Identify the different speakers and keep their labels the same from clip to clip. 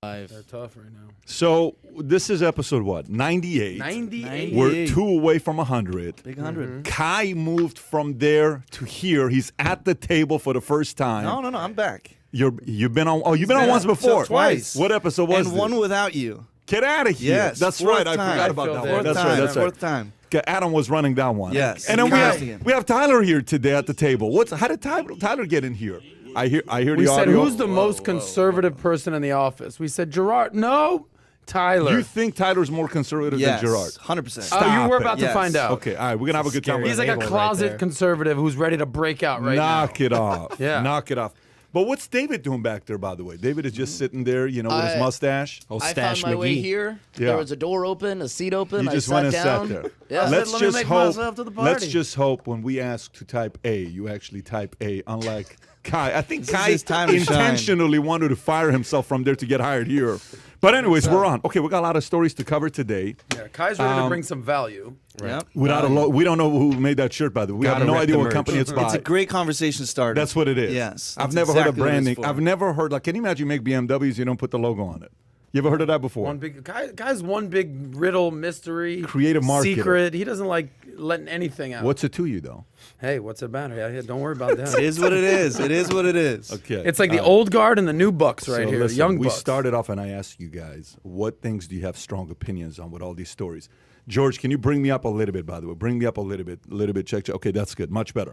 Speaker 1: They're tough right now.
Speaker 2: So this is episode what? 98.
Speaker 1: 98.
Speaker 2: We're 2 away from 100.
Speaker 3: Big 100.
Speaker 2: Kai moved from there to here. He's at the table for the first time.
Speaker 3: No, I'm back.
Speaker 2: You've been on. Oh, you've been on once before.
Speaker 3: Twice.
Speaker 2: What episode was
Speaker 3: and
Speaker 2: this?
Speaker 3: one without you.
Speaker 2: Get out of here.
Speaker 3: Yes,
Speaker 2: That's
Speaker 3: fourth
Speaker 2: right. I
Speaker 3: time.
Speaker 2: forgot about that one.
Speaker 3: Fourth
Speaker 2: That's right.
Speaker 3: Fourth time.
Speaker 2: Adam was running down one.
Speaker 3: Yes.
Speaker 2: And then
Speaker 3: Kai.
Speaker 2: we have Tyler here today at the table. How did Tyler get in here? I hear
Speaker 1: We
Speaker 2: the
Speaker 1: said,
Speaker 2: audio.
Speaker 1: who's the most conservative person in the office? We said, Gerard. No, Tyler.
Speaker 2: You think Tyler's more conservative than Gerard?
Speaker 3: 100%.
Speaker 1: Oh, you were
Speaker 2: Stop
Speaker 1: about
Speaker 2: it.
Speaker 1: to find out.
Speaker 2: Okay, all right. We're going to have a good time.
Speaker 1: He's like a closet conservative who's ready to break out right now.
Speaker 2: Knock it off.
Speaker 1: Yeah.
Speaker 2: Knock it off. But what's David doing back there, by the way? David is just sitting there, with his mustache.
Speaker 4: I found my way here.
Speaker 2: Yeah.
Speaker 4: There was a door open, a seat open.
Speaker 2: You just
Speaker 4: I
Speaker 2: went and
Speaker 4: sat down.
Speaker 2: sat there.
Speaker 4: Yeah.
Speaker 2: Let's
Speaker 3: Let me
Speaker 2: just
Speaker 3: make
Speaker 2: hope.
Speaker 3: myself to the party.
Speaker 2: Let's just hope when we ask to type A, you actually type A, unlike Kai. I think
Speaker 3: This is
Speaker 2: Kai
Speaker 3: his time to shine.
Speaker 2: intentionally wanted to fire himself from there to get hired here. But anyways, we're on. Okay, we got a lot of stories to cover today.
Speaker 1: Yeah, Kai's ready to bring some value.
Speaker 3: Yep.
Speaker 2: Without we don't know who made that shirt, by the way. We have no idea what company it's by.
Speaker 3: It's a great conversation starter.
Speaker 2: That's what it is.
Speaker 3: Yes.
Speaker 2: I've
Speaker 3: that's
Speaker 2: never heard of
Speaker 3: exactly what it's
Speaker 2: branding.
Speaker 3: for.
Speaker 2: I've never heard, can you imagine you make BMWs, you don't put the logo on it? You ever heard of that before?
Speaker 1: One big guy's one big riddle, mystery,
Speaker 2: Creative marketer.
Speaker 1: secret. He doesn't like letting anything out.
Speaker 2: What's it to you, though?
Speaker 1: Hey, what's it matter? Yeah, don't worry about that.
Speaker 3: It is what it is. It is what it is.
Speaker 2: Okay.
Speaker 1: It's like the old guard and the new bucks right
Speaker 2: So
Speaker 1: here.
Speaker 2: listen,
Speaker 1: Young
Speaker 2: we
Speaker 1: bucks.
Speaker 2: started off and I asked you guys, what things do you have strong opinions on with all these stories? George, can you bring me up a little bit, by the way? Bring me up a little bit. Check. Okay, that's good. Much better.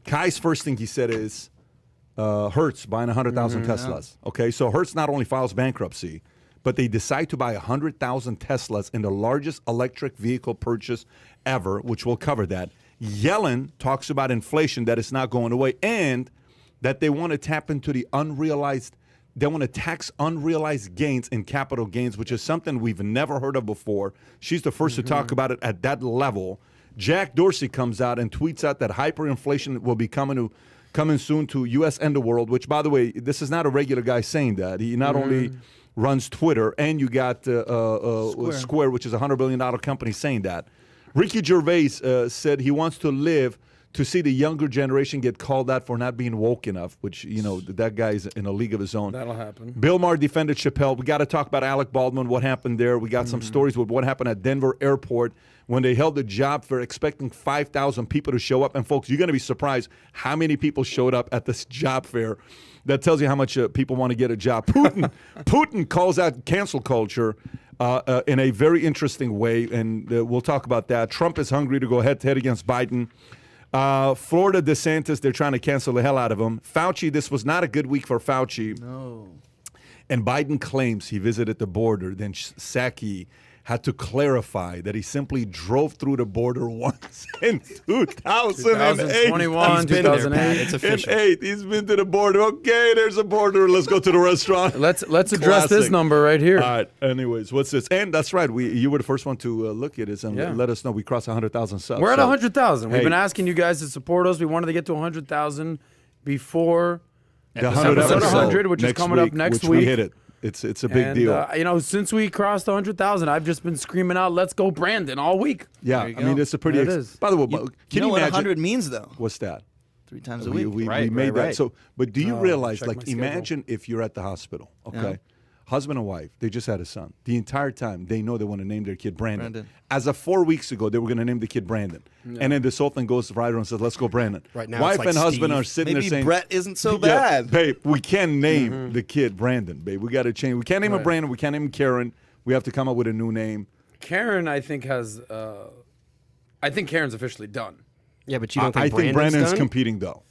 Speaker 2: Kai's first thing he said is Hertz buying 100,000 Teslas. Okay, so Hertz not only files bankruptcy, but they decide to buy 100,000 Teslas in the largest electric vehicle purchase ever, which we'll cover that. Yellen talks about inflation, that it's not going away, and that they want to tap into the unrealized, they want to tax unrealized gains and capital gains, which is something we've never heard of before. She's the first to talk about it at that level. Jack Dorsey comes out and tweets out that hyperinflation will be coming soon to U.S. and the world, which, by the way, this is not a regular guy saying that. He not only runs Twitter, and you got Square, which is a $100 billion company, saying that. Ricky Gervais said he wants to live to see the younger generation get called out for not being woke enough, which, that guy's in a league of his own.
Speaker 1: That'll happen.
Speaker 2: Bill Maher defended Chapelle. We got to talk about Alec Baldwin, what happened there. We got some stories with what happened at Denver Airport when they held the job fair expecting 5,000 people to show up. And, folks, you're going to be surprised how many people showed up at this job fair. That tells you how much people want to get a job. Putin calls out cancel culture in a very interesting way, and we'll talk about that. Trump is hungry to go head-to-head against Biden. Florida DeSantis, they're trying to cancel the hell out of him. Fauci, this was not a good week for Fauci.
Speaker 3: No.
Speaker 2: And Biden claims he visited the border. Then Psaki had to clarify that he simply drove through the border once in 2008.
Speaker 1: 2021, 2008.
Speaker 4: It's official.
Speaker 2: He's been to the border. Okay, there's a border. Let's go to the restaurant.
Speaker 1: Let's address this number right here.
Speaker 2: All right. Anyways, what's this? And that's right. You were the first one to look at this and
Speaker 1: Yeah.
Speaker 2: let us know we crossed 100,000 subs.
Speaker 1: We're at
Speaker 2: So,
Speaker 1: 100,000. We've
Speaker 2: hey.
Speaker 1: been asking you guys to support us. We wanted to get to 100,000 before
Speaker 2: the
Speaker 1: episode 100, which is coming up next
Speaker 2: which
Speaker 1: week.
Speaker 2: We hit it. It's a big deal.
Speaker 1: Since we crossed 100,000, I've just been screaming out, "Let's go, Brandon!" all week.
Speaker 2: Yeah,
Speaker 3: There you
Speaker 2: I mean,
Speaker 3: go.
Speaker 2: it's a pretty.
Speaker 1: There it is.
Speaker 2: By the way,
Speaker 3: You
Speaker 2: can
Speaker 3: know
Speaker 2: you
Speaker 3: what
Speaker 2: imagine
Speaker 3: 100 means, though?
Speaker 2: What's that?
Speaker 3: 3 times a
Speaker 2: We
Speaker 3: week.
Speaker 2: made that.
Speaker 4: right.
Speaker 2: So, but do you realize,
Speaker 1: check
Speaker 2: like,
Speaker 1: my schedule.
Speaker 2: imagine if you're at the hospital, okay?
Speaker 3: Yeah.
Speaker 2: Husband and wife, they just had a son. The entire time, they know they want to name their kid Brandon.
Speaker 3: Brandon.
Speaker 2: As of 4 weeks ago, they were going to name the kid Brandon. And then this whole thing goes right and says, let's go Brandon.
Speaker 4: Right now,
Speaker 2: wife
Speaker 4: it's like
Speaker 2: and husband
Speaker 4: Steve.
Speaker 2: are sitting
Speaker 3: Maybe
Speaker 2: there saying,
Speaker 3: Brett isn't so
Speaker 2: Yeah,
Speaker 3: bad.
Speaker 2: babe, we can't name the kid Brandon, babe. We got to change. We can't name him
Speaker 1: Right.
Speaker 2: Brandon. We can't name him Karen. We have to come up with a new name.
Speaker 1: Karen, I think has. I think Karen's officially done.
Speaker 4: Yeah, but you don't think
Speaker 2: I think
Speaker 4: Brandon's
Speaker 2: Brandon's
Speaker 4: done?
Speaker 2: competing, though.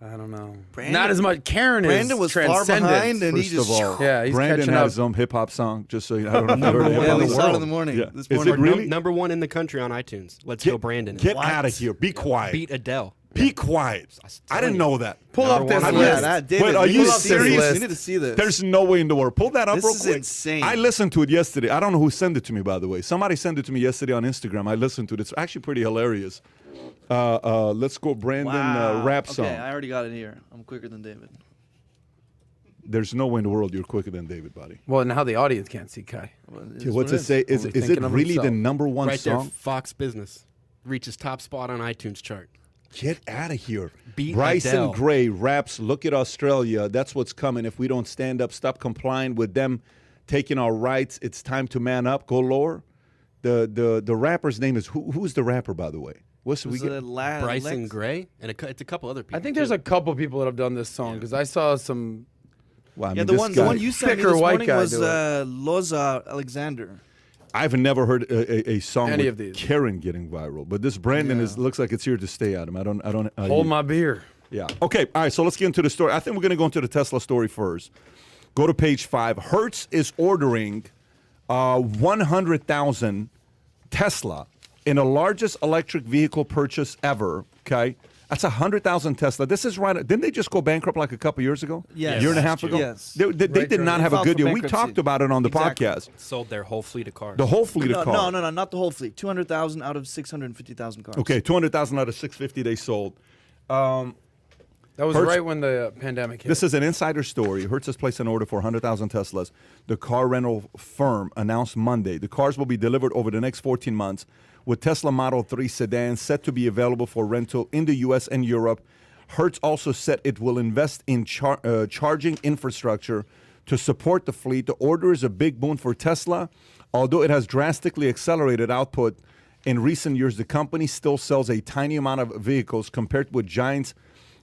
Speaker 1: I don't know.
Speaker 3: Brandon-
Speaker 1: Not as much. Karen
Speaker 3: Brandon
Speaker 1: is
Speaker 3: was far
Speaker 1: transcendent.
Speaker 3: behind, and he
Speaker 2: First
Speaker 3: just
Speaker 2: of all,
Speaker 1: Yeah, he's
Speaker 2: Brandon
Speaker 1: catching
Speaker 2: had
Speaker 1: up.
Speaker 2: his own hip-hop song, just so you know. I don't know if you heard of
Speaker 3: Yeah,
Speaker 2: hip-hop
Speaker 3: we
Speaker 2: in the
Speaker 3: saw it
Speaker 2: world.
Speaker 3: in the morning.
Speaker 2: Yeah.
Speaker 3: This
Speaker 2: Is
Speaker 3: morning.
Speaker 2: it really?
Speaker 4: Number one in the country on iTunes. Let's go, Brandon.
Speaker 2: Get
Speaker 3: What?
Speaker 2: out of here. Be quiet.
Speaker 4: Beat Adele.
Speaker 2: Be quiet. I didn't know that.
Speaker 1: Pull up this
Speaker 3: Yeah,
Speaker 1: list.
Speaker 3: that, David,
Speaker 2: Wait, are
Speaker 3: we
Speaker 2: you
Speaker 3: need to see this
Speaker 2: serious?
Speaker 3: list. We need to see this.
Speaker 2: There's no way in the world. Pull that up
Speaker 3: This
Speaker 2: real
Speaker 3: is
Speaker 2: quick.
Speaker 3: insane.
Speaker 2: I listened to it yesterday. I don't know who sent it to me, by the way. Somebody sent it to me yesterday on Instagram. I listened to it. It's actually pretty hilarious. Let's go, Brandon, rap song.
Speaker 3: Okay, I already got it here. I'm quicker than David.
Speaker 2: There's no way in the world you're quicker than David, buddy.
Speaker 1: Well, now the audience can't see Kai.
Speaker 3: Well, it
Speaker 2: Okay,
Speaker 3: is
Speaker 2: what's
Speaker 3: what
Speaker 2: it say? Is
Speaker 1: Only
Speaker 2: it
Speaker 1: thinking of
Speaker 2: really the
Speaker 1: himself.
Speaker 2: number one
Speaker 4: Right there,
Speaker 2: song?
Speaker 4: Fox Business reaches top spot on iTunes chart.
Speaker 2: Get out of here.
Speaker 4: Beat
Speaker 2: Bryson
Speaker 4: Adele.
Speaker 2: Gray raps, look at Australia. That's what's coming. If we don't stand up, stop complying with them taking our rights, it's time to man up. Go lower. The rapper's name is, who's the rapper, by the way? What's we get?
Speaker 4: Bryson Gray, and it's a couple other people.
Speaker 1: I think there's a couple people that have done this song because I saw some.
Speaker 2: Well, I
Speaker 3: Yeah,
Speaker 2: mean,
Speaker 3: the
Speaker 2: this
Speaker 3: one
Speaker 2: guy-
Speaker 3: you sent me
Speaker 1: thicker
Speaker 3: this
Speaker 1: white
Speaker 3: morning
Speaker 1: guy
Speaker 3: was
Speaker 1: do it.
Speaker 3: Loza Alexander.
Speaker 2: I've never heard a song
Speaker 1: Any
Speaker 2: with
Speaker 1: of these.
Speaker 2: Karen getting viral, but this Brandon looks like it's here to stay, Adam. I don't.
Speaker 1: Hold my beer.
Speaker 2: Yeah. Okay. All right. So let's get into the story. I think we're going to go into the Tesla story first. Go to page 5. Hertz is ordering 100,000 Tesla in the largest electric vehicle purchase ever. Okay. That's 100,000 Tesla. This is right. Didn't they just go bankrupt like a couple years ago?
Speaker 3: Yes.
Speaker 2: A year and a half ago?
Speaker 3: Yes.
Speaker 2: They did not have a
Speaker 3: Filed
Speaker 2: good
Speaker 3: for
Speaker 2: year. We
Speaker 3: bankruptcy.
Speaker 2: talked about it on the
Speaker 3: Exactly.
Speaker 2: podcast.
Speaker 4: sold their whole fleet of cars.
Speaker 2: The whole fleet of cars.
Speaker 3: No, not the whole fleet. 200,000 out of 650,000 cars.
Speaker 2: Okay. 200,000 out of 650 they sold.
Speaker 1: That was
Speaker 2: Hertz-
Speaker 1: right when the pandemic hit.
Speaker 2: This is an insider story. Hertz has placed an order for 100,000 Teslas. The car rental firm announced Monday the cars will be delivered over the next 14 months, with Tesla Model 3 sedans set to be available for rental in the U.S. and Europe. Hertz also said it will invest in charging infrastructure to support the fleet. The order is a big boon for Tesla. Although it has drastically accelerated output in recent years, the company still sells a tiny amount of vehicles compared with giants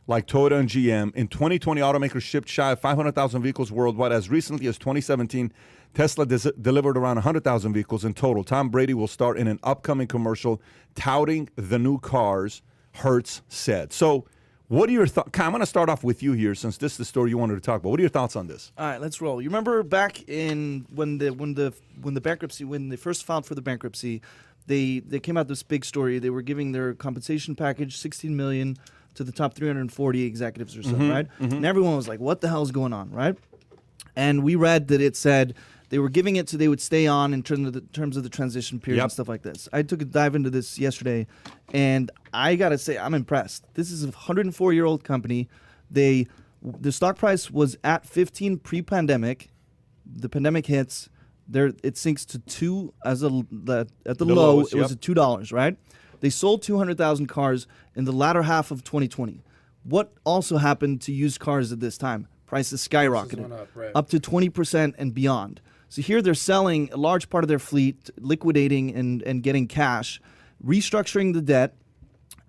Speaker 2: like Toyota and GM. In 2020, automakers shipped shy of 500,000 vehicles worldwide. As recently as 2017, Tesla delivered around 100,000 vehicles in total. Tom Brady will star in an upcoming commercial touting the new cars, Hertz said. So what are your thoughts? I'm going to start off with you here since this is the story you wanted to talk about. What are your thoughts on this?
Speaker 3: All right, let's roll. You remember back in when the bankruptcy, when they first filed for the bankruptcy, they came out this big story. They were giving their compensation package, $16 million to the top 340 executives or so, right? And everyone was like, "What the hell is going on?" Right? And we read that it said they were giving it so they would stay on in terms of the transition period and stuff like this. I took a dive into this yesterday, and I gotta say I'm impressed. This is a 104-year-old company. The stock price was at 15 pre-pandemic. The pandemic hits, it sinks to 2 at the low.
Speaker 2: lowest,
Speaker 3: It was at $2, right? They sold 200,000 cars in the latter half of 2020. What also happened to used cars at this time? Prices skyrocketed,
Speaker 1: went up, right.
Speaker 3: up to 20% and beyond. So here they're selling a large part of their fleet, liquidating and getting cash, restructuring the debt,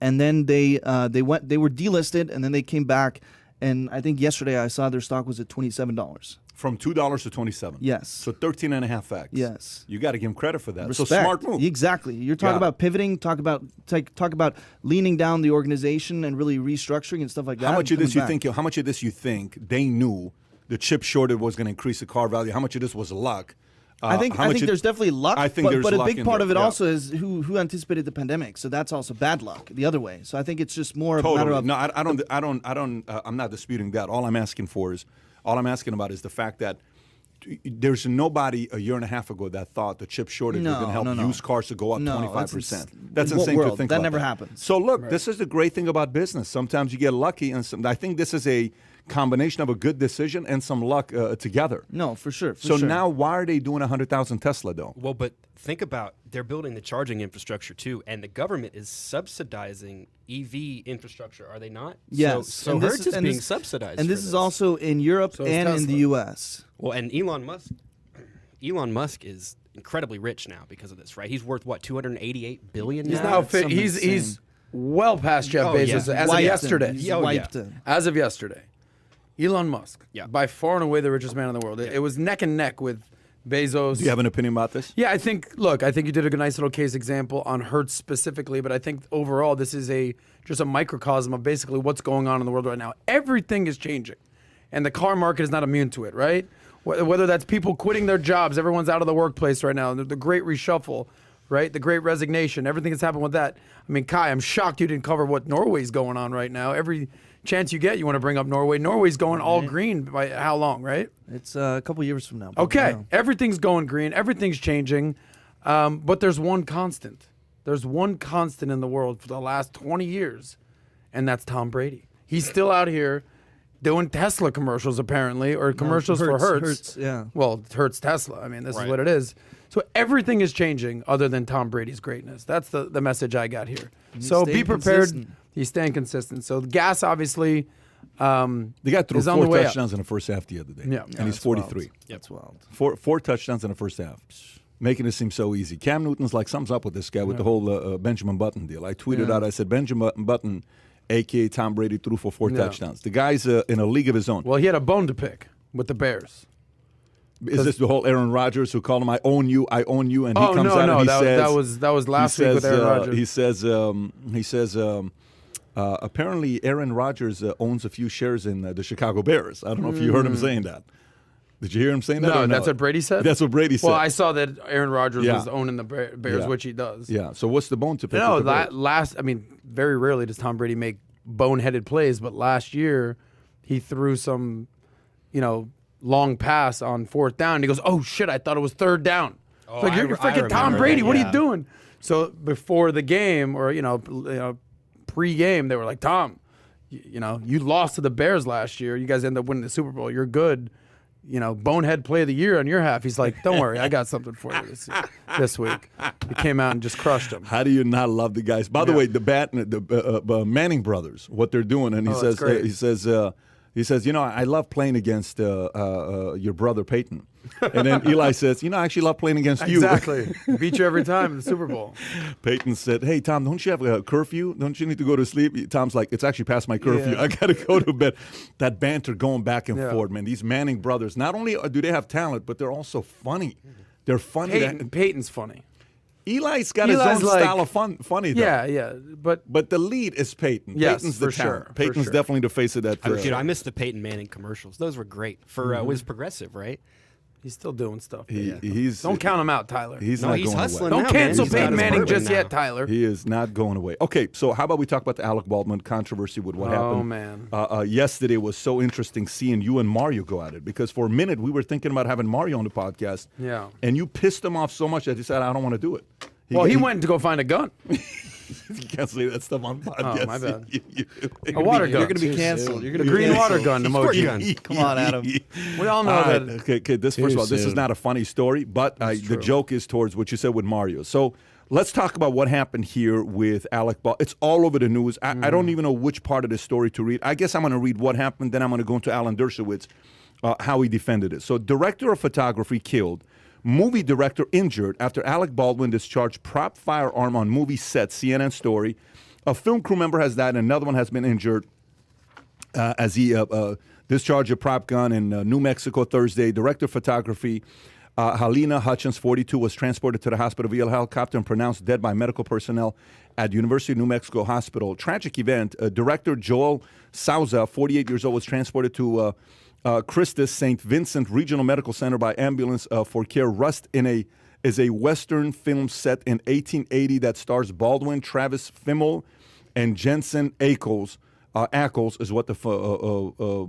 Speaker 3: and then they were delisted, and then they came back. And I think yesterday I saw their stock was at $27.
Speaker 2: From $2 to 27.
Speaker 3: Yes.
Speaker 2: So 13.5x.
Speaker 3: Yes.
Speaker 2: You got to give him credit for that.
Speaker 3: Respect.
Speaker 2: So smart move.
Speaker 3: Exactly. You're talking
Speaker 2: Yeah.
Speaker 3: about pivoting. Talk about leaning down the organization and really restructuring and stuff like that.
Speaker 2: How much of
Speaker 3: and
Speaker 2: this you
Speaker 3: coming
Speaker 2: think? How much of this you think they knew the chip shortage was going to increase the car value? How much of this was luck?
Speaker 3: back. I think there's definitely luck.
Speaker 2: I think there's
Speaker 3: but a
Speaker 2: luck
Speaker 3: big
Speaker 2: in
Speaker 3: part
Speaker 2: there,
Speaker 3: of it
Speaker 2: yeah.
Speaker 3: also is who anticipated the pandemic. So that's also bad luck the other way. So I think it's just more of a matter
Speaker 2: Totally.
Speaker 3: of
Speaker 2: I'm not disputing that. All I'm asking about is the fact that there's nobody a year and a half ago that thought the chip shortage was going to help
Speaker 3: no.
Speaker 2: used cars to go up
Speaker 3: No,
Speaker 2: 25%.
Speaker 3: in
Speaker 2: That's
Speaker 3: what
Speaker 2: insane to
Speaker 3: world?
Speaker 2: think
Speaker 3: That
Speaker 2: about.
Speaker 3: never happens.
Speaker 2: So look, this is the great thing about business. Sometimes you get lucky, and I think this is a combination of a good decision and some luck together.
Speaker 3: No, for sure.
Speaker 2: So now, why are they doing 100,000 Tesla though?
Speaker 4: Well, but think about they're building the charging infrastructure too, and the government is subsidizing EV infrastructure, are they not?
Speaker 3: Yes.
Speaker 4: So
Speaker 3: And this
Speaker 4: Hertz
Speaker 3: is-
Speaker 4: is
Speaker 3: and
Speaker 4: being
Speaker 3: this-
Speaker 4: subsidized.
Speaker 3: and
Speaker 4: for
Speaker 3: this is also in Europe
Speaker 1: So is
Speaker 3: and in the
Speaker 1: Tesla.
Speaker 3: U.S.
Speaker 4: well, and Elon Musk is incredibly rich now because of this, right? He's worth what, 288 billion
Speaker 1: He's
Speaker 4: now?
Speaker 1: now
Speaker 3: it's something
Speaker 1: he's
Speaker 3: insane.
Speaker 1: well past Jeff
Speaker 4: Oh, yeah.
Speaker 1: Bezos as of
Speaker 3: Wiped him.
Speaker 1: yesterday.
Speaker 3: He's
Speaker 4: Oh, yeah.
Speaker 3: wiped him.
Speaker 1: As of yesterday, Elon Musk,
Speaker 4: Yeah.
Speaker 1: by far and away the richest man in the world. It was neck and neck with Bezos.
Speaker 2: Do you have an opinion about this?
Speaker 1: Yeah, I think you did a nice little case example on Hertz specifically, but I think overall this is just a microcosm of basically what's going on in the world right now. Everything is changing, and the car market is not immune to it, right? Whether that's people quitting their jobs, everyone's out of the workplace right now, the great reshuffle, right? The great resignation, everything that's happened with that. I mean, Kai, I'm shocked you didn't cover what Norway's going on right now. Every chance you get, you want to bring up Norway. Norway's going all green by how long, right?
Speaker 3: It's a couple years from now. but
Speaker 1: Okay,
Speaker 3: yeah.
Speaker 1: everything's going green, everything's changing, but there's one constant. There's one constant in the world for the last 20 years, and that's Tom Brady. He's still out here doing Tesla commercials, apparently, or commercials for Hertz.
Speaker 3: Hertz, yeah.
Speaker 1: Well, Hertz Tesla. I mean, this is
Speaker 4: Right.
Speaker 1: what it is. So everything is changing other than Tom Brady's greatness. That's the message I got here. So
Speaker 3: staying
Speaker 1: be prepared.
Speaker 3: consistent.
Speaker 1: He's staying consistent. So the gas, obviously,
Speaker 2: The guy threw
Speaker 1: is on
Speaker 2: 4
Speaker 1: the way up.
Speaker 2: touchdowns in the first half the other day.
Speaker 1: Yeah.
Speaker 2: And he's 43.
Speaker 3: That's wild.
Speaker 2: Four touchdowns in the first half. Making it seem so easy. Cam Newton's like, something's up with this guy with the whole Benjamin Button deal. I tweeted out, I said, Benjamin Button, a.k.a. Tom Brady, threw for 4 touchdowns. The guy's in a league of his own.
Speaker 1: Well, he had a bone to pick with the Bears.
Speaker 2: Is this the whole Aaron Rodgers who called him, I own you, and he comes out and he says...
Speaker 1: that was last week with Aaron Rodgers.
Speaker 2: He says, apparently Aaron Rodgers owns a few shares in the Chicago Bears. I don't know if you heard him saying that. Did you hear him saying that?
Speaker 1: No, that's what Brady said?
Speaker 2: That's what Brady said.
Speaker 1: Well, I saw that Aaron Rodgers was owning the Bears,
Speaker 2: Yeah.
Speaker 1: which he does.
Speaker 2: Yeah, so what's the bone to pick
Speaker 1: No,
Speaker 2: with the Bears?
Speaker 1: very rarely does Tom Brady make boneheaded plays, but last year he threw some, long pass on 4th down. And he goes, "Oh shit, I thought it was 3rd down."
Speaker 4: Oh,
Speaker 1: It's like you're freaking Tom
Speaker 4: remember
Speaker 1: Brady.
Speaker 4: that,
Speaker 1: What are
Speaker 4: yeah.
Speaker 1: you doing? So before the game, or pre-game, they were like, "Tom, you lost to the Bears last year. You guys end up winning the Super Bowl. You're good. Bonehead play of the year on your half." He's like, "Don't worry, I got something for you this week." He came out and just crushed him.
Speaker 2: How do you not love the guys? By the way, the Manning brothers, what they're doing, and he
Speaker 1: that's great.
Speaker 2: he says, I love playing against your brother Peyton, and then Eli says, I actually love playing against you.
Speaker 1: Exactly. Beat you every time in the Super Bowl.
Speaker 2: Peyton said, "Hey Tom, don't you have a curfew? Don't you need to go to sleep?" Tom's like, "It's actually past my curfew.
Speaker 1: Yeah.
Speaker 2: I gotta go to bed." That banter going back and forth, man. These Manning brothers, not only do they have talent, but they're also funny. They're funny.
Speaker 1: Peyton's funny.
Speaker 2: Eli's got his own style of funny, though.
Speaker 1: Yeah,
Speaker 2: But the lead is Peyton.
Speaker 1: Yes,
Speaker 2: Peyton's
Speaker 1: for
Speaker 2: the talent.
Speaker 1: sure, for
Speaker 2: Peyton's
Speaker 1: sure.
Speaker 2: definitely the face of that.
Speaker 4: Dude, I miss the Peyton Manning commercials. Those were great. For was Progressive, right?
Speaker 1: he's still doing stuff.
Speaker 2: He's
Speaker 1: Don't count him out, Tyler.
Speaker 2: He's
Speaker 4: No,
Speaker 2: not
Speaker 4: he's
Speaker 2: going
Speaker 4: hustling.
Speaker 2: away.
Speaker 1: Don't
Speaker 4: now, man.
Speaker 1: cancel
Speaker 4: He's got
Speaker 1: Peyton
Speaker 4: his
Speaker 1: Manning
Speaker 4: bourbon
Speaker 1: just
Speaker 4: now.
Speaker 1: yet, Tyler.
Speaker 2: He is not going away. Okay, so how about we talk about the Alec Baldwin controversy with what happened?
Speaker 1: Man.
Speaker 2: Yesterday was so interesting seeing you and Mario go at it, because for a minute we were thinking about having Mario on the podcast.
Speaker 1: Yeah.
Speaker 2: And you pissed him off so much that he said, "I don't want to do it."
Speaker 1: He went to go find a gun.
Speaker 2: You can't say that stuff on podcast.
Speaker 1: Oh, my bad.
Speaker 2: You-
Speaker 1: A water gun.
Speaker 3: You're going to be canceled. You're going
Speaker 1: The
Speaker 3: to be
Speaker 1: green water
Speaker 3: canceled.
Speaker 1: gun
Speaker 4: Squirt
Speaker 1: emoji.
Speaker 4: gun.
Speaker 3: Come on, Adam.
Speaker 1: We all know
Speaker 2: All right,
Speaker 1: that.
Speaker 2: okay. This first of all, this is
Speaker 3: soon.
Speaker 2: not a funny story, but the
Speaker 1: true.
Speaker 2: joke is towards what you said with Mario. So let's talk about what happened here with Alec Baldwin. It's all over the news. I don't even know which part of the story to read. I guess I'm going to read what happened, then I'm going to go into Alan Dershowitz, how he defended it. So director of photography killed, movie director injured after Alec Baldwin discharged prop firearm on movie set, CNN story. A film crew member has died, and another one has been injured as he discharged a prop gun in New Mexico Thursday. Director of photography Helena Hutchins, 42, was transported to the hospital via helicopter and pronounced dead by medical personnel at University of New Mexico Hospital. Tragic event. Director Joel Souza, 48 years old, was transported to Christus St. Vincent Regional Medical Center by ambulance for care. Rust is a Western film set in 1880 that stars Baldwin, Travis Fimmel, and Jensen Ackles. Ackles is what the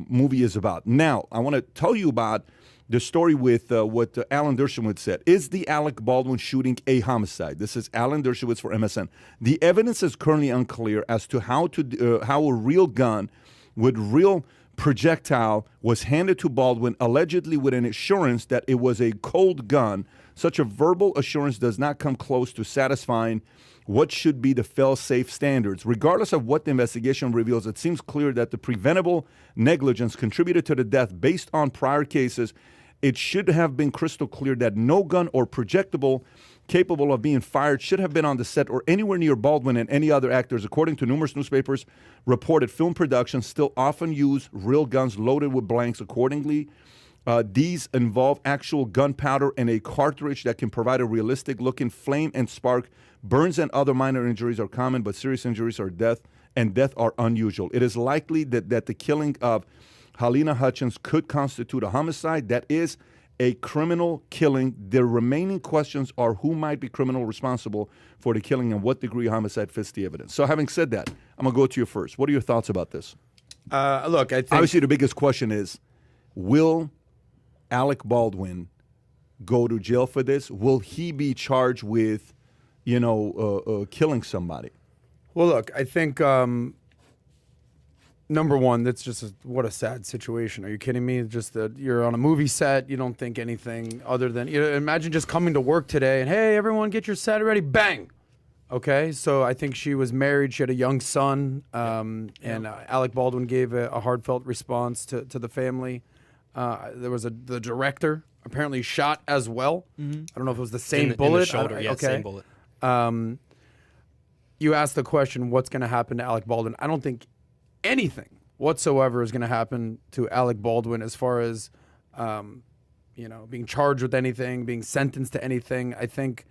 Speaker 2: movie is about. Now, I want to tell you about the story with what Alan Dershowitz said. Is the Alec Baldwin shooting a homicide? This is Alan Dershowitz for MSN. The evidence is currently unclear as to how a real gun with real projectile was handed to Baldwin, allegedly with an assurance that it was a cold gun. Such a verbal assurance does not come close to satisfying what should be the fail-safe standards. Regardless of what the investigation reveals, it seems clear that the preventable negligence contributed to the death based on prior cases. It should have been crystal clear that no gun or projectile capable of being fired should have been on the set or anywhere near Baldwin and any other actors. According to numerous newspapers, reported film productions still often use real guns loaded with blanks. Accordingly, these involve actual gunpowder and a cartridge that can provide a realistic-looking flame and spark. Burns and other minor injuries are common, but serious injuries are death are unusual. It is likely that the killing of Helena Hutchins could constitute a homicide. That is a criminal killing. The remaining questions are who might be criminally responsible for the killing and what degree homicide fits the evidence. So having said that, I'm going to go to you first. What are your thoughts about this?
Speaker 1: Look, I think
Speaker 2: Obviously, the biggest question is, will Alec Baldwin go to jail for this? Will he be charged with, killing somebody?
Speaker 1: Well, look, I think number one, that's just what a sad situation. Are you kidding me? Just that you're on a movie set, you don't think anything other than imagine just coming to work today and hey, everyone, get your set ready, bang, Okay, so I think she was married. She had a young son, and Alec Baldwin gave a heartfelt response to the family. There was the director apparently shot as well. I don't know if it was the same bullet.
Speaker 4: In the shoulder, same bullet.
Speaker 1: You asked the question, what's going to happen to Alec Baldwin? I don't think anything whatsoever is going to happen to Alec Baldwin as far as, being charged with anything, being sentenced to anything. I think,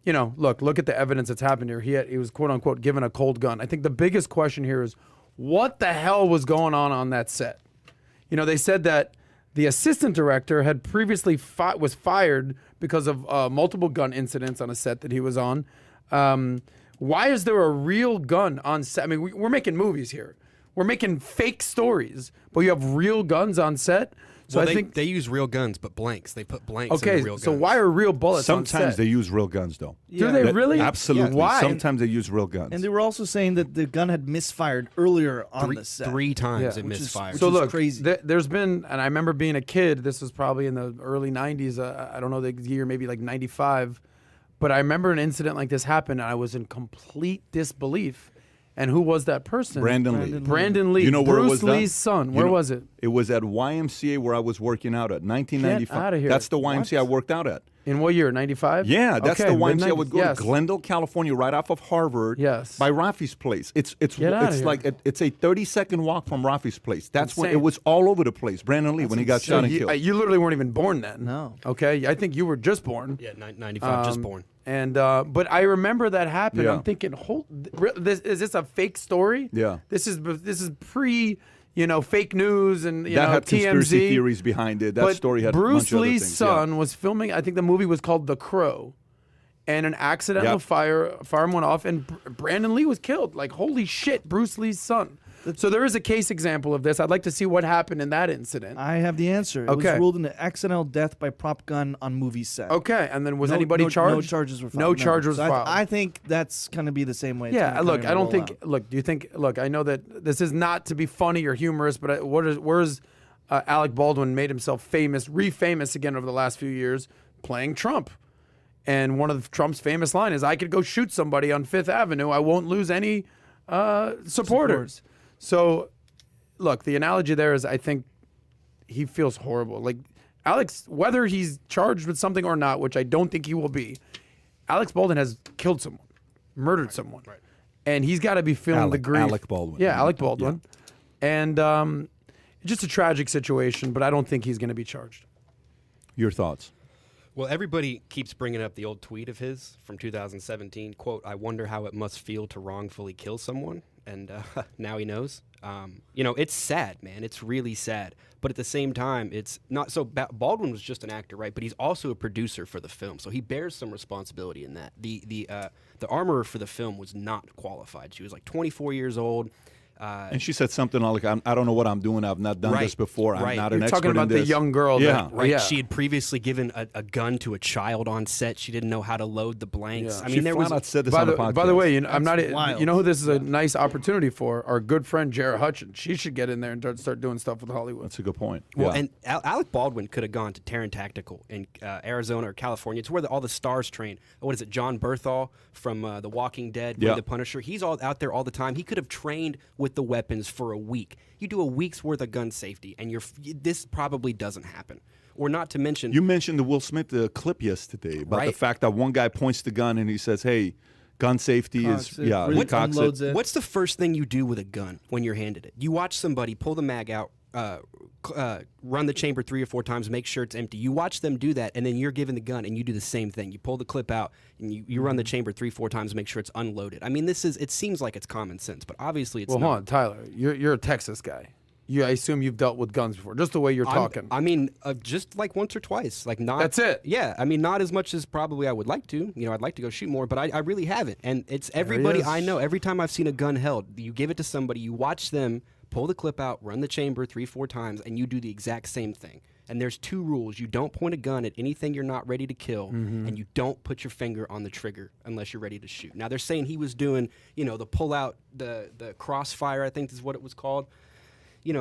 Speaker 1: look at the evidence that's happened here. He was quote unquote given a cold gun. I think the biggest question here is what the hell was going on that set? They said that the assistant director had previously was fired because of multiple gun incidents on a set that he was on. Why is there a real gun on set? I mean, we're making movies here. We're making fake stories, but you have real guns on set. So I think
Speaker 4: they use real guns, but blanks. They put blanks in the real guns.
Speaker 1: So why are real bullets on set?
Speaker 2: Sometimes they use real guns, though.
Speaker 1: Do they really?
Speaker 2: Absolutely.
Speaker 1: Why?
Speaker 2: Sometimes they use real guns.
Speaker 3: And they were also saying that the gun had misfired earlier on the set.
Speaker 4: 3 times it
Speaker 3: Which is-
Speaker 4: misfired.
Speaker 3: which
Speaker 1: So
Speaker 3: is
Speaker 1: look,
Speaker 3: crazy.
Speaker 1: There's been, and I remember being a kid. This was probably in the early '90s. I don't know the year, maybe like '95. But I remember an incident like this happened, and I was in complete disbelief. And who was that person?
Speaker 2: Brandon Lee.
Speaker 1: Brandon Lee.
Speaker 2: You know where it
Speaker 1: Bruce
Speaker 2: was done?
Speaker 1: Lee's son. Where was it?
Speaker 2: It was at YMCA where I was working out at 1995.
Speaker 1: Get outta here.
Speaker 2: That's the YMCA I worked out at.
Speaker 1: In what year? '95.
Speaker 2: Yeah, that's
Speaker 1: Okay,
Speaker 2: the YMCA I
Speaker 1: mid-90s.
Speaker 2: would go
Speaker 1: Yes.
Speaker 2: to Glendale, California, right off of Harvard.
Speaker 1: Yes.
Speaker 2: By Rafi's place. It's
Speaker 1: Get outta here.
Speaker 2: like it's a 30-second walk from Rafi's place. That's when
Speaker 1: Insane.
Speaker 2: it was all over the place. Brandon Lee when he got shot and killed.
Speaker 1: You literally weren't even born then.
Speaker 3: No.
Speaker 1: Okay. I think you were just born.
Speaker 4: Yeah, 95, just born.
Speaker 1: And but I remember that happened.
Speaker 2: Yeah.
Speaker 1: I'm thinking, is this a fake story?
Speaker 2: Yeah.
Speaker 1: This is pre, fake news and
Speaker 2: that had conspiracy
Speaker 1: TMZ.
Speaker 2: theories behind it. That
Speaker 1: But
Speaker 2: story had
Speaker 1: Bruce
Speaker 2: a bunch of other
Speaker 1: Lee's
Speaker 2: things.
Speaker 1: son was filming. I think the movie was called The Crow, and an accidental firearm went off, and Brandon Lee was killed. Like, holy shit, Bruce Lee's son. So there is a case example of this. I'd like to see what happened in that incident.
Speaker 3: I have the answer. It
Speaker 1: Okay.
Speaker 3: was ruled an accidental death by prop gun on movie set.
Speaker 1: Okay, and then was
Speaker 3: No-
Speaker 1: anybody
Speaker 3: no-
Speaker 1: charged?
Speaker 3: No charges were filed.
Speaker 1: No charges
Speaker 3: So
Speaker 1: were filed.
Speaker 3: I think that's going to be the same way. It's
Speaker 1: Yeah,
Speaker 3: gonna
Speaker 1: look,
Speaker 3: kinda
Speaker 1: I don't
Speaker 3: roll
Speaker 1: think.
Speaker 3: out.
Speaker 1: Look, do you think? Look, I know that this is not to be funny or humorous, but where's Alec Baldwin made himself famous again over the last few years, playing Trump, and one of Trump's famous line is, "I could go shoot somebody on Fifth Avenue. I won't lose any supporters." So, look, the analogy there is, I think he feels horrible. Like Alex, whether he's charged with something or not, which I don't think he will be, Alex Baldwin has killed someone, murdered someone.
Speaker 4: Right.
Speaker 1: And he's got to be feeling the grief.
Speaker 2: Alec Baldwin.
Speaker 1: Yeah, Alec Baldwin. And just a tragic situation, but I don't think he's going to be charged.
Speaker 2: Your thoughts?
Speaker 4: Well, everybody keeps bringing up the old tweet of his from 2017, quote, "I wonder how it must feel to wrongfully kill someone." And now he knows. It's sad, man. It's really sad. But at the same time, it's not so Baldwin was just an actor, right? But he's also a producer for the film, so he bears some responsibility in that. The armorer for the film was not qualified. She was like 24 years old.
Speaker 2: And she said something like, I don't know what I'm doing. I've not done this before. I'm not an
Speaker 1: You're
Speaker 2: expert
Speaker 1: talking about
Speaker 2: in this.
Speaker 1: the young girl.
Speaker 2: Yeah.
Speaker 4: Right.
Speaker 1: Yeah.
Speaker 4: She had previously given a gun to a child on set. She didn't know how to load the blanks.
Speaker 1: Yeah.
Speaker 4: I
Speaker 2: She
Speaker 4: mean, there was
Speaker 2: flat out said this
Speaker 1: By
Speaker 2: on
Speaker 1: the,
Speaker 2: the podcast.
Speaker 1: by the way, I'm not.
Speaker 3: wild.
Speaker 1: You know who this is a nice opportunity for? Our good friend Jared Hutchins. She should get in there and start doing stuff with Hollywood.
Speaker 2: That's a good point.
Speaker 4: Well,
Speaker 2: Yeah.
Speaker 4: and Alec Baldwin could have gone to Terran Tactical in Arizona or California. It's where all the stars train. What is it? John Berthal from The Walking Dead,
Speaker 2: Yeah.
Speaker 4: The Punisher. He's all out there all the time. He could have trained with the weapons for a week. You do a week's worth of gun safety, and this probably doesn't happen. Or not to mention,
Speaker 2: You mentioned the Will Smith clip yesterday about the
Speaker 4: Right.
Speaker 2: fact that one guy points the gun and he says, "Hey, gun safety
Speaker 3: Cocks
Speaker 2: is
Speaker 3: it,
Speaker 2: yeah."
Speaker 3: really
Speaker 2: He cocks
Speaker 3: unloads
Speaker 2: it.
Speaker 3: it.
Speaker 4: what's the first thing you do with a gun when you're handed it? You watch somebody pull the mag out, run the chamber 3 or 4 times, make sure it's empty. You watch them do that, and then you're given the gun, and you do the same thing. You pull the clip out, and you run the chamber 3, 4 times, make sure it's unloaded. I mean, it seems like it's common sense, but obviously it's
Speaker 1: Well,
Speaker 4: not.
Speaker 1: hold on, Tyler. You're a Texas guy. I assume you've dealt with guns before, just the way you're talking.
Speaker 4: I mean, just like once or twice, like not.
Speaker 1: That's it.
Speaker 4: Yeah, I mean, not as much as probably I would like to. I'd like to go shoot more, but I really haven't. And it's everybody
Speaker 1: is.
Speaker 4: I know. Every time I've seen a gun held, you give it to somebody, you watch them pull the clip out, run the chamber 3, 4 times, and you do the exact same thing. And there's 2 rules: you don't point a gun at anything you're not ready to kill, and you don't put your finger on the trigger unless you're ready to shoot. Now they're saying he was doing, the pull out, the crossfire, I think is what it was called.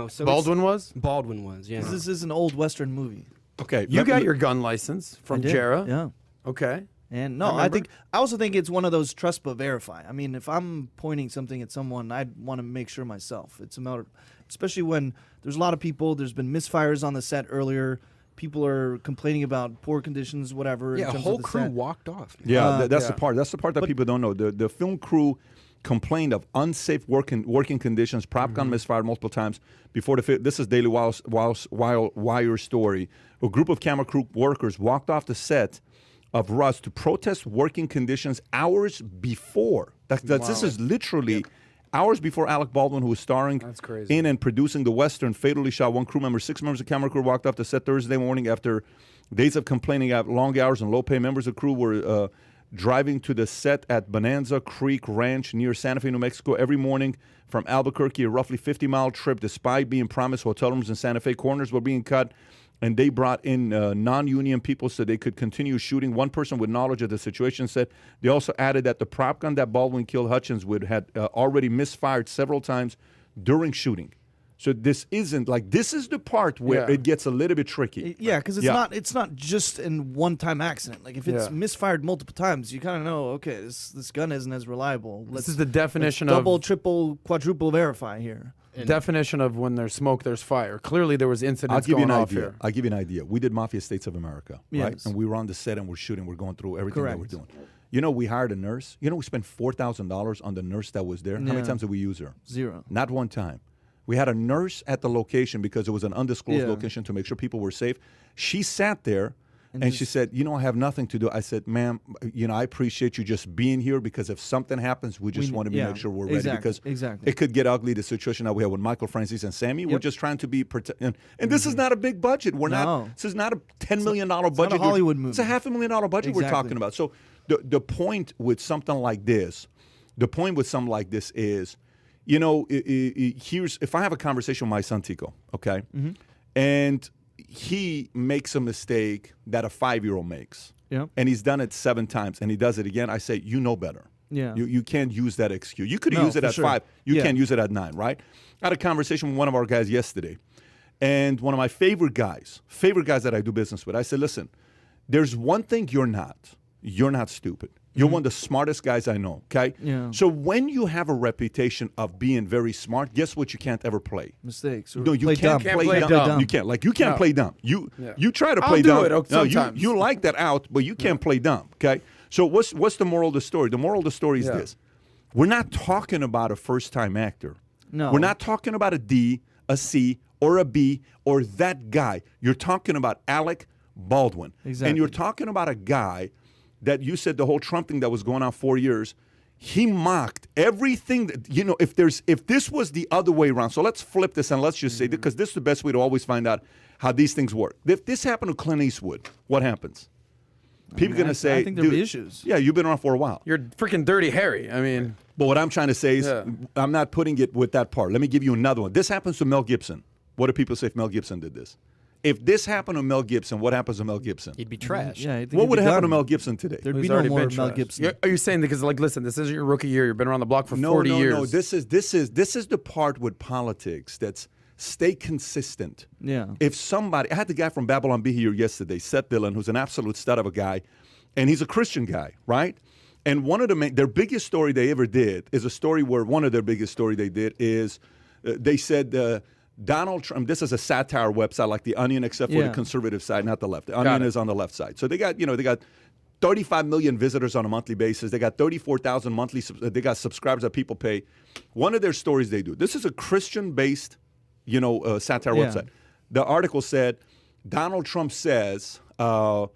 Speaker 4: So
Speaker 1: Baldwin was?
Speaker 4: Baldwin was, yeah.
Speaker 3: This is an old Western movie.
Speaker 2: Okay,
Speaker 1: You got your gun license from
Speaker 3: I did,
Speaker 1: Jera.
Speaker 3: Yeah.
Speaker 1: Okay.
Speaker 3: And no, I also think it's one of those trust but verify. I mean, if I'm pointing something at someone, I'd want to make sure myself. It's a matter, especially when there's a lot of people. There's been misfires on the set earlier. People are complaining about poor conditions, whatever.
Speaker 4: Yeah,
Speaker 3: in
Speaker 4: a
Speaker 3: terms
Speaker 4: whole
Speaker 3: of the
Speaker 4: crew
Speaker 3: set.
Speaker 4: walked off.
Speaker 2: Yeah, that's the part. That's the part that people don't know. The film crew complained of unsafe working conditions. Prop gun misfired multiple times before the film. This is Daily Wire story. A group of camera crew workers walked off the set of Rust to protest working conditions hours before. This is literally hours before Alec Baldwin, who was starring in and producing the Western, fatally shot one crew member. 6 members of the camera crew walked off the set Thursday morning after days of complaining about long hours and low pay. Members of the crew were driving to the set at Bonanza Creek Ranch near Santa Fe, New Mexico, every morning from Albuquerque, a roughly 50-mile trip. Despite being promised hotel rooms in Santa Fe, corners were being cut, and they brought in non-union people so they could continue shooting. One person with knowledge of the situation said they also added that the prop gun that Baldwin killed Hutchins with had already misfired several times during shooting. So this isn't like, this is the part where it gets a little bit tricky.
Speaker 3: Yeah, because it's not just in one-time accident. Like if it's misfired multiple times, you kind of know, okay, this gun isn't as reliable.
Speaker 1: This is the definition
Speaker 3: of double, triple, quadruple verify here.
Speaker 1: Definition of when there's smoke, there's fire. Clearly, there was incidents going off here.
Speaker 2: I'll give you an idea. We did Mafia States of America, right? And we were on the set and we're shooting. We're going through everything that we're doing. You know, we hired a nurse. You know, we spent $4,000 on the nurse that was there. How many times did we use her?
Speaker 3: 0.
Speaker 2: Not one time. We had a nurse at the location because it was an undisclosed location to make sure people were safe. She sat there and she said, you know, I have nothing to do. I said, ma'am, you know, I appreciate you just being here because if something happens, we just want to make sure we're ready because it could get ugly, the situation that we have with Michael, Francis, and Sammy. We're just trying to be and this is not a big budget. We're not. This is not a $10 million budget.
Speaker 3: Not a Hollywood movie.
Speaker 2: It's a $500,000 budget we're talking about. So the point with something like this, is, you know, here's, if I have a conversation with my son Tico, okay, and he makes a mistake that a 5-year-old makes, and he's done it 7 times, and he does it again, I say, you know better.
Speaker 3: Yeah.
Speaker 2: You can't use that excuse. You could use it at 5. You can't use it at 9, right? I had a conversation with one of our guys yesterday, and one of my favorite guys that I do business with, I said, listen, there's one thing you're not. You're not stupid. You're one of the smartest guys I know, okay?
Speaker 3: Yeah.
Speaker 2: So when you have a reputation of being very smart, guess what you can't ever play?
Speaker 3: Mistakes. Or
Speaker 2: No, you can't play dumb. You can't. Like, you can't play dumb. You try to play dumb.
Speaker 1: I'll do it sometimes.
Speaker 2: You like that out, but you can't play dumb, okay? So what's the moral of the story? The moral of the story is this. We're not talking about a first-time actor.
Speaker 3: No.
Speaker 2: We're not talking about a D, a C, or a B, or that guy. You're talking about Alec Baldwin.
Speaker 3: Exactly.
Speaker 2: And you're talking about a guy that you said the whole Trump thing that was going on 4 years, he mocked everything that, you know, if this was the other way around. So let's flip this and let's just say, because this is the best way to always find out how these things work. If this happened to Clint Eastwood, what happens? People going to say,
Speaker 3: I think there'll be issues.
Speaker 2: Yeah, you've been around for a while.
Speaker 1: You're freaking Dirty Harry. I mean.
Speaker 2: But what I'm trying to say is, I'm not putting it with that part. Let me give you another one. This happens to Mel Gibson. What do people say if Mel Gibson did this? If this happened to Mel Gibson, what happens to Mel Gibson?
Speaker 4: He'd be trash.
Speaker 3: Yeah, I think
Speaker 2: What would
Speaker 3: he'd be
Speaker 2: happen to
Speaker 3: done.
Speaker 2: Mel Gibson today?
Speaker 3: There'd be
Speaker 1: He's
Speaker 3: no
Speaker 1: already
Speaker 3: more
Speaker 1: been
Speaker 3: Mel
Speaker 1: trashed.
Speaker 3: Gibson.
Speaker 1: Are you saying because, like, listen, this isn't your rookie year. You've been around the block for 40 years.
Speaker 2: No. This is the part with politics that's stay consistent.
Speaker 3: Yeah.
Speaker 2: If somebody, I had the guy from Babylon Bee here yesterday, Seth Dillon, who's an absolute stud of a guy, and he's a Christian guy, right? And one of their biggest story they ever did is a story where one of their biggest story they did is they said Donald Trump, this is a satire website like The Onion, except for the conservative side, not the left. The Onion is on the left side. So they got 35 million visitors on a monthly basis. They got 34,000 monthly, they got subscribers that people pay. One of their stories they do, this is a Christian-based, satire website. The article said, Donald Trump says, I've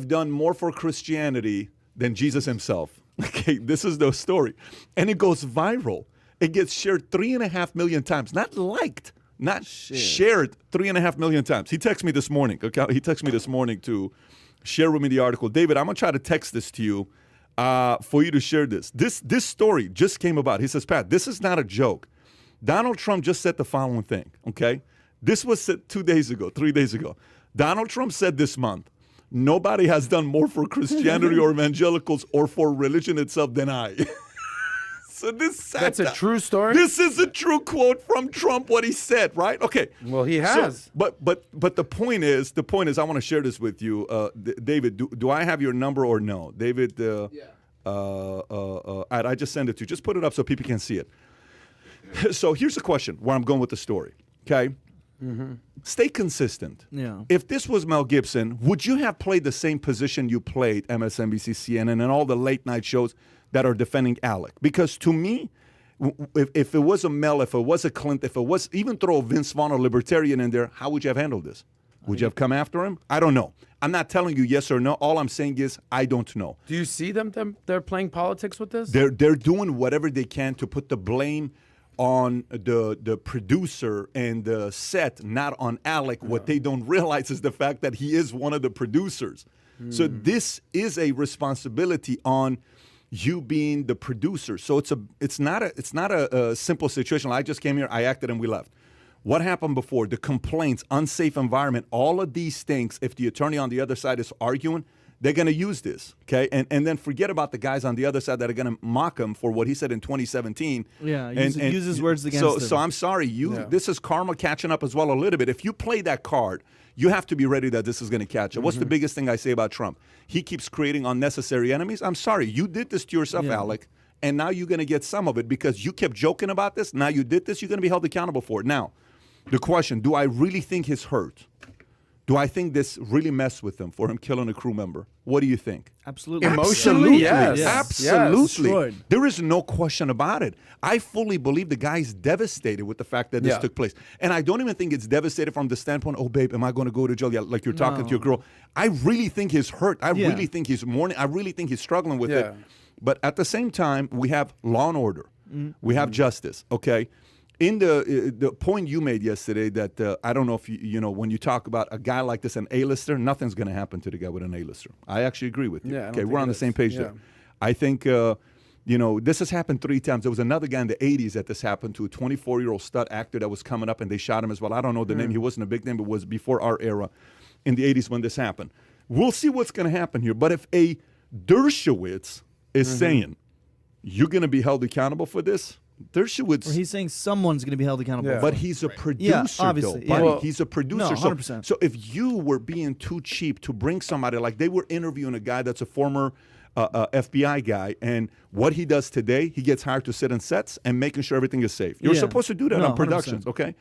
Speaker 2: done more for Christianity than Jesus himself. Okay, this is the story. And it goes viral. It gets shared 3.5 million times. Not liked, not shared 3.5 million times. He texted me this morning. Okay? He texted me this morning to share with me the article. David, I'm going to try to text this to you for you to share this. This story just came about. He says, Pat, this is not a joke. Donald Trump just said the following thing, okay? This was said 2 days ago, 3 days ago. Donald Trump said this month, nobody has done more for Christianity or evangelicals or for religion itself than I. So this
Speaker 1: That's a true story?
Speaker 2: This is a true quote from Trump, what he said, right? Okay.
Speaker 1: Well, he has.
Speaker 2: So, but the point is, I want to share this with you. David, do I have your number or no? David, I just sent it to you. Just put it up so people can see it. So here's the question where I'm going with the story, okay? Stay consistent.
Speaker 3: Yeah.
Speaker 2: If this was Mel Gibson, would you have played the same position you played, MSNBC, CNN, and all the late night shows that are defending Alec? Because to me, if it was a Mel, if it was a Clint, if it was, even throw Vince Vaughn or Libertarian in there, how would you have handled this? Would you have come after him? I don't know. I'm not telling you yes or no. All I'm saying is I don't know.
Speaker 1: Do you see they're playing politics with this?
Speaker 2: They're doing whatever they can to put the blame on the producer and the set, not on Alec. What they don't realize is the fact that he is one of the producers. So this is a responsibility on you being the producer. So it's not a simple situation. I just came here, I acted, and we left. What happened before? The complaints, unsafe environment, all of these things, if the attorney on the other side is arguing, they're going to use this, okay? And then forget about the guys on the other side that are going to mock him for what he said in 2017.
Speaker 3: Yeah, use his words against him.
Speaker 2: So I'm sorry, this is karma catching up as well a little bit. If you play that card, you have to be ready that this is going to catch up. What's the biggest thing I say about Trump? He keeps creating unnecessary enemies. I'm sorry, you did this to yourself, Alec, and now you're going to get some of it because you kept joking about this. Now you did this, you're going to be held accountable for it. Now, the question, do I really think he's hurt? Do I think this really messed with him for him killing a crew member? What do you think?
Speaker 3: Absolutely.
Speaker 1: Emotionally, yes.
Speaker 2: Absolutely.
Speaker 3: Yes.
Speaker 2: There is no question about it. I fully believe the guy's devastated with the fact that this took place. And I don't even think it's devastated from the standpoint, oh, babe, am I going to go to jail? Yeah, like you're talking to your girl. I really think he's hurt. I really think he's mourning. I really think he's struggling with it. But at the same time, we have law and order. We have justice, okay? In the point you made yesterday that I don't know if you know when you talk about a guy like this, an A-lister, nothing's going to happen to the guy with an A-lister. I actually agree with you.
Speaker 1: Yeah,
Speaker 2: okay, we're on the same page there. I think this has happened 3 times. There was another guy in the 80s that this happened to, a 24-year-old stud actor that was coming up and they shot him as well. I don't know the name. He wasn't a big name, but it was before our era in the 80s when this happened. We'll see what's going to happen here. But if a Dershowitz is saying you're going to be held accountable for this, Dershowitz.
Speaker 3: Or he's saying someone's going to be held accountable.
Speaker 2: But he's a producer,
Speaker 3: obviously,
Speaker 2: though.
Speaker 3: Well,
Speaker 2: he's a producer.
Speaker 3: No, 100%.
Speaker 2: So if you were being too cheap to bring somebody, like they were interviewing a guy that's a former FBI guy, and what he does today, he gets hired to sit in sets and making sure everything is safe. You're supposed to do that on productions,
Speaker 3: 100%.
Speaker 2: okay?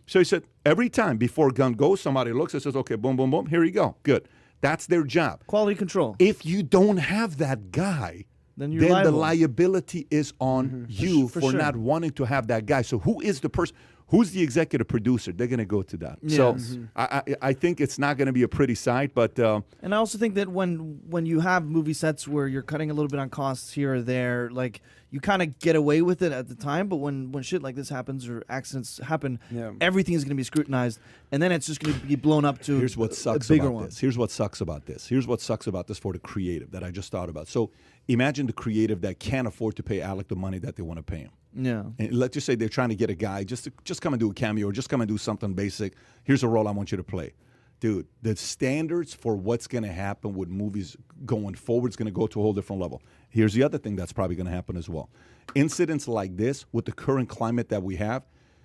Speaker 2: So he said, every time before a gun goes, somebody looks and says, okay, boom, boom, boom, here you go. Good. That's their job.
Speaker 3: Quality control.
Speaker 2: If you don't have that guy,
Speaker 3: then
Speaker 2: the
Speaker 3: liable.
Speaker 2: liability is on you for not wanting to have that guy. So who is the person? Who's the executive producer? They're going to go to that. So I think it's not going to be a pretty sight. But
Speaker 3: and I also think that when you have movie sets where you're cutting a little bit on costs here or there, like you kind of get away with it at the time. But when shit like this happens or accidents happen, everything is going to be scrutinized, and then it's just going to be blown up to
Speaker 2: here's what sucks
Speaker 3: a bigger
Speaker 2: about
Speaker 3: one.
Speaker 2: this. Here's what sucks about this. Here's what sucks about this for the creative that I just thought about. So imagine the creative that can't afford to pay Alec the money that they want to pay him.
Speaker 3: Yeah.
Speaker 2: And let's just say they're trying to get a guy just come and do a cameo or just come and do something basic. Here's a role I want you to play. Dude, the standards for what's going to happen with movies going forward is going to go to a whole different level. Here's the other thing that's probably going to happen as well. Incidents like this, with the current climate that we have,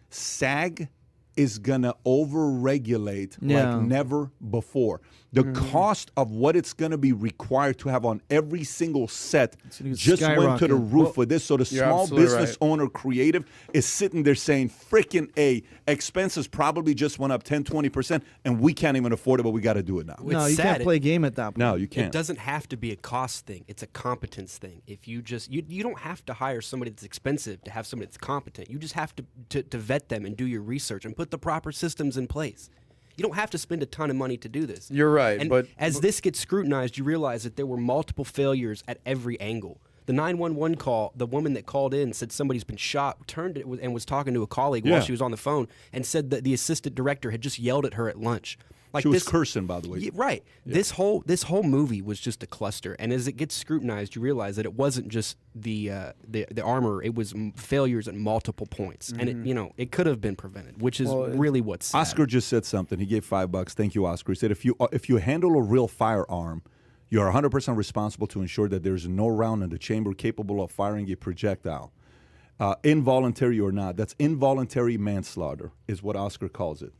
Speaker 2: SAG is going to over-regulate like never before. The cost of what it's going to be required to have on every single set just went to the roof for this. So the small business owner creative is sitting there saying, freaking A, expenses probably just went up 10, 20%, and we can't even afford it, but we got to do it now.
Speaker 3: No, you can't play a game at that point.
Speaker 2: No, you can't.
Speaker 4: It doesn't have to be a cost thing. It's a competence thing. If you just you don't have to hire somebody that's expensive to have somebody that's competent. You just have to vet them and do your research and put the proper systems in place. You don't have to spend a ton of money to do this.
Speaker 1: You're right.
Speaker 4: And
Speaker 1: but
Speaker 4: as this gets scrutinized, you realize that there were multiple failures at every angle. The 911 call, the woman that called in said somebody's been shot, turned it and was talking to a colleague while she was on the phone and said that the assistant director had just yelled at her at lunch. Like
Speaker 2: she was cursing, by the way.
Speaker 4: Right. Yeah. This whole movie was just a cluster. And as it gets scrutinized, you realize that it wasn't just the armor. It was failures at multiple points. And it could have been prevented, which is really what's sad.
Speaker 2: Oscar just said something. He gave $5. Thank you, Oscar. He said, if you handle a real firearm, you are 100% responsible to ensure that there is no round in the chamber capable of firing a projectile. involuntary or not. That's involuntary manslaughter, is what Oscar calls it.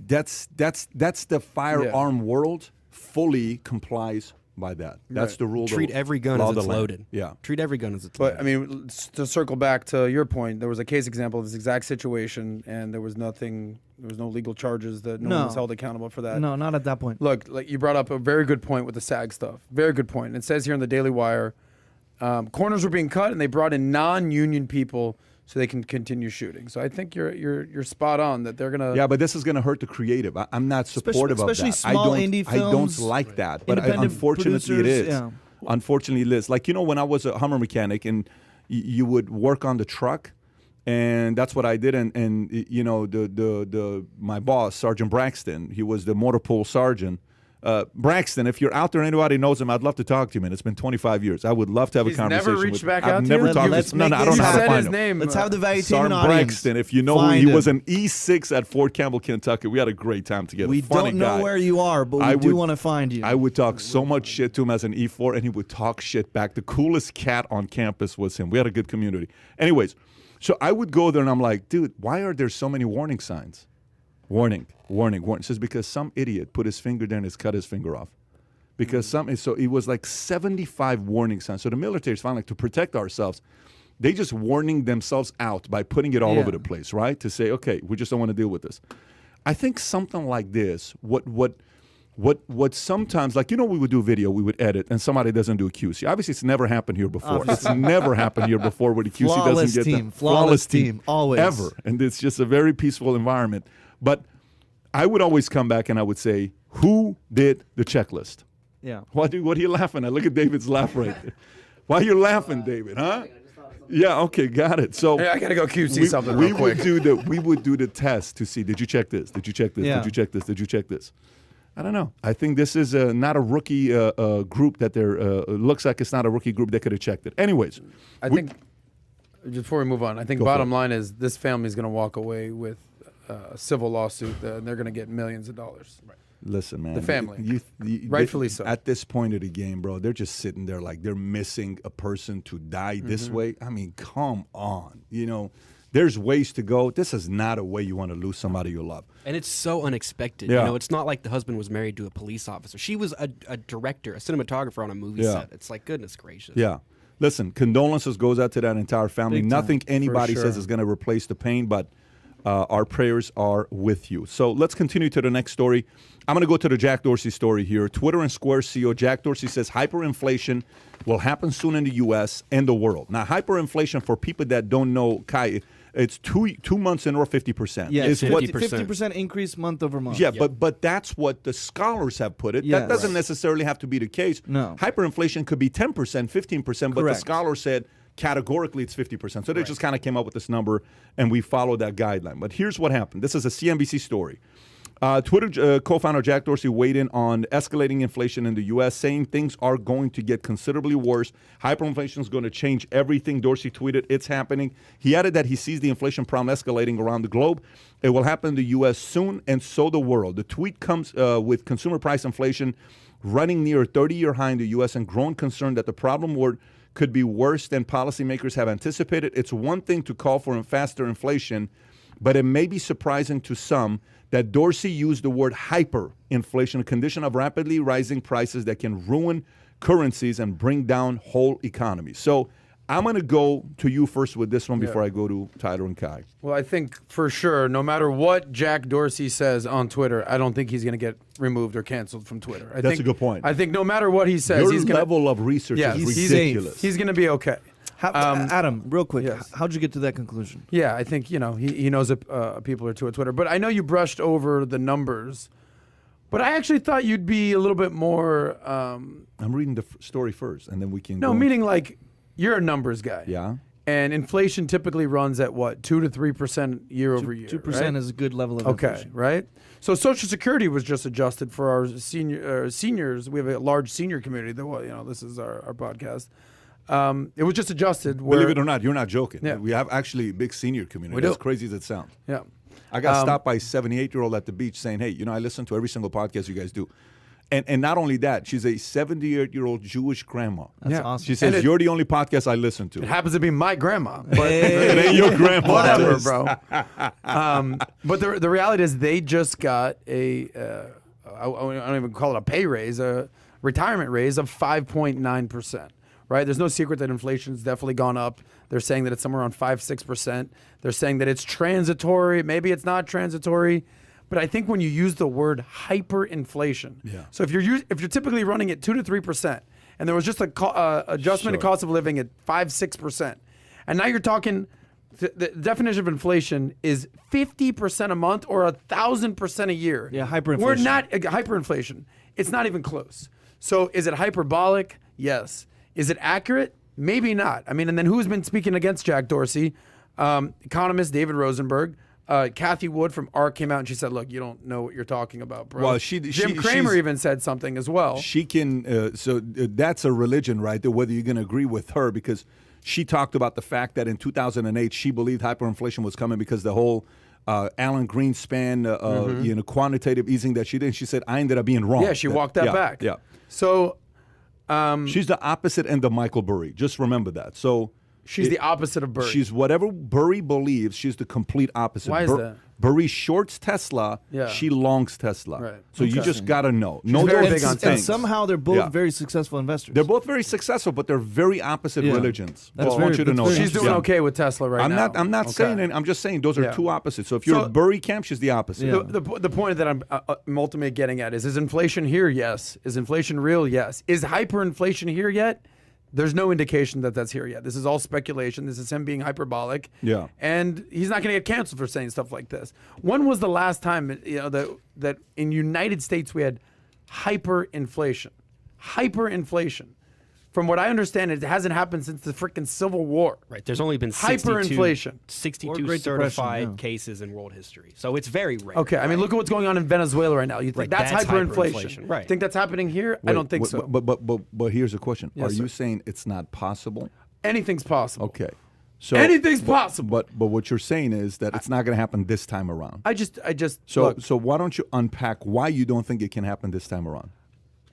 Speaker 2: That's the firearm world fully complies by that. That's the rule.
Speaker 4: Treat every gun as it's loaded.
Speaker 2: Yeah.
Speaker 4: Treat every gun as it's loaded.
Speaker 1: But I mean, to circle back to your point, there was a case example of this exact situation, and there was no legal charges that no one was held accountable for that.
Speaker 3: No, not at that point.
Speaker 1: Look, like you brought up a very good point with the SAG stuff. Very good point. And it says here in the Daily Wire, corners were being cut, and they brought in non-union people so they can continue shooting. So I think you're spot on that they're gonna.
Speaker 2: Yeah, but this is gonna hurt the creative. I'm not supportive
Speaker 3: especially
Speaker 2: of that.
Speaker 3: small indie
Speaker 2: I don't
Speaker 3: films,
Speaker 2: like that. But
Speaker 3: independent
Speaker 2: unfortunately, it
Speaker 3: producers,
Speaker 2: is.
Speaker 3: yeah.
Speaker 2: Unfortunately, it is. Like, when I was a Hummer mechanic and you would work on the truck, and that's what I did. And my boss, Sergeant Braxton, he was the motor pool sergeant. Braxton, if you're out there and anybody knows him, I'd love to talk to him. And it's been 25 years. I would love to have a conversation
Speaker 1: Never reached
Speaker 2: with
Speaker 1: back
Speaker 2: him.
Speaker 1: out
Speaker 2: I've
Speaker 1: to
Speaker 2: never
Speaker 1: you?
Speaker 2: talked
Speaker 3: Let's
Speaker 2: to him. No,
Speaker 3: make
Speaker 2: I don't
Speaker 3: this
Speaker 2: know how to
Speaker 1: said
Speaker 2: find
Speaker 1: his
Speaker 2: him.
Speaker 1: name.
Speaker 3: Let's have the Value team
Speaker 2: Sergeant
Speaker 3: in audience.
Speaker 2: Braxton, if you know
Speaker 3: Find
Speaker 2: who he
Speaker 3: him.
Speaker 2: was an E6 at Fort Campbell, Kentucky. We had a great time together.
Speaker 3: We
Speaker 2: Funny
Speaker 3: don't know
Speaker 2: guy.
Speaker 3: where you are, but we do want to find you.
Speaker 2: I would talk so much shit to him as an E4, and he would talk shit back. The coolest cat on campus was him. We had a good community. Anyways, so I would go there, and I'm like, dude, why are there so many warning signs? Warning, warning, warning. It says because some idiot put his finger there and has cut his finger off. Because so it was like 75 warning signs. So the military is finally, like, to protect ourselves, they just warning themselves out by putting it all over the place, right? To say, okay, we just don't want to deal with this. I think something like this, what sometimes, like, we would do video, we would edit, and somebody doesn't do a QC. Obviously, it's never happened here before. It's never happened here before where the QC
Speaker 3: Flawless
Speaker 2: doesn't get
Speaker 3: team,
Speaker 2: the
Speaker 3: flawless team, always.
Speaker 2: Ever. And it's just a very peaceful environment. But I would always come back and I would say, who did the checklist?
Speaker 3: Yeah.
Speaker 2: What are you laughing at? Look at David's laugh right there. Why are you laughing, David, huh? Yeah, okay, got it. So
Speaker 1: Hey, I gotta go QC something
Speaker 2: we
Speaker 1: real quick.
Speaker 2: We would do the test to see, did you check this? Did you check this?
Speaker 3: Yeah.
Speaker 2: Did you check this? Did you check this? I don't know. I think this is not a rookie group that looks like it's not a rookie group that could have checked it. Anyways.
Speaker 1: I think, before we move on, I think
Speaker 2: Go for
Speaker 1: bottom
Speaker 2: it.
Speaker 1: line is this family is going to walk away with a civil lawsuit, and they're going to get millions of dollars. Right.
Speaker 2: Listen, man.
Speaker 1: The family.
Speaker 2: Rightfully
Speaker 1: so.
Speaker 2: At this point of the game, bro, they're just sitting there like they're missing a person to die this way. I mean, come on. There's ways to go. This is not a way you want to lose somebody you love.
Speaker 4: And it's so unexpected.
Speaker 2: Yeah.
Speaker 4: It's not like the husband was married to a police officer. She was a director, a cinematographer on a movie set. It's like, goodness gracious.
Speaker 2: Yeah. Listen, condolences goes out to that entire family.
Speaker 3: Big time.
Speaker 2: Nothing anybody
Speaker 1: For
Speaker 2: says
Speaker 1: sure.
Speaker 2: is going to replace the pain, but our prayers are with you. So let's continue to the next story. I'm going to go to the Jack Dorsey story here. Twitter and Square CEO Jack Dorsey says hyperinflation will happen soon in the U.S. and the world. Now, hyperinflation, for people that don't know, Kai, it's 2 months in or 50%.
Speaker 3: Yeah,
Speaker 2: It's
Speaker 3: 50% increase month over month.
Speaker 2: Yeah, but that's what the scholars have put it.
Speaker 3: Yes.
Speaker 2: That doesn't necessarily have to be the case.
Speaker 3: No.
Speaker 2: Hyperinflation could be 10%, 15%, but the
Speaker 3: Correct.
Speaker 2: scholar said categorically it's 50%. So they just kind of came up with this number, and we followed that guideline. But here's what happened. This is a CNBC story. Twitter co-founder Jack Dorsey weighed in on escalating inflation in the U.S., saying things are going to get considerably worse. Hyperinflation is going to change everything. Dorsey tweeted, it's happening. He added that he sees the inflation problem escalating around the globe. It will happen in the U.S. soon, and so the world. The tweet comes with consumer price inflation running near a 30-year high in the U.S. and growing concern that the problem could be worse than policymakers have anticipated. It's one thing to call for faster inflation, but it may be surprising to some that Dorsey used the word hyperinflation, a condition of rapidly rising prices that can ruin currencies and bring down whole economies. So I'm going to go to you first with this one before I go to Tyler and Kai.
Speaker 1: Well, I think for sure, no matter what Jack Dorsey says on Twitter, I don't think he's going to get removed or canceled from Twitter.
Speaker 2: That's a good point.
Speaker 1: I think no matter what he says,
Speaker 2: Your
Speaker 1: he's going
Speaker 2: level of research is
Speaker 1: he's
Speaker 2: ridiculous.
Speaker 1: He's going to be okay.
Speaker 3: Adam, real quick,
Speaker 1: yes.
Speaker 3: how'd you get to that conclusion?
Speaker 1: Yeah, I think, he knows that people are too on Twitter. But I know you brushed over the numbers. But I actually thought you'd be a little bit more...
Speaker 2: I'm reading the story first, and then we can
Speaker 1: No,
Speaker 2: go.
Speaker 1: meaning like you're a numbers guy.
Speaker 2: Yeah.
Speaker 1: And inflation typically runs at what, 2 to 3% year over year.
Speaker 3: 2%
Speaker 1: right?
Speaker 3: is a good level of
Speaker 1: Okay,
Speaker 3: inflation.
Speaker 1: right? So Social Security was just adjusted for our seniors. We have a large senior community. This is our podcast. It was just adjusted.
Speaker 2: Believe it or not, you're not joking.
Speaker 1: Yeah.
Speaker 2: We have actually a big senior community.
Speaker 1: We do.
Speaker 2: As crazy as it sounds.
Speaker 1: Yeah.
Speaker 2: I got stopped by a 78-year-old at the beach saying, hey, I listen to every single podcast you guys do. And not only that, she's a 78-year-old Jewish grandma.
Speaker 3: That's
Speaker 1: Yeah.
Speaker 3: awesome.
Speaker 2: She says, you're the only podcast I listen to.
Speaker 1: It happens to be my grandma. But
Speaker 2: It ain't your grandma.
Speaker 1: whatever, bro. But the reality is they just got I don't even call it a pay raise, a retirement raise of 5.9%. Right? There's no secret that inflation's definitely gone up. They're saying that it's somewhere around 5-6%. They're saying that it's transitory. Maybe it's not transitory. But I think when you use the word hyperinflation, so if you're typically running at 2 to 3%, and there was just a adjustment in cost of living at 5-6%, and now you're talking, the definition of inflation is 50% a month or 1,000% a year.
Speaker 3: Yeah, hyperinflation.
Speaker 1: We're not hyperinflation. It's not even close. So is it hyperbolic? Yes. Is it accurate? Maybe not. I mean, and then who's been speaking against Jack Dorsey? Economist David Rosenberg. Kathy Wood from ARC came out and she said, look, you don't know what you're talking about, bro.
Speaker 2: Well,
Speaker 1: Jim Cramer even said something as well.
Speaker 2: She can, that's a religion, right? That whether you're going to agree with her, because she talked about the fact that in 2008, she believed hyperinflation was coming because the whole Alan Greenspan, quantitative easing that she did. She said, I ended up being wrong.
Speaker 1: Yeah, she walked that back.
Speaker 2: Yeah.
Speaker 1: So
Speaker 2: she's the opposite end of Michael Burry. Just remember that. So
Speaker 1: she's the opposite of Burry.
Speaker 2: She's whatever Burry believes, she's the complete opposite.
Speaker 1: Why is that?
Speaker 2: Burry shorts Tesla, she longs Tesla.
Speaker 1: Right.
Speaker 2: So you just got to know.
Speaker 1: very big on
Speaker 3: And
Speaker 1: things.
Speaker 3: somehow they're both very successful investors.
Speaker 2: They're both very successful, but they're very opposite religions.
Speaker 3: That's
Speaker 2: I want you to know that.
Speaker 1: She's doing okay with Tesla right now.
Speaker 2: I'm not saying it. I'm just saying those are two opposites. So if you're a Burry camp, she's the opposite.
Speaker 1: The point that I'm ultimately getting at is inflation here? Yes. Is inflation real? Yes. Is hyperinflation here yet? There's no indication that that's here yet. This is all speculation. This is him being hyperbolic.
Speaker 2: Yeah.
Speaker 1: And he's not going to get canceled for saying stuff like this. When was the last time that in United States we had hyperinflation? Hyperinflation. From what I understand, it hasn't happened since the freaking Civil War.
Speaker 4: Right. There's only been
Speaker 1: hyperinflation.
Speaker 4: 62 certified cases in world history. So it's very rare.
Speaker 1: Okay. I mean, look at what's going on in Venezuela right now. You think that's hyperinflation?
Speaker 4: Right.
Speaker 1: Think that's happening here? I don't think so.
Speaker 2: But here's a question.
Speaker 1: Yes,
Speaker 2: are you
Speaker 1: sir.
Speaker 2: saying it's not possible?
Speaker 1: Anything's possible.
Speaker 2: Okay. So
Speaker 1: Anything's possible.
Speaker 2: But what you're saying is that it's not going to happen this time around.
Speaker 1: I just
Speaker 2: So
Speaker 1: look,
Speaker 2: why don't you unpack why you don't think it can happen this time around?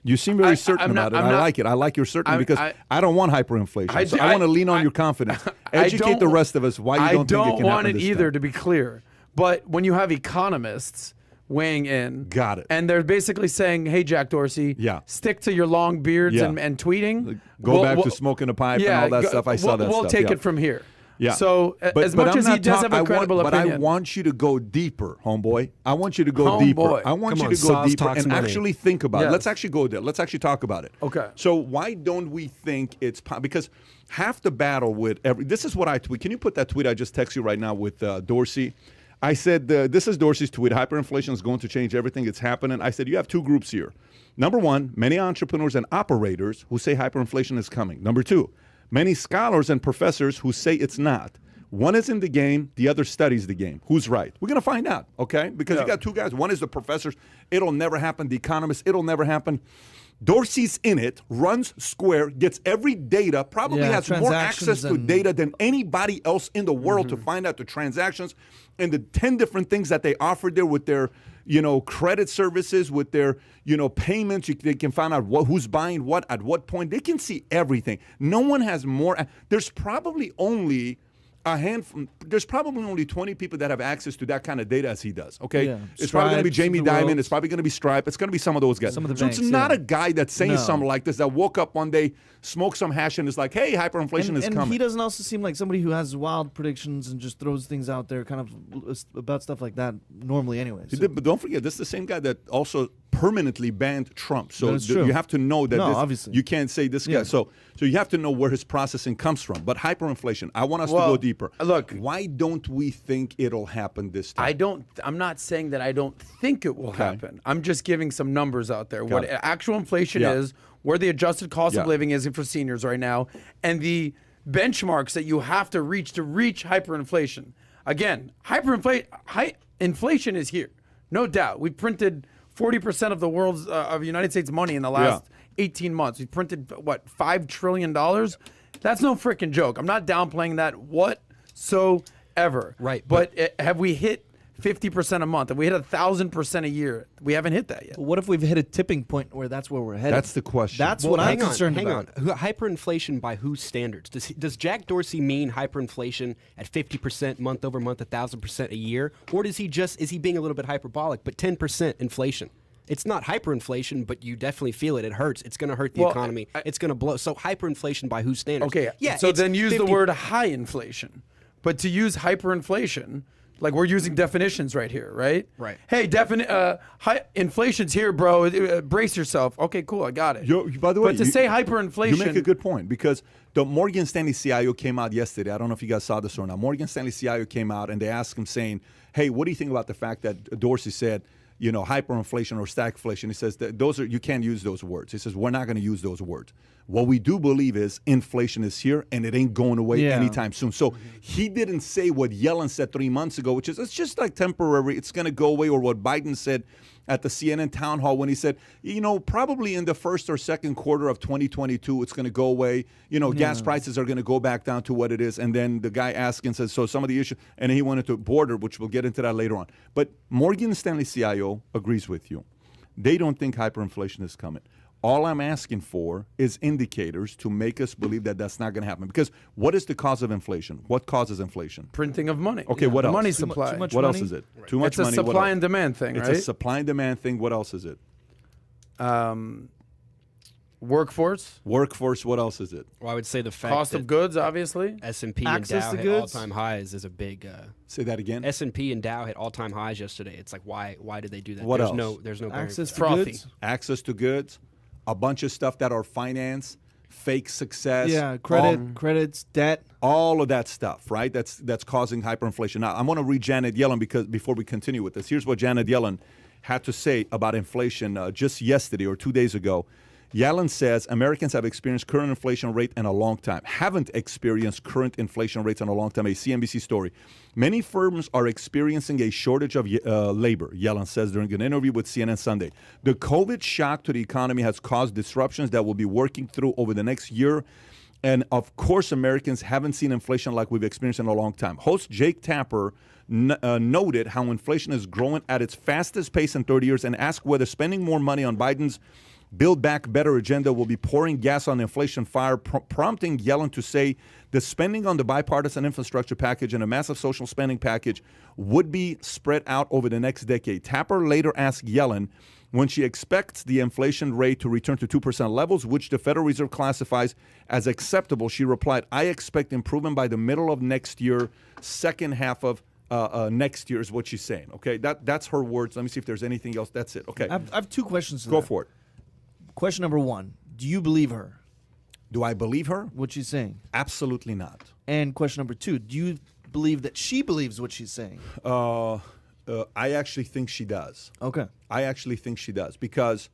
Speaker 2: You seem very certain about it. I like it. I like your certainty because I don't want hyperinflation. I want to lean on your confidence. Educate the rest of us why you don't think it can happen this time.
Speaker 1: I don't want it either, to be clear. But when you have economists weighing in,
Speaker 2: got it,
Speaker 1: and they're basically saying, "Hey, Jack Dorsey, stick to your long beards and tweeting.
Speaker 2: Go back to smoking a pipe and all that stuff." I saw that stuff.
Speaker 1: We'll take it from here.
Speaker 2: Yeah.
Speaker 1: So as much as he does have a credible opinion,
Speaker 2: but I want you to go deeper, homeboy. I want you to go deeper. I want you to go deeper and actually think about it. Let's actually go there. Let's actually talk about it.
Speaker 1: Okay.
Speaker 2: So why don't we think it's because half the battle with this is what I tweet. Can you put that tweet I just text you right now with Dorsey? I said, this is Dorsey's tweet. Hyperinflation is going to change everything. It's happening. I said, you have two groups here. Number one, many entrepreneurs and operators who say hyperinflation is coming. Number two, many scholars and professors who say it's not. One is in the game, the other studies the game. Who's right? We're going to find out, okay? Because you got two guys. One is the professors. It'll never happen. The economists. It'll never happen. Dorsey's in it, runs Square, gets every data, probably has more access to data than anybody else in the world to find out the transactions and the 10 different things that they offered there with their, credit services, with their, payments. They can find out who's buying what at what point. They can see everything. No one has more. There's probably only a handful. There's probably only 20 people that have access to that kind of data as he does. Okay, it's probably going to be Jamie Dimon. It's probably going to be Stripe. It's going to be some of those guys.
Speaker 3: Some of the
Speaker 2: so
Speaker 3: banks,
Speaker 2: it's not a guy that's saying something like this that woke up one day, smoked some hash, and is like, "Hey, hyperinflation is coming."
Speaker 3: And he doesn't also seem like somebody who has wild predictions and just throws things out there, kind of about stuff like that normally, anyway. So.
Speaker 2: But don't forget, this is the same guy that also permanently banned Trump. So
Speaker 3: true.
Speaker 2: You have to know that
Speaker 3: obviously.
Speaker 2: You can't say this guy. So you have to know where his processing comes from. But hyperinflation, I want us to go deeper.
Speaker 1: Look,
Speaker 2: why don't we think it'll happen this time?
Speaker 1: I'm not saying that I don't think it will happen. I'm just giving some numbers out there. What actual inflation is, where the adjusted cost of living is for seniors right now, and the benchmarks that you have to reach hyperinflation. Again, inflation is here. No doubt. We printed 40% of the world's of United States money in the last 18 months. We printed what, $5 trillion? That's no freaking joke. I'm not downplaying that whatsoever.
Speaker 4: Right.
Speaker 1: But have we hit 50% a month. If we hit 1,000% a year, we haven't hit that yet.
Speaker 3: What if we've hit a tipping point where that's where we're headed?
Speaker 2: That's the question.
Speaker 3: That's what I'm concerned about.
Speaker 4: Hang on. Hyperinflation by whose standards? Does Jack Dorsey mean hyperinflation at 50% month over month, 1,000% a year? Or is he being a little bit hyperbolic, but 10% inflation? It's not hyperinflation, but you definitely feel it. It hurts. It's going to hurt the economy. It's going to blow. So hyperinflation by whose standards?
Speaker 1: Okay,
Speaker 4: yeah.
Speaker 1: So then use the word high inflation. But to use hyperinflation, like we're using definitions right here, right?
Speaker 4: Right.
Speaker 1: Hey, high inflation's here, bro. Brace yourself. Okay, cool. I got it.
Speaker 2: By the way,
Speaker 1: but to say hyperinflation,
Speaker 2: you make a good point, because the Morgan Stanley CIO came out yesterday. I don't know if you guys saw this or not. Morgan Stanley CIO came out and they asked him saying, hey, what do you think about the fact that Dorsey said, hyperinflation or stagflation? He says that you can't use those words. He says, we're not going to use those words. What we do believe is inflation is here and it ain't going away anytime soon. So he didn't say what Yellen said 3 months ago, which is it's just like temporary. It's going to go away, or what Biden said at the CNN town hall when he said, probably in the first or second quarter of 2022, it's going to go away. Gas prices are going to go back down to what it is. And then the guy asked and says, so some of the issue, and he went into border, which we'll get into that later on. But Morgan Stanley CIO agrees with you. They don't think hyperinflation is coming. All I'm asking for is indicators to make us believe that that's not going to happen. Because what is the cause of inflation? What causes inflation?
Speaker 1: Printing of money.
Speaker 2: Okay, what else?
Speaker 1: Money supply.
Speaker 3: Too much
Speaker 2: What
Speaker 3: money?
Speaker 2: else is it?
Speaker 3: Right.
Speaker 2: Too much money.
Speaker 1: It's a supply and demand thing, right?
Speaker 2: It's a supply and demand thing. What else is it?
Speaker 1: Workforce.
Speaker 2: Workforce. What else is it?
Speaker 4: Well, I would say the fact
Speaker 1: Cost
Speaker 4: that
Speaker 1: of goods, obviously.
Speaker 4: S&P and
Speaker 3: Access
Speaker 4: Dow
Speaker 3: to
Speaker 4: hit
Speaker 3: goods?
Speaker 4: all-time highs is a big.
Speaker 2: Say that again.
Speaker 4: S&P and Dow hit all-time highs yesterday. It's like, why did they do that?
Speaker 2: What
Speaker 4: there's
Speaker 2: else?
Speaker 4: There's no
Speaker 3: Access to
Speaker 1: Frothy.
Speaker 3: goods?
Speaker 2: Access to goods. A bunch of stuff that are finance, fake success.
Speaker 3: Yeah, credits, debt.
Speaker 2: All of that stuff, right? That's causing hyperinflation. Now, I want to read Janet Yellen because before we continue with this, here's what Janet Yellen had to say about inflation just yesterday or 2 days ago. Yellen says Americans have experienced current inflation rate in a long time. Haven't experienced current inflation rates in a long time. A CNBC story. Many firms are experiencing a shortage of labor, Yellen says during an interview with CNN Sunday. The COVID shock to the economy has caused disruptions that we'll be working through over the next year. And of course, Americans haven't seen inflation like we've experienced in a long time. Host Jake Tapper noted how inflation is growing at its fastest pace in 30 years and asked whether spending more money on Biden's Build Back Better agenda will be pouring gas on the inflation fire, prompting Yellen to say the spending on the bipartisan infrastructure package and a massive social spending package would be spread out over the next decade. Tapper later asked Yellen when she expects the inflation rate to return to 2% levels, which the Federal Reserve classifies as acceptable. She replied, I expect improvement by the middle of next year, second half of next year is what she's saying. Okay, that's her words. Let me see if there's anything else. That's it. Okay.
Speaker 3: I have two questions.
Speaker 2: Go for it.
Speaker 3: Question number one, do you believe her?
Speaker 2: Do I believe her?
Speaker 3: What she's saying?
Speaker 2: Absolutely not.
Speaker 3: And question number two, do you believe that she believes what she's saying?
Speaker 2: I actually think she does.
Speaker 3: Okay.
Speaker 2: I actually think she does because,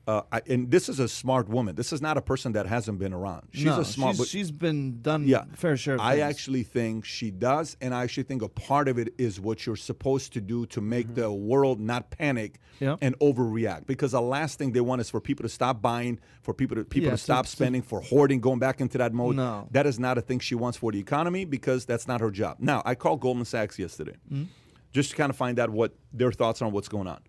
Speaker 2: and this is a smart woman. This is not a person that hasn't been around. She's a smart.
Speaker 3: She's been done fair share of
Speaker 2: I
Speaker 3: things.
Speaker 2: actually think she does, and I actually think a part of it is what you're supposed to do to make the world not panic and overreact. Because the last thing they want is for people to stop buying, for people to stop spending, for hoarding, going back into that mode.
Speaker 3: No.
Speaker 2: That is not a thing she wants for the economy because that's not her job. Now, I called Goldman Sachs yesterday just to kind of find out what their thoughts are on what's going on.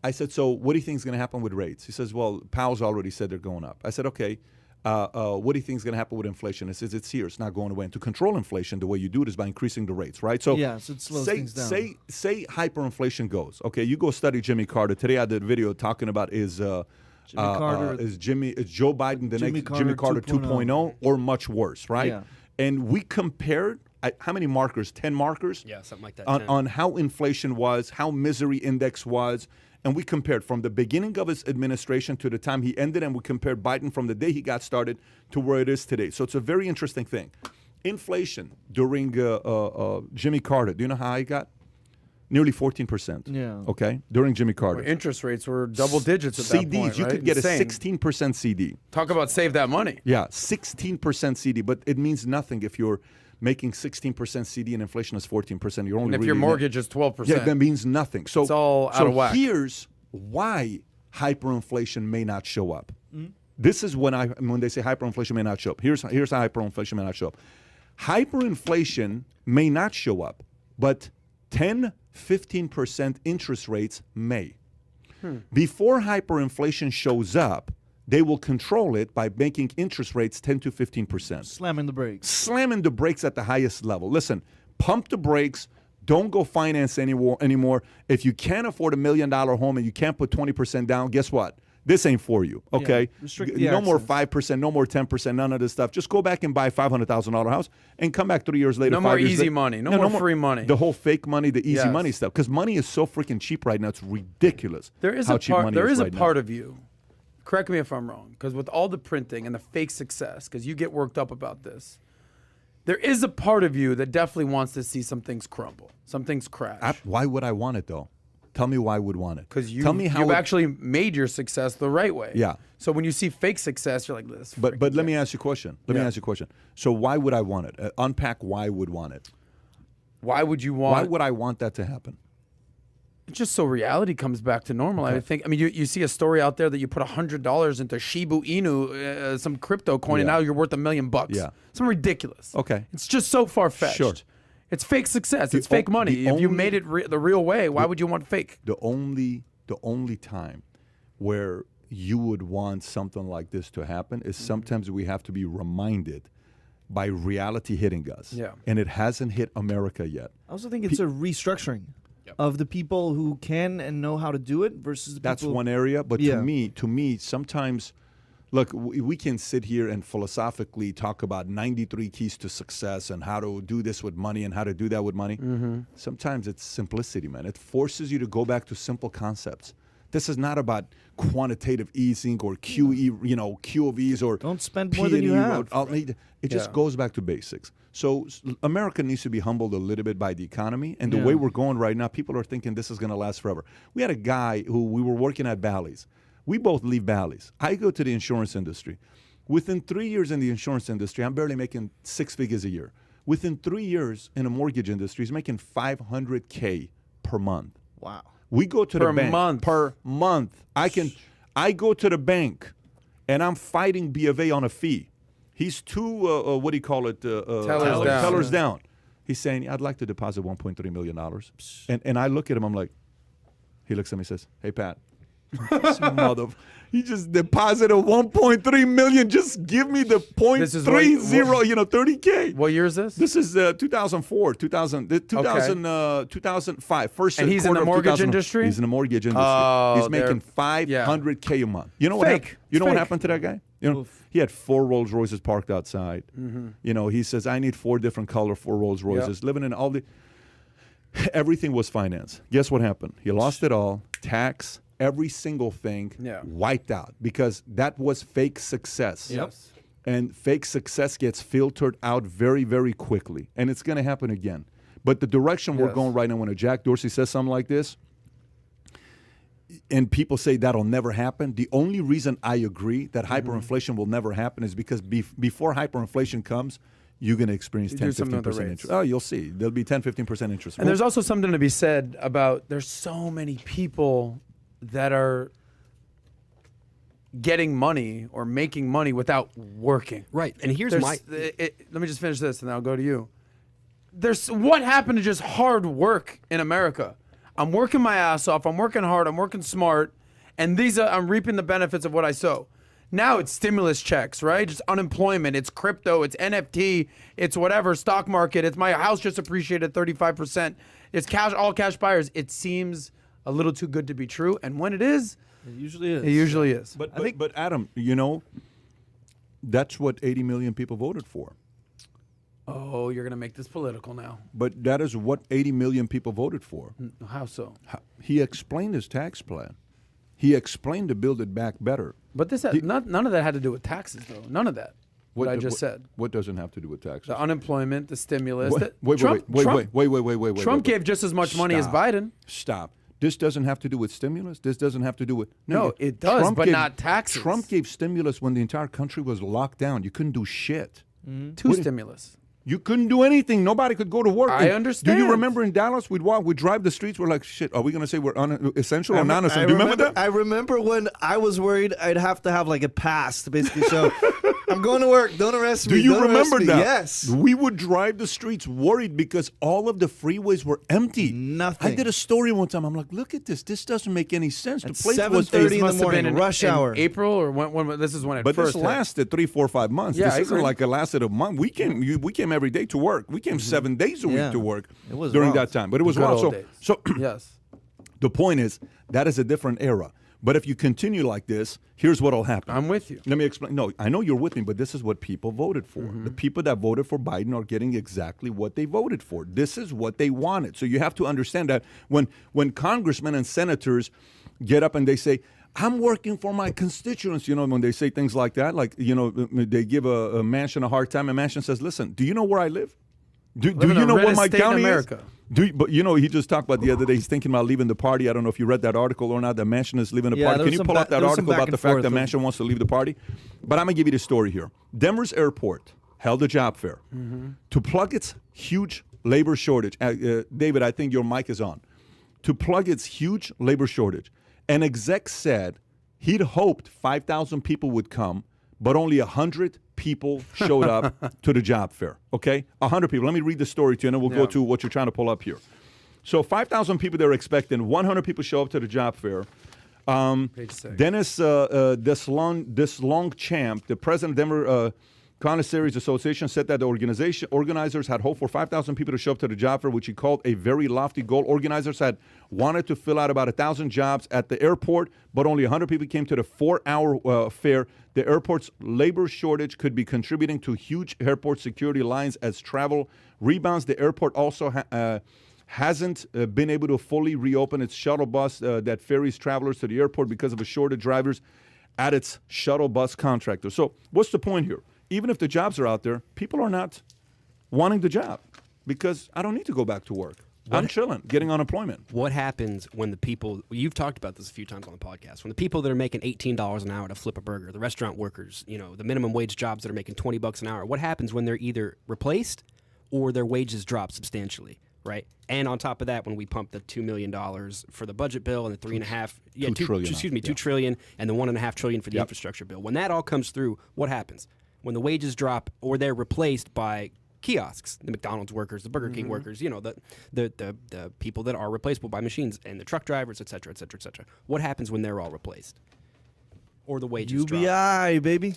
Speaker 2: I said, so what do you think is going to happen with rates? He says, well, Powell's already said they're going up. I said, okay, what do you think is going to happen with inflation? He says, it's here. It's not going away. And to control inflation, the way you do it is by increasing the rates, right? So,
Speaker 3: so it slows things down.
Speaker 2: Say hyperinflation goes. Okay, you go study Jimmy Carter. Today I did a video talking about is Joe Biden the next Jimmy Carter 2.0 or much worse, right?
Speaker 3: Yeah.
Speaker 2: And we compared how many markers? 10 markers?
Speaker 4: Yeah, something like that.
Speaker 2: On how inflation was, how misery index was. And we compared from the beginning of his administration to the time he ended, and we compared Biden from the day he got started to where it is today. So it's a very interesting thing. Inflation during Jimmy Carter, do you know how high it got? Nearly 14%.
Speaker 3: Yeah.
Speaker 2: Okay? During Jimmy Carter.
Speaker 1: Well, interest rates were double digits at that point,
Speaker 2: CDs, you
Speaker 1: right?
Speaker 2: could get
Speaker 1: Insane.
Speaker 2: a 16% CD.
Speaker 1: Talk about save that money.
Speaker 2: Yeah, 16% CD, but it means nothing if you're making 16% CD and inflation is 14%. You're only
Speaker 1: And if
Speaker 2: really
Speaker 1: your mortgage is 12%.
Speaker 2: yeah, that means nothing. So
Speaker 1: it's all out of whack.
Speaker 2: Here's why hyperinflation may not show up. This is when they say hyperinflation may not show up. Here's how hyperinflation may not show up. Hyperinflation may not show up, but 10-15% interest rates may. Before hyperinflation shows up, they will control it by making interest rates 10 to 15%.
Speaker 3: Slamming the brakes.
Speaker 2: Slamming the brakes at the highest level. Listen, pump the brakes. Don't go finance anymore. If you can't afford $1 million home and you can't put 20% down, guess what? This ain't for you, okay?
Speaker 3: Yeah,
Speaker 2: no more 5%, no more 10%, none of this stuff. Just go back and buy a $500,000 house and come back 3 years later.
Speaker 1: No more easy money. No more free money.
Speaker 2: The whole fake money, the easy money stuff. Because money is so freaking cheap right now. It's ridiculous.
Speaker 1: There is a part of you. Correct me if I'm wrong, because with all the printing and the fake success, because you get worked up about this, there is a part of you that definitely wants to see some things crumble, some things crash.
Speaker 2: Why would I want it, though? Tell me why I would want it.
Speaker 1: Because you've actually made your success the right way.
Speaker 2: Yeah.
Speaker 1: So when you see fake success, you're like, this.
Speaker 2: But let me ask you a question. Let me ask you a question. So why would I want it? Unpack why I would want it.
Speaker 1: Why would you want?
Speaker 2: Why would I want that to happen?
Speaker 1: Just so reality comes back to normal. Okay. I think. I mean, you see a story out there that you put $100 into Shiba Inu, some crypto coin, and now you're worth $1 million.
Speaker 2: Yeah.
Speaker 1: Something ridiculous.
Speaker 2: Okay.
Speaker 1: It's just so far fetched. Sure. It's fake success. It's fake money. If you made it the real way, why would you want fake?
Speaker 2: The only time where you would want something like this to happen is sometimes we have to be reminded by reality hitting us.
Speaker 1: Yeah.
Speaker 2: And it hasn't hit America yet.
Speaker 3: I also think it's a restructuring of the people who can and know how to do it versus the
Speaker 2: That's
Speaker 3: people.
Speaker 2: one area. But to me, sometimes, look, we can sit here and philosophically talk about 93 keys to success and how to do this with money and how to do that with money. Mm-hmm. Sometimes it's simplicity, man. It forces you to go back to simple concepts. This is not about quantitative easing or QE, Q of E's or
Speaker 3: don't spend more than you have.
Speaker 2: It just goes back to basics. So America needs to be humbled a little bit by the economy. And the way we're going right now, people are thinking this is going to last forever. We had a guy who we were working at Bally's. We both leave Bally's. I go to the insurance industry. Within 3 years in the insurance industry, I'm barely making 6 figures a year. Within 3 years in the mortgage industry, he's making $500K per month.
Speaker 3: Wow.
Speaker 2: We go to the bank per month. I go to the bank, and I'm fighting B of A on a fee. He's tellers down. He's saying, I'd like to deposit $1.3 million. And I look at him, I'm like, he looks at me and says, hey, Pat, he just deposited $1.3 million. Just give me the 0.30, 30K.
Speaker 1: What year is this?
Speaker 2: This is 2004, 2005. First
Speaker 1: and he's in the mortgage industry?
Speaker 2: He's in the mortgage industry. He's making $500K a month. You know what happened? What happened to that guy? He had 4 Rolls Royces parked outside. Mm-hmm. He says, I need 4 different color 4 Rolls Royces. Living in all the... Everything was financed. Guess what happened? He lost it all. Tax, every single thing wiped out because that was fake success.
Speaker 1: Yes.
Speaker 2: And fake success gets filtered out very, very quickly. And it's going to happen again. But the direction we're going right now, when a Jack Dorsey says something like this, and people say that'll never happen, the only reason I agree that hyperinflation will never happen is because before hyperinflation comes, you're going to experience 10-15% interest. Oh, you'll see. There'll be 10-15% interest.
Speaker 1: And there's also something to be said about there's so many people that are getting money or making money without working.
Speaker 4: Right. And here's
Speaker 1: let me just finish this and then I'll go to you. What happened to just hard work in America? I'm working my ass off. I'm working hard. I'm working smart. And I'm reaping the benefits of what I sow. Now it's stimulus checks, right? Just unemployment. It's crypto. It's NFT. It's whatever, stock market. It's my house just appreciated 35%. It's all cash buyers. It seems a little too good to be true. And when it is,
Speaker 3: it usually is.
Speaker 1: It usually is.
Speaker 2: But Adam, that's what 80 million people voted for.
Speaker 1: Oh, you're going to make this political now.
Speaker 2: But that is what 80 million people voted for.
Speaker 1: How so?
Speaker 2: He explained his tax plan. He explained to build it back better.
Speaker 1: But none of that had to do with taxes, though. None of that. What I just said.
Speaker 2: What doesn't have to do with taxes?
Speaker 1: The unemployment, the stimulus.
Speaker 2: Wait.
Speaker 1: Trump gave just as much money as Biden.
Speaker 2: Stop. This doesn't have to do with stimulus. This doesn't have to do with...
Speaker 1: No, it does, but not taxes.
Speaker 2: Trump gave stimulus when the entire country was locked down. You couldn't do shit.
Speaker 1: Two stimulus.
Speaker 2: You couldn't do anything. Nobody could go to work.
Speaker 1: I understand.
Speaker 2: Do you remember in Dallas, we'd drive the streets, we're like, shit, are we going to say we're essential or non-essential? Do you remember that?
Speaker 3: I remember when I was worried I'd have to have like a pass to basically show I'm going to work. Don't arrest me.
Speaker 2: Do you
Speaker 3: Don't
Speaker 2: remember
Speaker 3: arrest me.
Speaker 2: that?
Speaker 3: Yes.
Speaker 2: We would drive the streets worried because all of the freeways were empty.
Speaker 3: Nothing.
Speaker 2: I did a story one time. I'm like, look at this. This doesn't make any sense.
Speaker 3: At
Speaker 2: the place was
Speaker 3: 7:30 in the
Speaker 1: Must have
Speaker 3: morning,
Speaker 1: been
Speaker 3: rush hour.
Speaker 1: April or when this is when it
Speaker 2: But
Speaker 1: first
Speaker 2: this
Speaker 1: hit.
Speaker 2: lasted 3, 4, 5 months.
Speaker 1: Yeah,
Speaker 2: This
Speaker 1: I
Speaker 2: isn't
Speaker 1: agree.
Speaker 2: like it lasted a month. We came every day to work. We came 7 days a week
Speaker 3: Yeah.
Speaker 2: to work
Speaker 3: It was
Speaker 2: during
Speaker 3: wild.
Speaker 2: that time. But it was
Speaker 1: Good
Speaker 2: wild.
Speaker 1: old days.
Speaker 2: So
Speaker 1: Yes.
Speaker 2: the point is that is a different era. But if you continue like this, here's what'll happen.
Speaker 1: I'm with you.
Speaker 2: Let me explain. No, I know you're with me, but this is what people voted for. The people that voted for Biden are getting exactly what they voted for. This is what they wanted. So you have to understand that when congressmen and senators get up and they say, I'm working for my constituents, when they say things like that, they give a Manchin a hard time, and Manchin says, listen, do you know where I live? Do
Speaker 1: Live in
Speaker 2: you
Speaker 1: the
Speaker 2: know what
Speaker 1: reddest
Speaker 2: my
Speaker 1: state in
Speaker 2: county
Speaker 1: America.
Speaker 2: is? But he just talked about the other day. He's thinking about leaving the party. I don't know if you read that article or not. That Manchin is leaving the
Speaker 3: Yeah,
Speaker 2: party.
Speaker 3: there
Speaker 2: Can
Speaker 3: was
Speaker 2: you
Speaker 3: some
Speaker 2: pull up that
Speaker 3: there was some
Speaker 2: article
Speaker 3: back
Speaker 2: about
Speaker 3: and
Speaker 2: the fact that
Speaker 3: forth.
Speaker 2: Manchin wants to leave the party? But I'm gonna give you the story here. Denver's airport held a job fair to plug its huge labor shortage. David, I think your mic is on. To plug its huge labor shortage, an exec said he'd hoped 5,000 people would come, but only 100 people showed up to the job fair, okay? 100 people. Let me read the story to you, and then we'll go to what you're trying to pull up here. So 5,000 people they're expecting, 100 people show up to the job fair.
Speaker 1: Page 6.
Speaker 2: Dennis Deslongchamp, the president of Denver Connoisseurs Association, said that the organizers had hoped for 5,000 people to show up to the job fair, which he called a very lofty goal. Organizers had wanted to fill out about 1,000 jobs at the airport, but only 100 people came to the 4-hour fair. The airport's labor shortage could be contributing to huge airport security lines as travel rebounds. The airport also hasn't been able to fully reopen its shuttle bus that ferries travelers to the airport because of a shortage of drivers at its shuttle bus contractor. So what's the point here? Even if the jobs are out there, people are not wanting the job because I don't need to go back to work. I'm chilling, getting unemployment.
Speaker 4: What happens when the people, you've talked about this a few times on the podcast, when the people that are making $18 an hour to flip a burger, the restaurant workers, the minimum wage jobs that are making $20 an hour, what happens when they're either replaced or their wages drop substantially, right? And on top of that, when we pump the $2 million for the budget bill and the $2 trillion and the $1.5 trillion for the infrastructure bill, when that all comes through, what happens? When the wages drop or they're replaced by kiosks, the McDonald's workers, the Burger King workers, the people that are replaceable by machines, and the truck drivers, et cetera, et cetera, et cetera. What happens when they're all replaced? Or the wages drop?
Speaker 3: UBI, baby.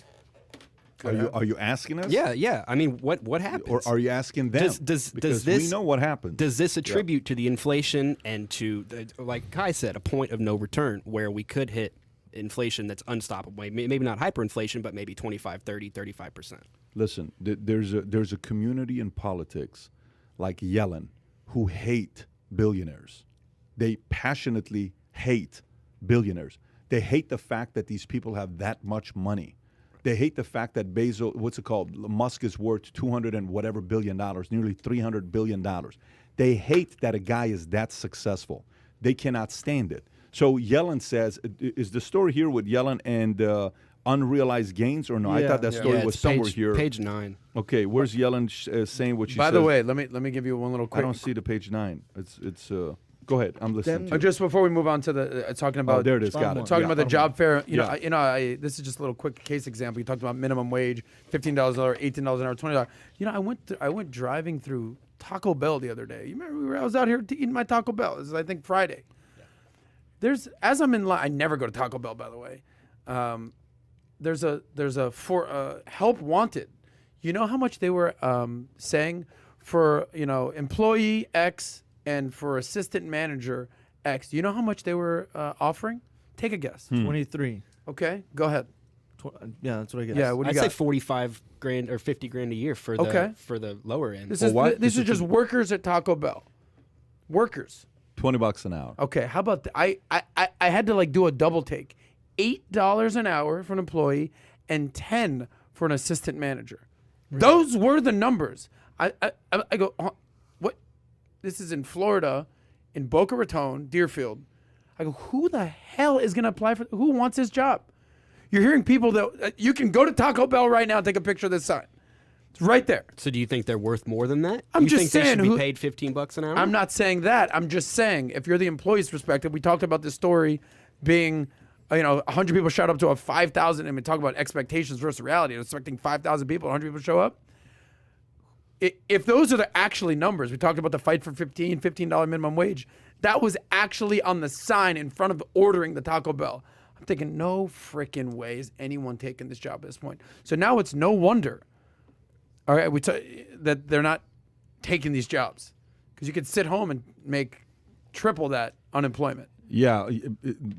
Speaker 2: Are you asking us?
Speaker 4: Yeah. I mean, what happens?
Speaker 2: Or are you asking them?
Speaker 4: Does
Speaker 2: because
Speaker 4: this,
Speaker 2: we know what happened.
Speaker 4: Does this attribute to the inflation and to, like Kai said, a point of no return where we could hit inflation that's unstoppable? Maybe not hyperinflation, but maybe 25, 30, 35%.
Speaker 2: Listen, there's a community in politics like Yellen who hate billionaires. They passionately hate billionaires. They hate the fact that these people have that much money. They hate the fact that Musk is worth 200 and whatever billion dollars, nearly $300 billion. They hate that a guy is that successful. They cannot stand it. So Yellen says, is the story here with Yellen and unrealized gains or no? I thought that story was somewhere here.
Speaker 4: Page 9.
Speaker 2: Okay, where's Yellen saying what she says?
Speaker 1: By the way, let me give you one little quick.
Speaker 2: I don't see the page 9. It's go ahead. I'm listening to you.
Speaker 1: Just before we move on to the talking about
Speaker 2: there it is. Got it.
Speaker 1: talking about the job fair.
Speaker 2: Yeah.
Speaker 1: This is just a little quick case example. You talked about minimum wage, $15 an hour, $18 an hour, $20. I went driving through Taco Bell the other day. You remember I was out here eating my Taco Bell. This is I think Friday. As I'm in line, I never go to Taco Bell, by the way. There's a help wanted. You know how much they were saying for employee X and for assistant manager X? Do you know how much they were offering? Take a guess.
Speaker 3: 23.
Speaker 1: Okay, go ahead.
Speaker 3: Yeah, that's what I guess.
Speaker 1: Yeah, what do
Speaker 4: I'd
Speaker 1: you
Speaker 4: say
Speaker 1: got?
Speaker 4: 45 grand or 50 grand a year for the lower end.
Speaker 1: This is just workers at Taco Bell. Workers.
Speaker 2: $20 an hour.
Speaker 1: Okay, how about I had to do a double take. $8 an hour for an employee and $10 for an assistant manager. Really? Those were the numbers. I go, what? This is in Florida, in Boca Raton, Deerfield. I go, who the hell is going to apply for? Who wants this job? You're hearing people that you can go to Taco Bell right now and take a picture of this sign. It's right there.
Speaker 4: So do you think they're worth more than that?
Speaker 1: I'm
Speaker 4: you
Speaker 1: just
Speaker 4: think
Speaker 1: saying
Speaker 4: they should be paid $15 an hour?
Speaker 1: I'm not saying that. I'm just saying if you're the employee's perspective, we talked about this story being 100 people showed up to a 5,000. I mean, talk about expectations versus reality. I was expecting 5,000 people, 100 people show up. If those are the actually numbers, we talked about the fight for $15 minimum wage. That was actually on the sign in front of ordering the Taco Bell. I'm thinking, no freaking way is anyone taking this job at this point. So now it's no wonder, all right, that they're not taking these jobs, because you could sit home and make triple that unemployment.
Speaker 2: Yeah,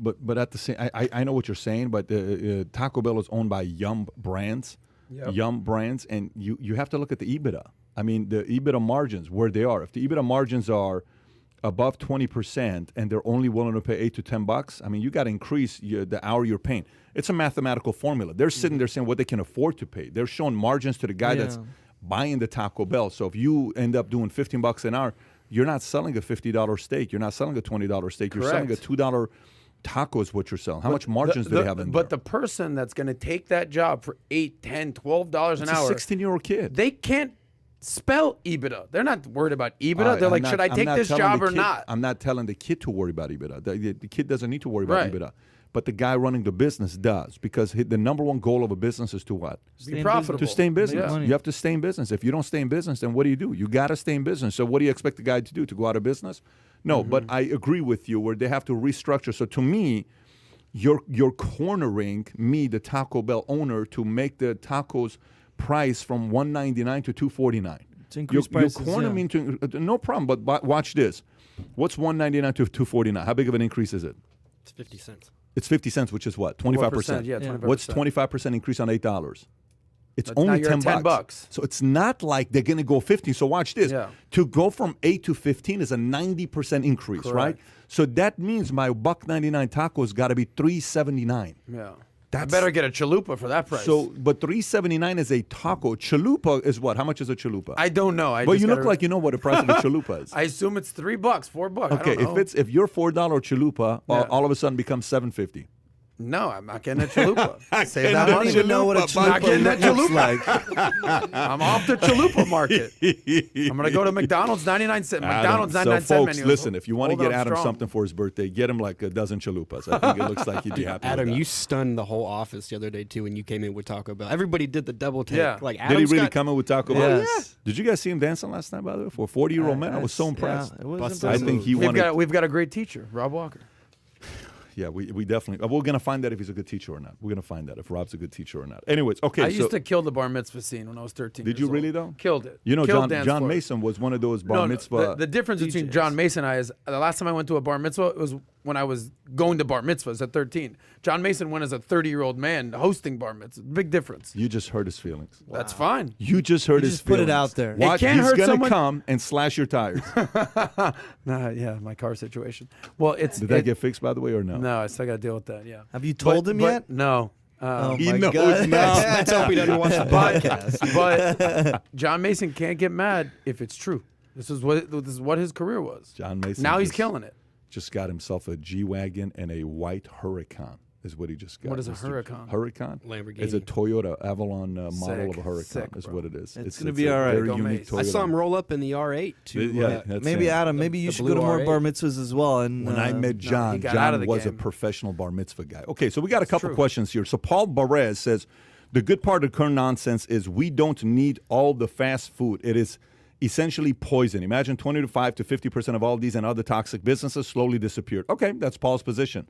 Speaker 2: but at the same, I know what you're saying, but Taco Bell is owned by Yum Brands, and you have to look at the EBITDA. I mean, the EBITDA margins, where they are. If the EBITDA margins are above 20% and they're only willing to pay $8 to $10, I mean, you got to increase the hour you're paying. It's a mathematical formula. They're sitting there saying what they can afford to pay. They're showing margins to the guy that's buying the Taco Bell. So if you end up doing $15 an hour, you're not selling a $50 steak. You're not selling a $20 steak. You're selling a $2 taco is what you're selling. How much margins do they have in there?
Speaker 1: But the person that's going to take that job for $8, $10, $12 an hour,
Speaker 2: it's a 16-year-old kid.
Speaker 1: They can't spell EBITDA. They're not worried about EBITDA. They're like, should I take this job or not?
Speaker 2: I'm not telling the kid to worry about EBITDA. The kid doesn't need to worry about EBITDA. But the guy running the business does, because the number one goal of a business is to what?
Speaker 1: Be profitable.
Speaker 2: To stay in business. You have to stay in business. If you don't stay in business, then what do? You got to stay in business. So what do you expect the guy to do? To go out of business? No, but I agree with you where they have to restructure. So to me, you're cornering me, the Taco Bell owner, to make the tacos price from $1.99 to $2.49.
Speaker 3: Increase prices,
Speaker 2: you corner me into no problem. But watch this. What's $1.99 to $2.49? How big of an increase is it?
Speaker 4: It's 50 cents.
Speaker 2: It's 50 cents, which is what? 25%.
Speaker 1: Yeah, 25%.
Speaker 2: What's 25% increase on $8? It's
Speaker 1: But
Speaker 2: only
Speaker 1: now you're at
Speaker 2: $10. So it's not like they're going to go 15. So watch this.
Speaker 1: Yeah.
Speaker 2: To go from 8 to 15 is a 90% increase, right? So that means my $1.99 tacos got to be $3.79.
Speaker 1: Yeah. I better get a chalupa for that price.
Speaker 2: So, but $3.79 is a taco. Chalupa is what? How much is a chalupa?
Speaker 1: I don't know.
Speaker 2: But you look like you know what the price of a chalupa is.
Speaker 1: I assume it's $3, $4.
Speaker 2: Okay,
Speaker 1: I don't know.
Speaker 2: if your $4 chalupa all of a sudden becomes $7.50.
Speaker 1: No, I'm not getting a chalupa. Save
Speaker 3: I
Speaker 1: that
Speaker 3: don't
Speaker 1: money.
Speaker 3: even know what a
Speaker 1: Not getting
Speaker 3: chalupa
Speaker 1: that
Speaker 3: looks
Speaker 1: chalupa.
Speaker 3: like.
Speaker 1: I'm off the chalupa market. I'm going to go to McDonald's, 99 cent. McDonald's, 99
Speaker 2: so
Speaker 1: cent
Speaker 2: folks,
Speaker 1: menu.
Speaker 2: listen, if you want to
Speaker 1: Hold
Speaker 2: get
Speaker 1: on
Speaker 2: Adam
Speaker 1: strong.
Speaker 2: something for his birthday, get him like a dozen chalupas. I think it looks like he'd be happy
Speaker 4: Adam,
Speaker 2: with that.
Speaker 4: you stunned the whole office the other day, too, when you came in with Taco Bell. Everybody did the double take.
Speaker 1: Yeah.
Speaker 4: Like,
Speaker 2: Did he
Speaker 4: Adam's
Speaker 2: really
Speaker 4: got-
Speaker 2: come in with Taco Bell?
Speaker 3: Yes.
Speaker 2: Did you guys see him dancing last night, by the way? For a 40-year-old man, I was so impressed.
Speaker 3: Yeah, it was
Speaker 4: Busted.
Speaker 2: I
Speaker 3: impressive.
Speaker 2: think he wanted...
Speaker 1: We've got a great teacher, Rob Walker.
Speaker 2: Yeah, we definitely... We're going to find out if he's a good teacher or not. We're going to find out if Rob's a good teacher or not. Anyways, okay,
Speaker 1: I used to kill the bar mitzvah scene when I was 13
Speaker 2: Did
Speaker 1: years
Speaker 2: you
Speaker 1: old.
Speaker 2: really, though?
Speaker 1: Killed it.
Speaker 2: You know,
Speaker 1: Killed
Speaker 2: John
Speaker 1: dance floor.
Speaker 2: Mason was one of those bar
Speaker 1: No,
Speaker 2: mitzvah...
Speaker 1: the difference between
Speaker 3: DJs.
Speaker 1: John Mason and I is the last time I went to a bar mitzvah was when I was going to bar mitzvahs at 13. John Mason went as a 30-year-old man hosting bar mitzvahs. Big difference.
Speaker 2: You just hurt his feelings.
Speaker 1: That's fine.
Speaker 2: You just hurt his
Speaker 3: just put it
Speaker 2: feelings.
Speaker 3: out there.
Speaker 2: Watch,
Speaker 1: can't
Speaker 2: he's
Speaker 1: hurt
Speaker 2: going to
Speaker 1: someone-
Speaker 2: come and slash your tires.
Speaker 1: Yeah, my car situation. Well, it's
Speaker 2: Did that get fixed, by the way, or no?
Speaker 1: No, I still got to deal with that. Yeah.
Speaker 3: Have you told him yet?
Speaker 1: No.
Speaker 3: Oh
Speaker 2: He
Speaker 3: my
Speaker 2: knows
Speaker 3: God.
Speaker 2: now.
Speaker 4: Let's hope he doesn't watch the podcast.
Speaker 1: But John Mason can't get mad if it's true. This is what his career was.
Speaker 2: John Mason.
Speaker 1: Now he's
Speaker 2: just-
Speaker 1: killing it.
Speaker 2: Just got himself a G-Wagon and a white Huracan is what he just got.
Speaker 1: What is a
Speaker 2: Mr.
Speaker 1: Huracan?
Speaker 2: Huracan?
Speaker 4: Lamborghini.
Speaker 2: It's a Toyota Avalon model
Speaker 1: Sick,
Speaker 2: of a Huracan
Speaker 1: sick,
Speaker 2: is
Speaker 1: bro.
Speaker 2: what it is.
Speaker 3: It's gonna be
Speaker 2: a
Speaker 3: all right.
Speaker 2: very
Speaker 1: Go
Speaker 2: unique
Speaker 1: Mace.
Speaker 2: Toyota.
Speaker 4: I saw him roll up in the R8 to
Speaker 2: Yeah, that's
Speaker 3: Maybe
Speaker 2: it.
Speaker 3: Adam, maybe you
Speaker 4: the
Speaker 3: should go to
Speaker 4: blue
Speaker 3: more
Speaker 4: R8.
Speaker 3: bar mitzvahs as well. And
Speaker 2: When I met John,
Speaker 1: he got out of
Speaker 2: John
Speaker 1: the
Speaker 2: was a
Speaker 1: game.
Speaker 2: professional bar mitzvah guy. Okay, so we got a couple questions here. So Paul Barres says, the good part of current nonsense is we don't need all the fast food. It is essentially poison. Imagine 25 to 50% of all these and other toxic businesses slowly disappeared. Okay, that's Paul's position.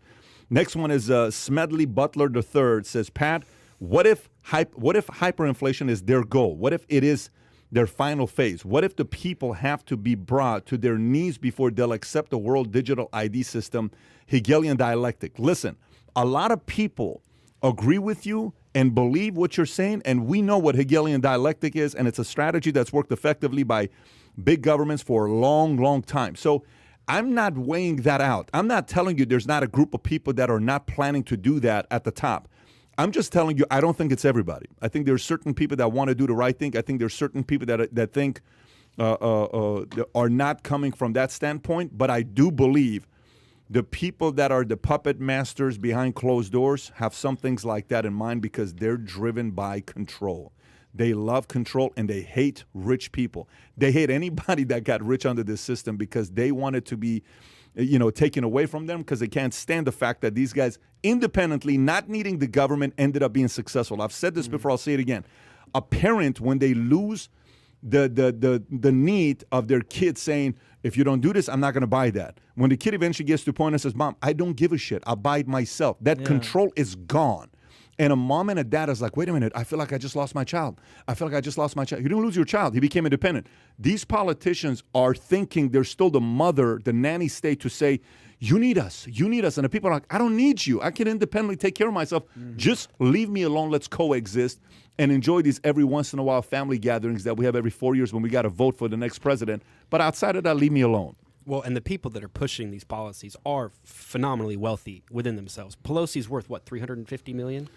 Speaker 2: Next one is Smedley Butler III says, Pat, what if hyperinflation is their goal? What if it is their final phase? What if the people have to be brought to their knees before they'll accept the world digital ID system, Hegelian dialectic? Listen, a lot of people agree with you and believe what you're saying, and we know what Hegelian dialectic is, and it's a strategy that's worked effectively by big governments for a long, long time. So I'm not weighing that out. I'm not telling you there's not a group of people that are not planning to do that at the top. I'm just telling you I don't think it's everybody. I think there's certain people that want to do the right thing. I think there's certain people that think are not coming from that standpoint, but I do believe the people that are the puppet masters behind closed doors have some things like that in mind because they're driven by control. They love control and they hate rich people. They hate anybody that got rich under this system because they want it to be taken away from them because they can't stand the fact that these guys independently, not needing the government, ended up being successful. I've said this before, I'll say it again. A parent, when they lose the need of their kid saying, if you don't do this, I'm not going to buy that. When the kid eventually gets to a point and says, Mom, I don't give a shit. I'll buy it myself. That control is gone. And a mom and a dad is like, wait a minute, I feel like I just lost my child. I feel like I just lost my child. You didn't lose your child. He became independent. These politicians are thinking they're still the mother, the nanny state to say, you need us. You need us. And the people are like, I don't need you. I can independently take care of myself. Just leave me alone. Let's coexist and enjoy these every once in a while family gatherings that we have every 4 years when we got to vote for the next president. But outside of that, leave me alone.
Speaker 4: Well, and the people that are pushing these policies are phenomenally wealthy within themselves. Pelosi's worth, what, $350 million?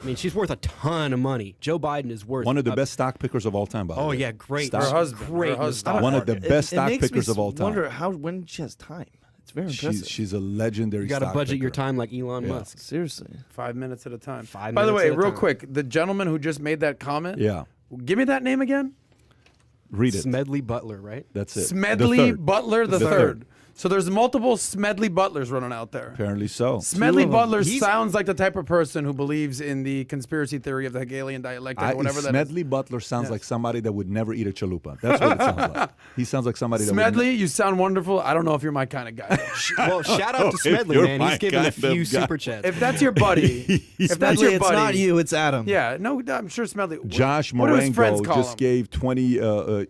Speaker 4: I mean, she's worth a ton of money. Joe Biden is worth
Speaker 2: one of the best stock pickers of all time, by the way.
Speaker 4: Oh, yeah, great.
Speaker 1: Her husband.
Speaker 4: Great
Speaker 1: Her husband.
Speaker 2: One of the best stock pickers of all time.
Speaker 3: I wonder when she has time. It's very impressive.
Speaker 2: She's a legendary
Speaker 4: You got to
Speaker 2: stock
Speaker 4: budget
Speaker 2: picker.
Speaker 4: your time like Elon Musk.
Speaker 3: Seriously.
Speaker 1: 5 minutes at a time.
Speaker 4: 5
Speaker 1: By the
Speaker 4: minutes
Speaker 1: way,
Speaker 4: at a
Speaker 1: real
Speaker 4: time.
Speaker 1: quick, the gentleman who just made that comment.
Speaker 2: Yeah.
Speaker 1: Give me that name again.
Speaker 2: Read it.
Speaker 4: Smedley Butler, right?
Speaker 2: That's it.
Speaker 1: Smedley
Speaker 2: The third.
Speaker 1: Butler the
Speaker 2: The
Speaker 1: third.
Speaker 2: third.
Speaker 1: So there's multiple Smedley Butlers running out there.
Speaker 2: Apparently so.
Speaker 1: Smedley
Speaker 3: of them.
Speaker 1: Butler
Speaker 4: He's-
Speaker 1: sounds like the type of person who believes in the conspiracy theory of the Hegelian dialectic or whatever that is.
Speaker 2: Smedley Butler sounds like somebody that would never eat a chalupa. That's what it sounds like. He sounds like somebody that would
Speaker 1: Smedley, you sound wonderful. I don't know if you're my kind of guy.
Speaker 4: Well, shout out to
Speaker 2: If
Speaker 4: Smedley,
Speaker 2: you're
Speaker 4: man.
Speaker 2: my
Speaker 4: He's given a
Speaker 2: kind of
Speaker 4: few
Speaker 2: guy.
Speaker 4: super chats.
Speaker 1: If that's your buddy, if that's
Speaker 3: Smedley,
Speaker 1: your
Speaker 3: it's
Speaker 1: buddy,
Speaker 3: not you, it's Adam.
Speaker 1: Yeah, no, I'm sure Smedley.
Speaker 2: Josh
Speaker 1: what do his friends
Speaker 2: Marengo
Speaker 1: call
Speaker 2: just
Speaker 1: him?
Speaker 2: gave 20,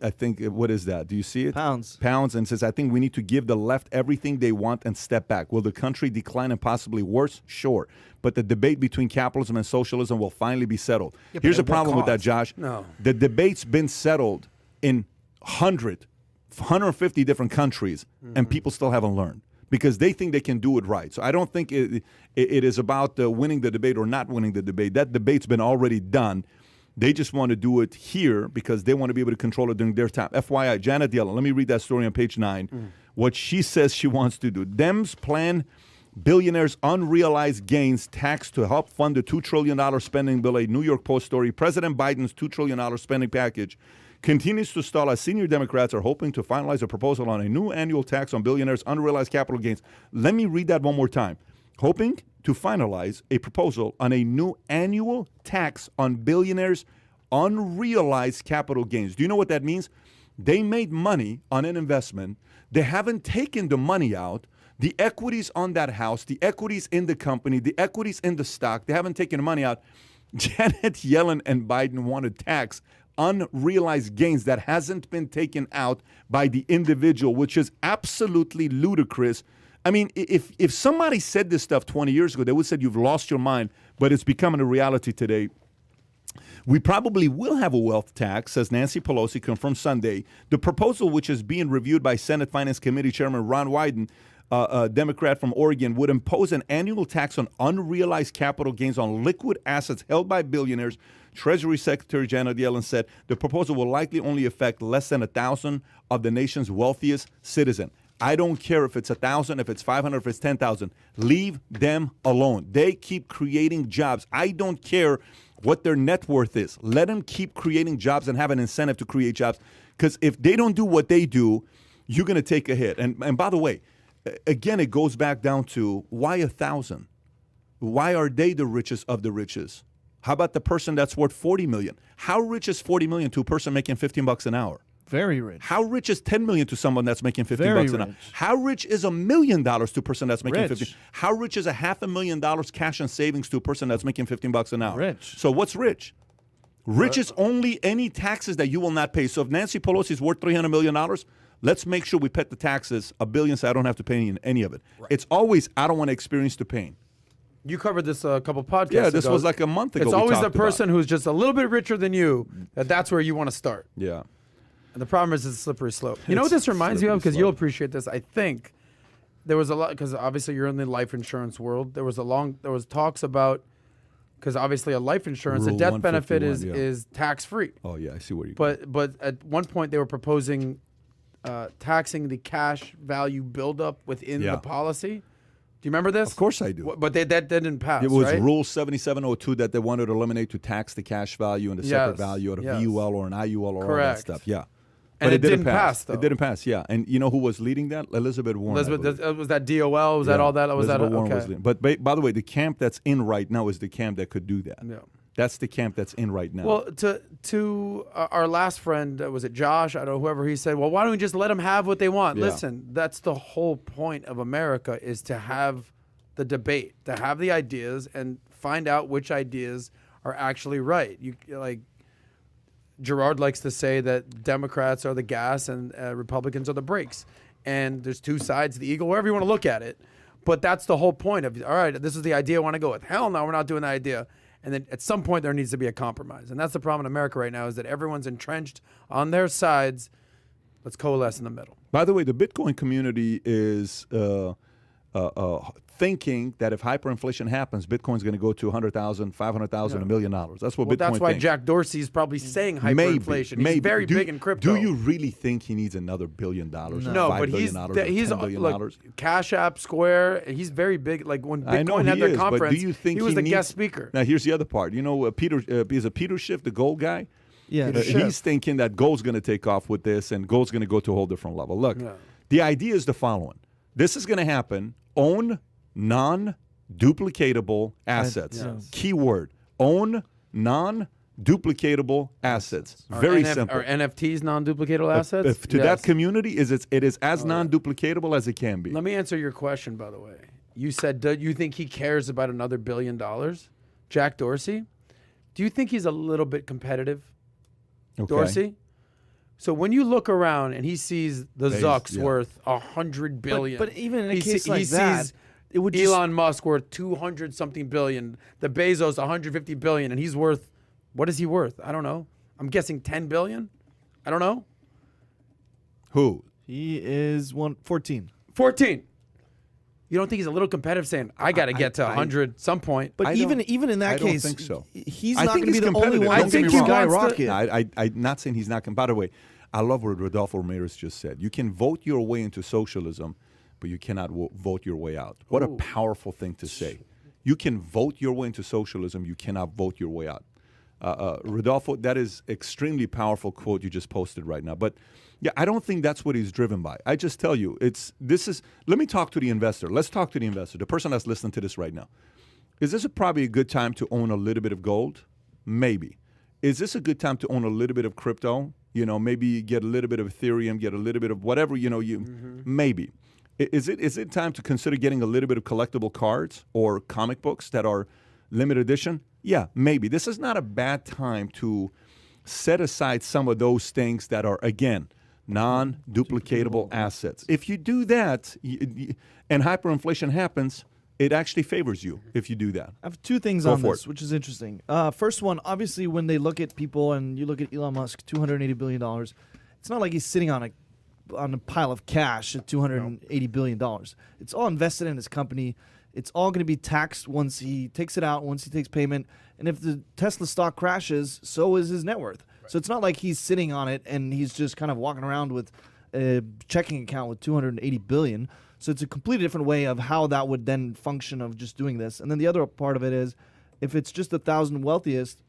Speaker 2: I think, what is that? Do you see it?
Speaker 3: Pounds.
Speaker 2: Pounds, and says, I think we need to give the left everything they want and step back. Will the country decline and possibly worse? Sure. But the debate between capitalism and socialism will finally be settled.
Speaker 4: Yeah, but
Speaker 2: Here's the
Speaker 4: at what
Speaker 2: problem with that,
Speaker 4: cost?
Speaker 2: Josh.
Speaker 1: No.
Speaker 2: The debate's been settled in 150 different countries, and people still haven't learned because they think they can do it right. So I don't think it is about winning the debate or not winning the debate. That debate's been already done. They just want to do it here because they want to be able to control it during their time. FYI, Janet Yellen, let me read that story on page 9. What she says she wants to do. Dems plan billionaires' unrealized gains tax to help fund the $2 trillion spending bill, a New York Post story. President Biden's $2 trillion spending package continues to stall as senior Democrats are hoping to finalize a proposal on a new annual tax on billionaires' unrealized capital gains. Let me read that one more time. Hoping to finalize a proposal on a new annual tax on billionaires' unrealized capital gains. Do you know what that means? They made money on an investment. They haven't taken the money out. The equities on that house, the equities in the company, the equities in the stock, they haven't taken the money out. Janet Yellen and Biden want to tax unrealized gains that hasn't been taken out by the individual, which is absolutely ludicrous. I mean, if somebody said this stuff 20 years ago, they would have said you've lost your mind, but it's becoming a reality today. We probably will have a wealth tax, says Nancy Pelosi, confirmed Sunday. The proposal, which is being reviewed by Senate Finance Committee Chairman Ron Wyden, a Democrat from Oregon, would impose an annual tax on unrealized capital gains on liquid assets held by billionaires. Treasury Secretary Janet Yellen said the proposal will likely only affect less than 1,000 of the nation's wealthiest citizens. I don't care if it's 1,000, if it's 500, if it's 10,000. Leave them alone. They keep creating jobs. I don't care what their net worth is. Let them keep creating jobs and have an incentive to create jobs. Because if they don't do what they do, you're going to take a hit. And by the way, again, it goes back down to why 1,000? Why are they the richest of the richest? How about the person that's worth $40 million? How rich is $40 million to a person making $15 an hour?
Speaker 3: Very rich.
Speaker 2: How rich is $10 million to someone that's making $15
Speaker 3: Very
Speaker 2: an hour?
Speaker 3: rich.
Speaker 2: How rich is $1 million to a person that's making
Speaker 3: Rich.
Speaker 2: $15? How rich is $500,000 cash and savings to a person that's making $15 an hour?
Speaker 3: Rich.
Speaker 2: So what's rich? Rich is only any taxes that you will not pay. So if Nancy Pelosi is worth $300 million, let's make sure we pay the taxes $1 billion so I don't have to pay any of it. Right. It's always I don't want to experience the pain.
Speaker 1: You covered this a couple podcasts
Speaker 2: Yeah, this
Speaker 1: ago.
Speaker 2: was like a month ago.
Speaker 1: It's
Speaker 2: we
Speaker 1: always the
Speaker 2: talked
Speaker 1: person
Speaker 2: about.
Speaker 1: who's just a little bit richer than you that's where you want to start.
Speaker 2: Yeah.
Speaker 1: And the problem is it's a slippery slope. You know what this reminds you of? Because you'll appreciate this. I think there was a lot, because obviously you're in the life insurance world. There was talks about, because obviously a life insurance,
Speaker 2: Rule
Speaker 1: a death benefit
Speaker 2: 151,
Speaker 1: is tax free.
Speaker 2: Oh yeah, I see where you.
Speaker 1: But at one point they were proposing taxing the cash value buildup within the policy. Do you remember this?
Speaker 2: Of course I do.
Speaker 1: But that didn't pass.
Speaker 2: It was
Speaker 1: right?
Speaker 2: Rule 7702 that they wanted to eliminate to tax the cash value and the separate value of a VUL or an IUL or all that
Speaker 1: Correct.
Speaker 2: stuff. Yeah.
Speaker 1: And it didn't pass, though.
Speaker 2: It didn't pass, yeah. And you know who was leading that? Elizabeth Warren.
Speaker 1: Was that DOL? Was that all that? Was
Speaker 2: Elizabeth
Speaker 1: that
Speaker 2: Warren
Speaker 1: okay?
Speaker 2: was leading. But by the way, the camp that's in right now is the camp that could do that.
Speaker 1: Yeah.
Speaker 2: That's the camp that's in right now.
Speaker 1: Well, to our last friend, was it Josh? I don't know, whoever, he said, well, why don't we just let them have what they want?
Speaker 2: Yeah.
Speaker 1: Listen, that's the whole point of America, is to have the debate, to have the ideas and find out which ideas are actually right. Gerard likes to say that Democrats are the gas and Republicans are the brakes. And there's two sides to the eagle, wherever you want to look at it. But that's the whole point of, all right, this is the idea I want to go with. Hell no, we're not doing that idea. And then at some point there needs to be a compromise. And that's the problem in America right now, is that everyone's entrenched on their sides. Let's coalesce in the middle.
Speaker 2: By the way, the Bitcoin community is thinking that if hyperinflation happens, Bitcoin's going to go to 100,000, 500,000, $1 million. That's what Bitcoin
Speaker 1: That's why
Speaker 2: thinks.
Speaker 1: Jack Dorsey is probably saying hyperinflation. He's very big in crypto.
Speaker 2: Do you really think he needs another $1 billion?
Speaker 1: No,
Speaker 2: $5
Speaker 1: but
Speaker 2: billion,
Speaker 1: he's
Speaker 2: $10 billion?
Speaker 1: look, Cash App, Square. He's very big. Like when
Speaker 2: I know
Speaker 1: Bitcoin had
Speaker 2: he
Speaker 1: their
Speaker 2: is,
Speaker 1: conference,
Speaker 2: but do you think
Speaker 1: he was the
Speaker 2: needs,
Speaker 1: guest speaker.
Speaker 2: Now here's the other part. You know, is it Peter Schiff, the gold guy?
Speaker 3: Yeah,
Speaker 2: He's thinking that gold's going to take off with this, and gold's going to go to a whole different level. Look, the idea is the following: this is going to happen. Own non-duplicatable assets.
Speaker 1: Yes.
Speaker 2: Keyword: own non-duplicatable assets. Very simple.
Speaker 1: Are NFTs non-duplicatable assets?
Speaker 2: To that community, it is as non-duplicatable as it can be.
Speaker 1: Let me answer your question, by the way. You said, do you think he cares about another $1 billion? Jack Dorsey? Do you think he's a little bit competitive?
Speaker 2: Okay.
Speaker 1: Dorsey? So when you look around and he sees the Zuck's
Speaker 2: yeah.
Speaker 1: worth $100 billion.
Speaker 3: But even in a
Speaker 1: he
Speaker 3: case like that,
Speaker 1: sees
Speaker 3: it would
Speaker 1: Elon Musk worth 200 something billion, the Bezos 150 billion, and he's worth, what is he worth? I don't know. I'm guessing 10 billion. I don't know.
Speaker 2: Who?
Speaker 3: He is 14.
Speaker 1: 14. You don't think he's a little competitive, saying I got to get to 100 some point?
Speaker 3: But even in that case,
Speaker 2: I don't think so.
Speaker 3: He's
Speaker 2: I
Speaker 3: not
Speaker 2: think
Speaker 3: going to be
Speaker 2: he's
Speaker 3: the only
Speaker 2: competitive.
Speaker 3: one
Speaker 2: Don't
Speaker 3: that's
Speaker 2: get
Speaker 3: going
Speaker 2: me
Speaker 3: to
Speaker 2: wrong.
Speaker 3: skyrocket.
Speaker 2: I'm not saying he's not. By the way, I love what Rodolfo Ramirez just said. You can vote your way into socialism, but you cannot vote your way out. What a powerful thing to say. You can vote your way into socialism. You cannot vote your way out. Rodolfo, that is extremely powerful quote you just posted right now. But yeah, I don't think that's what he's driven by. I just tell you, let me talk to the investor. Let's talk to the investor, the person that's listening to this right now. Is this probably a good time to own a little bit of gold? Maybe. Is this a good time to own a little bit of crypto? You know, maybe get a little bit of Ethereum, get a little bit of whatever, maybe. Is it time to consider getting a little bit of collectible cards or comic books that are limited edition? Yeah, maybe. This is not a bad time to set aside some of those things that are, again, non-duplicatable assets. If you do that and hyperinflation happens, it actually favors you if you do that.
Speaker 3: I have two things on this, which is interesting. First one, obviously, when they look at people and you look at Elon Musk, $280 billion, it's not like he's sitting on a pile of cash at $280 billion. It's all invested in his company. It's all going to be taxed once he takes it out, once he takes payment. And if the Tesla stock crashes, so is his net worth. Right. So it's not like he's sitting on it and he's just kind of walking around with a checking account with $280 billion. So it's a completely different way of how that would then function of just doing this. And then the other part of it is, if it's just 1,000 wealthiest,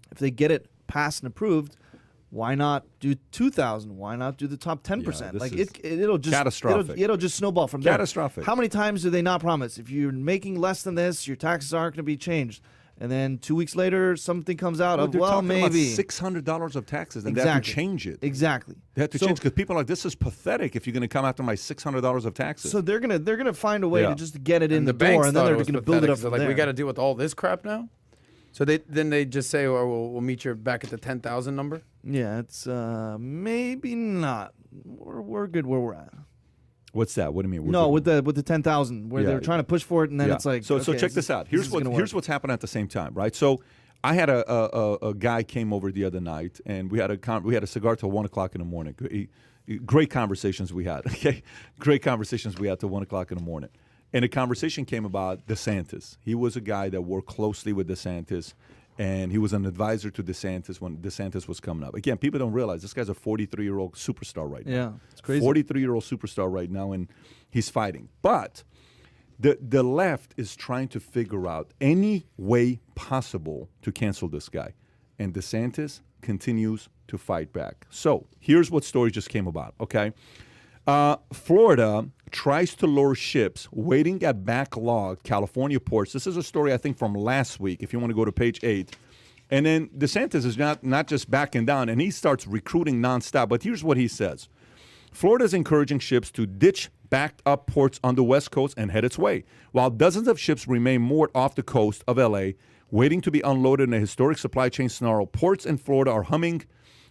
Speaker 3: if they get it passed and approved, why not do 2,000? Why not do the top 10%?
Speaker 2: Yeah,
Speaker 3: like it'll just
Speaker 2: catastrophic.
Speaker 3: It'll just snowball from there.
Speaker 2: Catastrophic.
Speaker 3: How many times do they not promise? If you're making less than this, your taxes aren't going to be changed. And then 2 weeks later, something comes out of,
Speaker 2: they're
Speaker 3: well,
Speaker 2: talking
Speaker 3: maybe
Speaker 2: about $600 of taxes, and they have to change it.
Speaker 3: Exactly.
Speaker 2: They have to change because people are like, this is pathetic. If you're going to come after my $600 of taxes,
Speaker 3: so they're gonna find a way to just get it in the
Speaker 1: banks
Speaker 3: door, and then they're
Speaker 1: going
Speaker 3: to build it up.
Speaker 1: So like, we got to deal with all this crap now. So they just say, "Oh, we'll meet you back at the 10,000 number."
Speaker 3: Yeah, it's maybe not. We're good where we're at.
Speaker 2: What's that? What do you mean?
Speaker 3: No, with the 10,000, where they're trying to push for it, and then it's like,
Speaker 2: so check this out. Here's what's happening at the same time, right? So I had a guy came over the other night, and we had a cigar till 1 o'clock in the morning. Great conversations we had. Okay, great conversations we had till 1 o'clock in the morning. And the conversation came about DeSantis. He was a guy that worked closely with DeSantis, and he was an advisor to DeSantis when DeSantis was coming up. Again, people don't realize this guy's a 43-year-old superstar right now.
Speaker 3: Yeah, it's crazy.
Speaker 2: 43-year-old superstar right now, and he's fighting. But the left is trying to figure out any way possible to cancel this guy. and DeSantis continues to fight back. So here's what story just came about, okay? Florida tries to lure ships waiting at backlogged California ports. This is a story, I think, from last week, if you want to go to page 8. And then DeSantis is not just backing down, and he starts recruiting nonstop. But here's what he says. Florida is encouraging ships to ditch backed up ports on the West Coast and head its way, while dozens of ships remain moored off the coast of L.A., waiting to be unloaded in a historic supply chain snarl. Ports in Florida are humming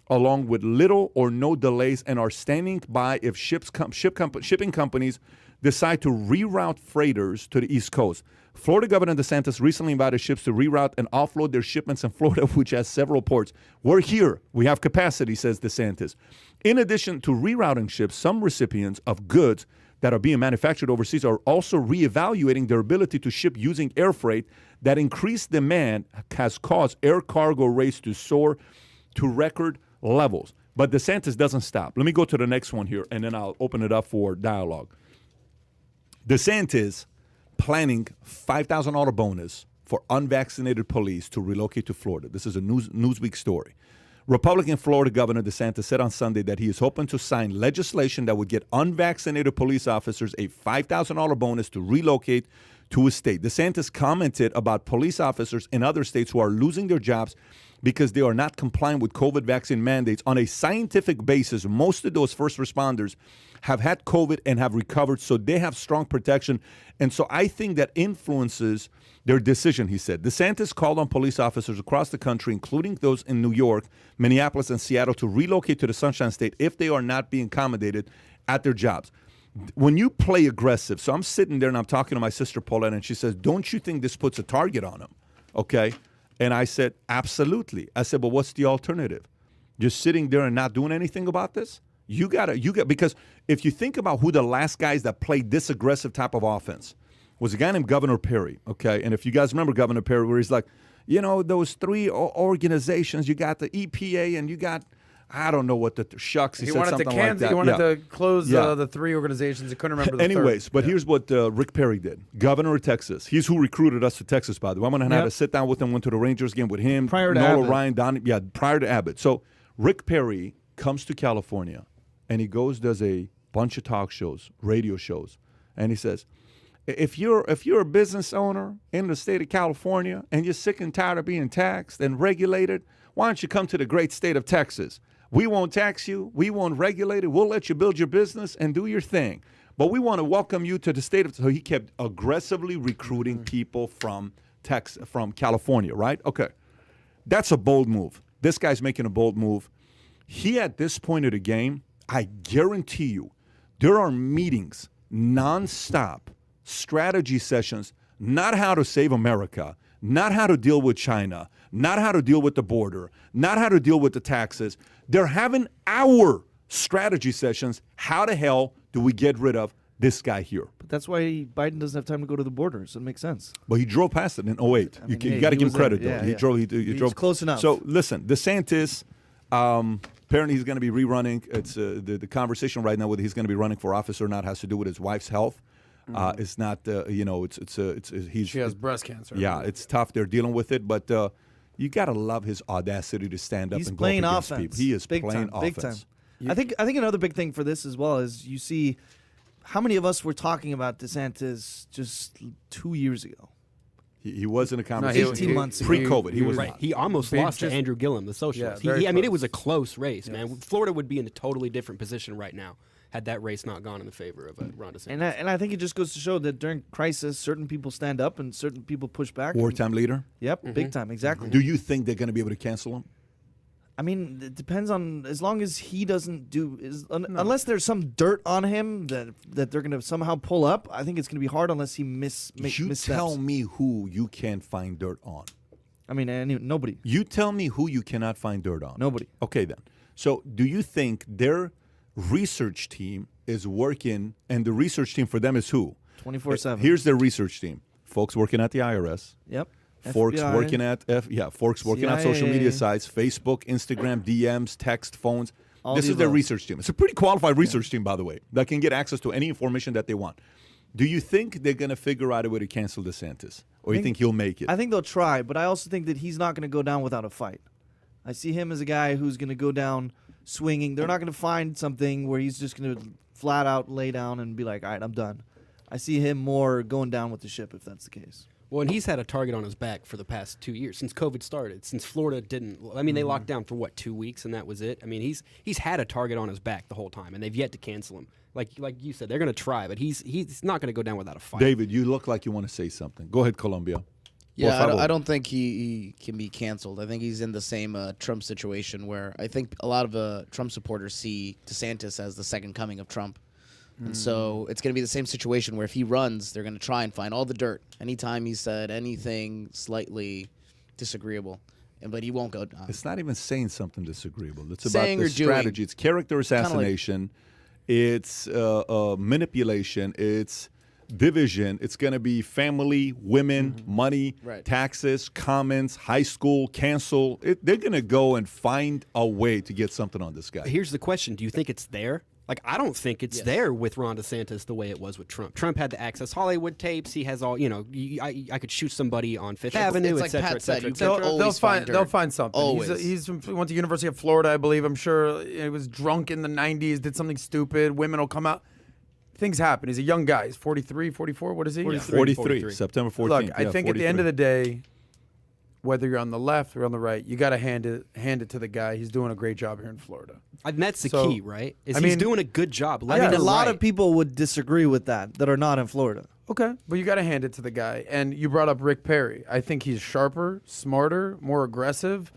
Speaker 2: along with little or no delays and are standing by if shipping companies decide to reroute freighters to the East Coast. Florida Governor DeSantis recently invited ships to reroute and offload their shipments in Florida, which has several ports. We're here. We have capacity, says DeSantis. In addition to rerouting ships, some recipients of goods that are being manufactured overseas are also reevaluating their ability to ship using air freight. That increased demand has caused air cargo rates to soar to record levels. But DeSantis doesn't stop. Let me go to the next one here, and then I'll open it up for dialogue. DeSantis planning $5,000 bonus for unvaccinated police to relocate to Florida. This is a Newsweek story. Republican Florida Governor DeSantis said on Sunday that he is hoping to sign legislation that would get unvaccinated police officers a $5,000 bonus to relocate to his state. DeSantis commented about police officers in other states who are losing their jobs because they are not complying with COVID vaccine mandates. On a scientific basis, most of those first responders have had COVID and have recovered, so they have strong protection. And so I think that influences their decision, he said. DeSantis called on police officers across the country, including those in New York, Minneapolis, and Seattle, to relocate to the Sunshine State if they are not being accommodated at their jobs. When you play aggressive, so I'm sitting there and I'm talking to my sister Paulette, and she says, don't you think this puts a target on him? Okay. And I said, absolutely. I said, but what's the alternative? Just sitting there and not doing anything about this? You got because if you think about who the last guys that played this aggressive type of offense was, a guy named Governor Perry, okay? And if you guys remember Governor Perry, where he's like, you know, those three organizations, you got the EPA and you got, I don't know what the shucks. He said
Speaker 1: wanted
Speaker 2: something
Speaker 1: to cancel.
Speaker 2: like that.
Speaker 1: He wanted to close the three organizations. He couldn't remember the
Speaker 2: Anyways,
Speaker 1: third.
Speaker 2: but here's what Rick Perry did. Governor of Texas. He's who recruited us to Texas, by the way. I went and had a sit down with him, went to the Rangers game with him.
Speaker 3: Prior to
Speaker 2: Nola
Speaker 3: Abbott.
Speaker 2: Ryan, Don, prior to Abbott. So Rick Perry comes to California, and he does a bunch of talk shows, radio shows, and he says, if you're a business owner in the state of California and you're sick and tired of being taxed and regulated, why don't you come to the great state of Texas? We won't tax you. We won't regulate it. We'll let you build your business and do your thing. But we want to welcome you to the state of. So he kept aggressively recruiting people from California, right? Okay. That's a bold move. This guy's making a bold move. He, at this point of the game, I guarantee you, there are meetings nonstop, strategy sessions, not how to save America, not how to deal with China, not how to deal with the border, not how to deal with the taxes. They're having our strategy sessions. How the hell do we get rid of this guy here?
Speaker 3: But that's why Biden doesn't have time to go to the border, so it makes sense.
Speaker 2: But he drove past it in 08.
Speaker 3: I mean,
Speaker 2: You got to give him credit, though.
Speaker 3: yeah,
Speaker 2: He
Speaker 3: yeah.
Speaker 2: drove. He
Speaker 3: He's
Speaker 2: drove
Speaker 3: close enough.
Speaker 2: So listen, DeSantis. Apparently, he's going to be rerunning. It's the conversation right now whether he's going to be running for office or not has to do with his wife's health. It's not,
Speaker 1: She has breast cancer.
Speaker 2: Yeah, it's tough. They're dealing with it, but you got to love his audacity to stand up
Speaker 3: He's
Speaker 2: and
Speaker 3: playing
Speaker 2: go up against
Speaker 3: offense.
Speaker 2: people. He is
Speaker 3: big
Speaker 2: playing
Speaker 3: time,
Speaker 2: offense.
Speaker 3: Big time. I think another big thing for this as well is you see how many of us were talking about DeSantis just 2 years ago.
Speaker 2: He was in a conversation
Speaker 3: 18 months ago.
Speaker 2: pre-COVID. He was
Speaker 4: Right.
Speaker 2: not.
Speaker 4: He almost
Speaker 1: He
Speaker 4: lost to
Speaker 1: just-
Speaker 4: Andrew Gillum, the socialist.
Speaker 1: Yeah, very
Speaker 4: I mean, it
Speaker 1: close.
Speaker 4: was a close race, man. Florida would be in a totally different position right now had that race not gone in the favor of Ron DeSantis.
Speaker 3: And I think it just goes to show that during crisis, certain people stand up and certain people push back.
Speaker 2: Wartime leader.
Speaker 3: Yep, big time, exactly.
Speaker 2: Do you think they're going to be able to cancel him?
Speaker 3: I mean, it depends on, as long as he doesn't unless there's some dirt on him that they're going to somehow pull up. I think it's going to be hard unless he
Speaker 2: You
Speaker 3: missteps.
Speaker 2: tell me who you can't find dirt on.
Speaker 3: I mean, nobody.
Speaker 2: You tell me who you cannot find dirt on.
Speaker 3: Nobody.
Speaker 2: Okay, then. So do you think their research team is working, and the research team for them is who?
Speaker 3: 24/7.
Speaker 2: Here's their research team. Folks working at the IRS.
Speaker 3: Yep.
Speaker 2: Folks
Speaker 3: FBI.
Speaker 2: working at folks working on social media sites, Facebook, Instagram, DMs, text, phones.
Speaker 3: All
Speaker 2: This
Speaker 3: the
Speaker 2: is their
Speaker 3: above.
Speaker 2: research team. It's a pretty qualified research team, by the way, that can get access to any information that they want. Do you think they're going to figure out a way to cancel DeSantis? Or you think he'll make it?
Speaker 3: I think they'll try, but I also think that he's not going to go down without a fight. I see him as a guy who's going to go down swinging. They're not going to find something where he's just going to flat out lay down and be like, all right, I'm done. I see him more going down with the ship if that's the case.
Speaker 4: Well, and he's had a target on his back for the past 2 years, since COVID started, since Florida didn't. I mean, they locked down for, 2 weeks, and that was it? I mean, he's had a target on his back the whole time, and they've yet to cancel him. Like you said, they're going to try, but he's not going to go down without a fight.
Speaker 2: David, you look like you want to say something. Go ahead, Colombia.
Speaker 5: Yeah, I don't think he can be canceled. I think he's in the same Trump situation where I think a lot of Trump supporters see DeSantis as the second coming of Trump. And so it's going to be the same situation where if he runs, they're going to try and find all the dirt anytime he said anything slightly disagreeable. But he won't go.
Speaker 2: It's not even saying something disagreeable. It's
Speaker 5: Saying
Speaker 2: about the
Speaker 5: or doing.
Speaker 2: strategy. It's character assassination. It's manipulation. It's division. It's going to be family, women, money,
Speaker 5: Right.
Speaker 2: taxes, comments, high school, cancel. They're going to go and find a way to get something on this guy.
Speaker 4: Here's the question. Do you think it's there? Like, I don't think it's there with Ron DeSantis the way it was with Trump. Trump had the Access Hollywood tapes. He has all, I could shoot somebody on Fifth Avenue,
Speaker 5: it's
Speaker 4: et
Speaker 5: like
Speaker 4: cetera,
Speaker 5: Pat
Speaker 4: et
Speaker 5: said,
Speaker 4: cetera,
Speaker 5: you
Speaker 4: et cetera.
Speaker 5: can always find
Speaker 1: They'll
Speaker 5: dirt.
Speaker 1: find something.
Speaker 5: Always.
Speaker 1: He's went to University of Florida, I believe. I'm sure he was drunk in the 90s, did something stupid. Women will come out. Things happen. He's a young guy. He's 43, 44. What is he?
Speaker 2: 43, September 14th.
Speaker 1: Look, I think at the end of
Speaker 2: 43.
Speaker 1: the day, whether you're on the left or on the right, you got to hand it to the guy. He's doing a great job here in Florida.
Speaker 4: And that's the
Speaker 1: So,
Speaker 4: key, right? Is
Speaker 1: I
Speaker 4: he's
Speaker 1: mean-
Speaker 4: doing a good job.
Speaker 3: I
Speaker 4: Left
Speaker 3: mean, a
Speaker 4: and
Speaker 3: lot
Speaker 4: right.
Speaker 3: of people would disagree with that are not in Florida.
Speaker 1: Okay, but you got to hand it to the guy. And you brought up Rick Perry. I think he's sharper, smarter, more aggressive.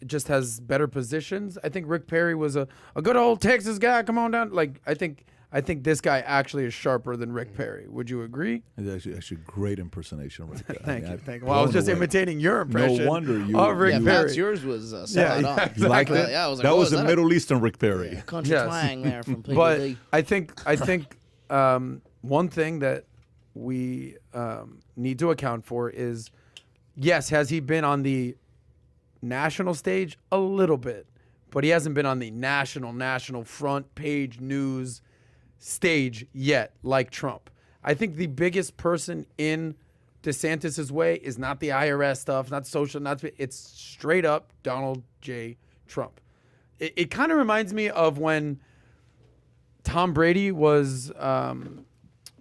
Speaker 1: Just has better positions. I think Rick Perry was a good old Texas guy. Come on down. Like I think this guy actually is sharper than Rick Perry. Would you agree?
Speaker 2: It's actually great impersonation right there.
Speaker 1: Thank you.
Speaker 2: I've
Speaker 1: Thank you. Well, I was
Speaker 2: blown
Speaker 1: just
Speaker 2: away.
Speaker 1: imitating your impression.
Speaker 2: No wonder you.
Speaker 1: of Rick
Speaker 5: Yeah,
Speaker 1: Perry.
Speaker 5: Pat's yours was spot
Speaker 1: Yeah,
Speaker 5: on.
Speaker 1: yeah,
Speaker 2: You liked it?
Speaker 5: Yeah, I was like,
Speaker 2: that
Speaker 5: oh,
Speaker 2: was
Speaker 5: is
Speaker 2: a
Speaker 5: that
Speaker 2: Middle Eastern Rick Perry.
Speaker 5: country
Speaker 1: Yes.
Speaker 5: twang there from PBD.
Speaker 1: But I think one thing that we need to account for is, yes, has he been on the national stage? A little bit. But he hasn't been on the national front page news stage yet, like Trump. I think the biggest person in DeSantis' way is not the IRS stuff, not social, it's straight up Donald J. Trump. It kind of reminds me of when Tom Brady was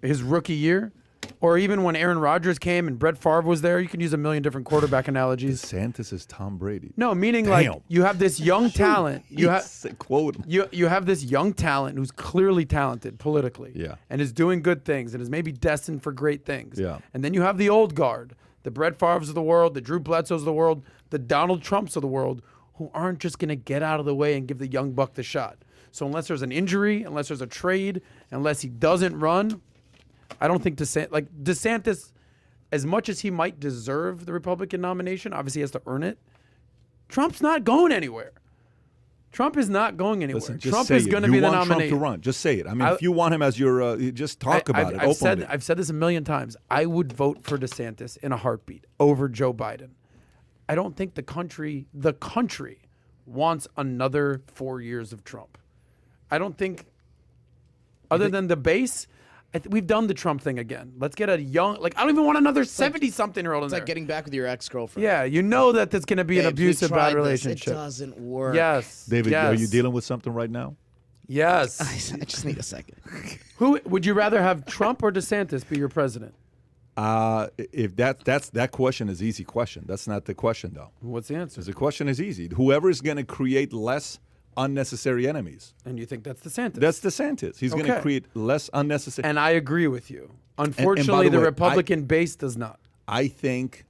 Speaker 1: his rookie year, or even when Aaron Rodgers came and Brett Favre was there. You can use a million different quarterback analogies.
Speaker 2: DeSantis is Tom Brady.
Speaker 1: No, meaning like
Speaker 2: Damn.
Speaker 1: you have this young talent. You have
Speaker 2: quote.
Speaker 1: you have this young talent who's clearly talented politically,
Speaker 2: Yeah.
Speaker 1: and is doing good things and is maybe destined for great things.
Speaker 2: Yeah.
Speaker 1: And then you have the old guard, the Brett Favres of the world, the Drew Bledsoes of the world, the Donald Trumps of the world, who aren't just going to get out of the way and give the young buck the shot. So unless there's an injury, unless there's a trade, unless he doesn't run, I don't think DeSantis, as much as he might deserve the Republican nomination, obviously he has to earn it. Trump's not going anywhere. Trump is not going anywhere.
Speaker 2: Listen, just
Speaker 1: Trump
Speaker 2: say
Speaker 1: is
Speaker 2: it.
Speaker 1: going to
Speaker 2: You
Speaker 1: be the
Speaker 2: want
Speaker 1: nominee.
Speaker 2: Trump to run. Just say it. I mean, if you want him as your, just talk about it openly.
Speaker 1: I've said this a million times. I would vote for DeSantis in a heartbeat over Joe Biden. I don't think the country wants another 4 years of Trump. I don't think, other than the base, we've done the Trump thing again. Let's get a young, I don't even want another 70-something-year-old in
Speaker 5: it's
Speaker 1: there.
Speaker 5: like getting back with your ex-girlfriend.
Speaker 1: Yeah, you know that that's going to be an
Speaker 5: Babes, we
Speaker 1: abusive,
Speaker 5: tried
Speaker 1: bad
Speaker 5: this.
Speaker 1: relationship.
Speaker 5: It doesn't work.
Speaker 1: Yes.
Speaker 2: David,
Speaker 1: yes.
Speaker 2: are you dealing with something right now?
Speaker 1: Yes.
Speaker 5: I just need a second.
Speaker 1: Who would you rather have, Trump or DeSantis be your president?
Speaker 2: If that question is easy question. That's not the question though.
Speaker 1: What's the answer?
Speaker 2: The question is easy. Whoever is going to create less unnecessary enemies.
Speaker 1: And you think that's DeSantis?
Speaker 2: That's DeSantis. He's going to
Speaker 1: Okay.
Speaker 2: create less unnecessary.
Speaker 1: And I agree with you. Unfortunately,
Speaker 2: the
Speaker 1: the
Speaker 2: way,
Speaker 1: Republican base does not.
Speaker 2: I think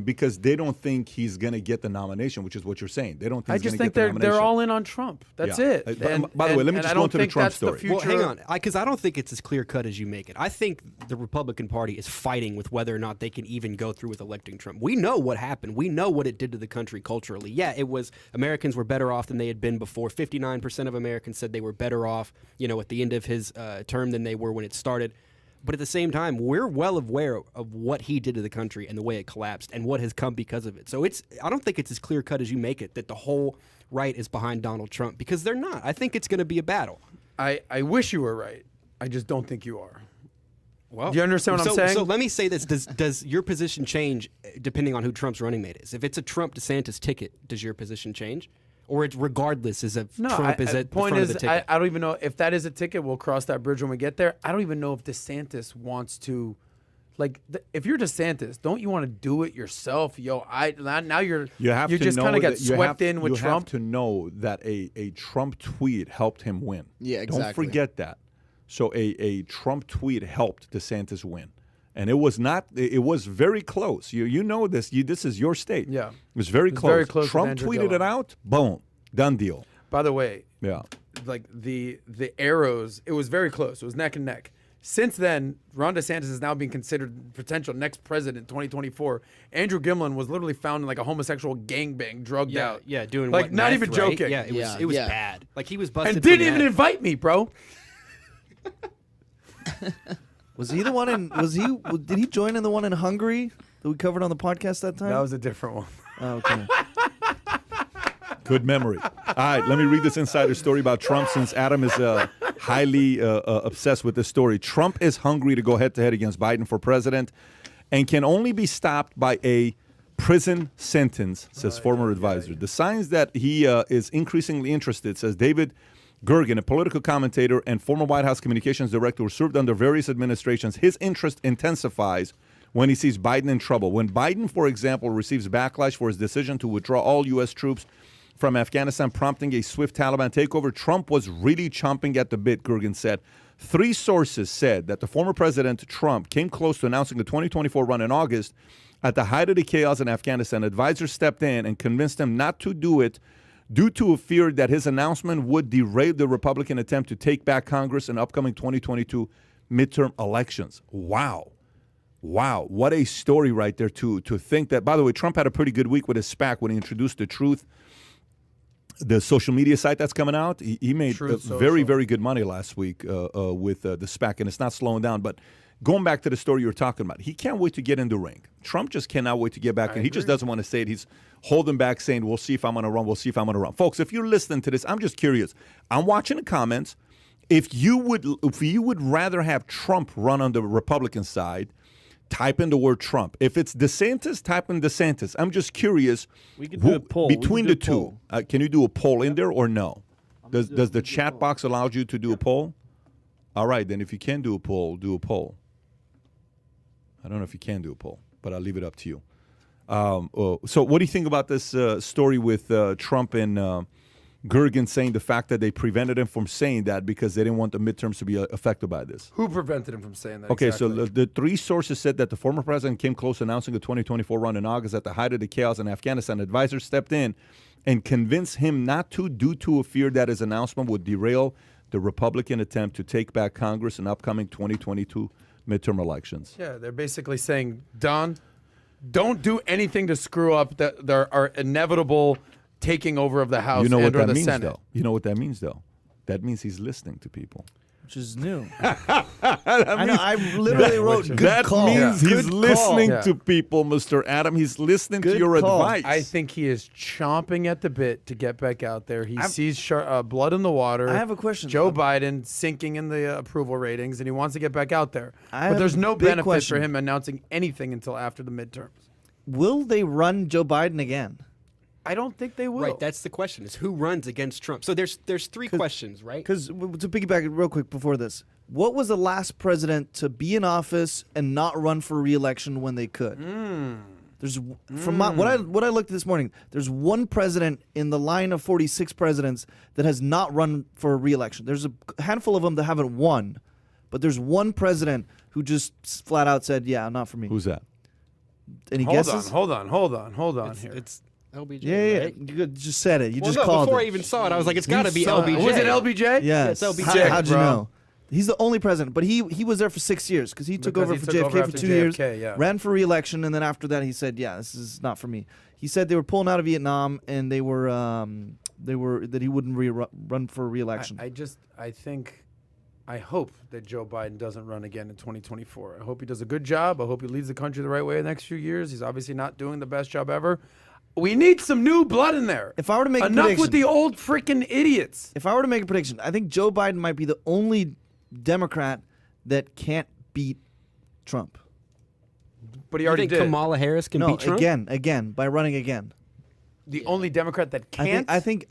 Speaker 2: because they don't think he's going to get the nomination, which is what you're saying. They don't think
Speaker 1: I
Speaker 2: he's
Speaker 1: just
Speaker 2: going to
Speaker 1: think
Speaker 2: get the nomination.
Speaker 1: they're all in on Trump. That's
Speaker 2: Yeah.
Speaker 1: it.
Speaker 2: By the way, let me
Speaker 1: and
Speaker 2: just
Speaker 1: I
Speaker 2: go
Speaker 1: don't
Speaker 2: into the
Speaker 1: think
Speaker 2: Trump
Speaker 1: that's the
Speaker 2: story.
Speaker 1: future.
Speaker 4: Well, hang on, because I don't think it's as clear cut as you make it. I think the Republican Party is fighting with whether or not they can even go through with electing Trump. We know what happened. We know what it did to the country culturally. Yeah, it was Americans were better off than they had been before. 59% of Americans said they were better off, at the end of his term than they were when it started. But at the same time, we're well aware of what he did to the country and the way it collapsed and what has come because of it. So I don't think it's as clear cut as you make it that the whole right is behind Donald Trump, because they're not. I think it's going to be a battle.
Speaker 1: I wish you were right. I just don't think you are.
Speaker 4: Well,
Speaker 1: Do you understand what I'm saying?
Speaker 4: So let me say this: does your position change depending on who Trump's running mate is? If it's a Trump-DeSantis ticket, does your position change, or it's regardless as if Trump is at the front of the ticket?
Speaker 1: I don't even know if that is a ticket. We'll cross that bridge when we get there. I don't even know if DeSantis wants to. Like, if you're DeSantis, don't you want to do it yourself? Yo, now you just kind of get swept in with Trump.
Speaker 2: You have to know that a Trump tweet helped him win.
Speaker 5: Yeah, exactly.
Speaker 2: Don't forget that. So a Trump tweet helped DeSantis win. And it was very close. You know this. This is your state.
Speaker 1: Yeah.
Speaker 2: It was very close.
Speaker 1: Very close.
Speaker 2: Trump tweeted it out. Boom. Done deal.
Speaker 1: By the way,
Speaker 2: Yeah.
Speaker 1: like the arrows, it was very close. It was neck and neck. Since then, Ron DeSantis is now being considered potential next president in 2024. Andrew Gimlin was literally found in like a homosexual gangbang, drugged out.
Speaker 4: Yeah, doing
Speaker 1: like
Speaker 4: what,
Speaker 1: not
Speaker 4: meth,
Speaker 1: even
Speaker 4: right?
Speaker 1: joking.
Speaker 4: Yeah, it was bad. Like he was busted
Speaker 1: And
Speaker 4: for
Speaker 1: didn't even
Speaker 4: meth.
Speaker 1: invite me, bro.
Speaker 3: Was he the one in? Did he join in the one in Hungary that we covered on the podcast that time?
Speaker 1: That was a different one.
Speaker 3: Oh, okay.
Speaker 2: Good memory. All right, let me read this insider story about Trump since Adam is highly obsessed with this story. Trump is hungry to go head-to-head against Biden for president and can only be stopped by a prison sentence, says former advisor. The signs that he is increasingly interested, says David Gergen, a political commentator and former White House communications director who served under various administrations, his interest intensifies when he sees Biden in trouble. When Biden, for example, receives backlash for his decision to withdraw all U.S. troops from Afghanistan, prompting a swift Taliban takeover, Trump was really chomping at the bit, Gergen said. 3 sources said that the former President Trump came close to announcing the 2024 run in August. At the height of the chaos in Afghanistan, advisors stepped in and convinced him not to do it due to a fear that his announcement would derail the Republican attempt to take back Congress in upcoming 2022 midterm elections. Wow. Wow. What a story right there to think that. By the way, Trump had a pretty good week with his SPAC when he introduced The Truth, the social media site that's coming out. He made very, very good money last week with the SPAC, and it's not slowing down. But going back to the story you were talking about, he can't wait to get in the ring. Trump just cannot wait to get back in. He just doesn't want to say it. He's holding back saying, we'll see if I'm going to run. We'll see if I'm going to run. Folks, if you're listening to this, I'm just curious. I'm watching the comments. If you would rather have Trump run on the Republican side, type in the word Trump. If it's DeSantis, type in DeSantis. I'm just curious.
Speaker 3: We can do a poll.
Speaker 2: Between the two, can you do a poll in there or no? Does the chat box allow you to do a poll? All right, then if you can do a poll, do a poll. I don't know if you can do a poll, but I'll leave it up to you. So what do you think about this story with Trump and Gergen saying the fact that they prevented him from saying that because they didn't want the midterms to be affected by this?
Speaker 1: Who prevented him from saying that?
Speaker 2: Okay,
Speaker 1: exactly?
Speaker 2: so the 3 sources said that the former president came close to announcing the 2024 run in August at the height of the chaos in Afghanistan. Advisors stepped in and convinced him not to due to a fear that his announcement would derail the Republican attempt to take back Congress in upcoming 2022 midterm elections.
Speaker 1: Yeah, they're basically saying, Don, don't do anything to screw up there are inevitable taking over of the House
Speaker 2: You know what
Speaker 1: and or
Speaker 2: that
Speaker 1: the
Speaker 2: means,
Speaker 1: Senate.
Speaker 2: though? You know what that means, though? That means he's listening to people.
Speaker 3: Which is new. I know. I literally wrote good
Speaker 2: That
Speaker 3: call.
Speaker 2: means
Speaker 3: Good
Speaker 2: he's
Speaker 3: call.
Speaker 2: listening
Speaker 1: Yeah.
Speaker 2: to people, Mr. Adam. He's listening to
Speaker 3: Good
Speaker 2: your
Speaker 3: call.
Speaker 2: advice.
Speaker 1: I think he is chomping at the bit to get back out there. He sees blood in the water.
Speaker 3: I have a question.
Speaker 1: Joe Biden sinking in the approval ratings, and he wants to get back out there.
Speaker 3: I
Speaker 1: But
Speaker 3: have
Speaker 1: there's
Speaker 3: a
Speaker 1: no
Speaker 3: big
Speaker 1: benefit
Speaker 3: question.
Speaker 1: for him announcing anything until after the midterms.
Speaker 3: Will they run Joe Biden again?
Speaker 1: I don't think they will.
Speaker 4: Right, that's the question: is who runs against Trump? So there's 3 questions, right?
Speaker 3: Because to piggyback real quick before this, what was the last president to be in office and not run for re-election when they could? There's from what I looked at this morning. There's one president in the line of 46 presidents that has not run for re-election. There's a handful of them that haven't won, but there's one president who just flat out said, "Yeah, not for me."
Speaker 2: Who's that?
Speaker 3: Any
Speaker 1: Hold
Speaker 3: guesses?
Speaker 1: on here.
Speaker 4: It's LBJ.
Speaker 3: Yeah.
Speaker 4: right?
Speaker 3: You just said it. You
Speaker 4: Well,
Speaker 3: just
Speaker 4: no,
Speaker 3: called
Speaker 4: before
Speaker 3: it.
Speaker 4: I even saw it, I was like, it's got to be
Speaker 1: So-
Speaker 4: LBJ.
Speaker 1: Was it LBJ?
Speaker 3: Yes.
Speaker 4: Yeah, it's LBJ,
Speaker 3: How'd you
Speaker 1: bro.
Speaker 3: know? He's the only president, but he was there for 6 years because he took
Speaker 1: Because
Speaker 3: over
Speaker 1: he
Speaker 3: for
Speaker 1: took
Speaker 3: JFK
Speaker 1: over
Speaker 3: for
Speaker 1: after
Speaker 3: 2 years,
Speaker 1: JFK, yeah.
Speaker 3: ran for re-election, and then after that he said, "Yeah, this is not for me." He said they were pulling out of Vietnam and they were that he wouldn't run for re-election.
Speaker 1: I hope that Joe Biden doesn't run again in 2024. I hope he does a good job. I hope he leads the country the right way in the next few years. He's obviously not doing the best job ever. We need some new blood in there.
Speaker 3: If I were to make a
Speaker 1: enough
Speaker 3: prediction,
Speaker 1: with the old freaking idiots.
Speaker 3: if I were to make a prediction, I think Joe Biden might be the only Democrat that can't beat Trump.
Speaker 1: But he
Speaker 4: You
Speaker 1: already
Speaker 4: think
Speaker 1: did.
Speaker 4: Kamala Harris can
Speaker 3: No,
Speaker 4: beat Trump?
Speaker 3: again, by running again.
Speaker 1: The only Democrat that can't.
Speaker 3: I think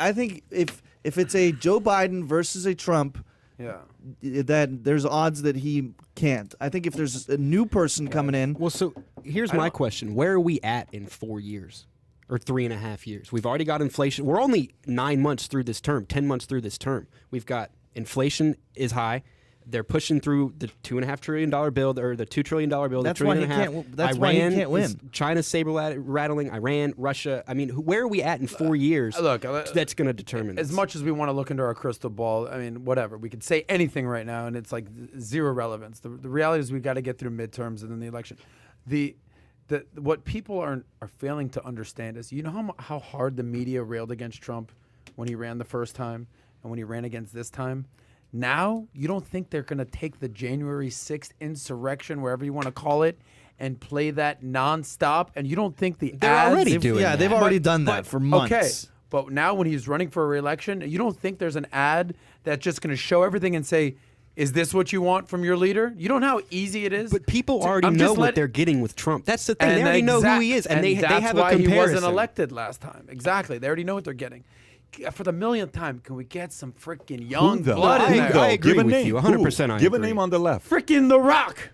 Speaker 3: if it's a Joe Biden versus a Trump,
Speaker 1: Yeah.
Speaker 3: that there's odds that he can't. I think if there's a new person coming in,
Speaker 4: Well, so here's my question: where are we at in 4 years or 3.5 years? We've already got inflation. We're only 9 months through this term, 10 months through this term. We've got inflation is high. They're pushing through the $2.5 trillion bill or the $2 trillion bill.
Speaker 3: That's
Speaker 4: the
Speaker 3: why
Speaker 4: trillion
Speaker 3: he
Speaker 4: and a half.
Speaker 3: can't. That's why he can't
Speaker 4: is
Speaker 3: win.
Speaker 4: China's saber rattling. Iran, Russia. I mean, where are we at in 4 years?
Speaker 1: Look,
Speaker 4: that's going to determine
Speaker 1: as
Speaker 4: this.
Speaker 1: much as we want to look into our crystal ball, I mean, whatever. We could say anything right now, and it's like zero relevance. The reality is we got to get through midterms and then the election. What people are failing to understand is, you know how hard the media railed against Trump when he ran the first time and when he ran against this time? Now, you don't think they're going to take the January 6th insurrection, wherever you want to call it, and play that nonstop? And you don't think the
Speaker 4: They're
Speaker 1: ads...
Speaker 4: already doing that.
Speaker 3: they've already done that for months.
Speaker 1: Okay, but now when he's running for a re-election, you don't think there's an ad that's just going to show everything and say, is this what you want from your leader? You don't know how easy it is?
Speaker 4: But people
Speaker 1: to-
Speaker 4: already
Speaker 1: I'm
Speaker 4: know
Speaker 1: just
Speaker 4: what
Speaker 1: let-
Speaker 4: they're getting with Trump. That's the thing.
Speaker 1: And
Speaker 4: They already know who
Speaker 1: exact-
Speaker 4: he is, and they
Speaker 1: that's
Speaker 4: have a
Speaker 1: why
Speaker 4: comparison.
Speaker 1: he wasn't elected last time. Exactly. They already know what they're getting. For the millionth time, can we get some freaking young
Speaker 2: Who, though?
Speaker 1: blood in
Speaker 2: Who,
Speaker 1: there?
Speaker 2: though?
Speaker 4: I agree
Speaker 2: Give a
Speaker 4: with
Speaker 2: name.
Speaker 4: you,
Speaker 2: Who?
Speaker 4: 100% I
Speaker 2: Give a
Speaker 4: agree.
Speaker 2: name on the left.
Speaker 1: Freaking The Rock.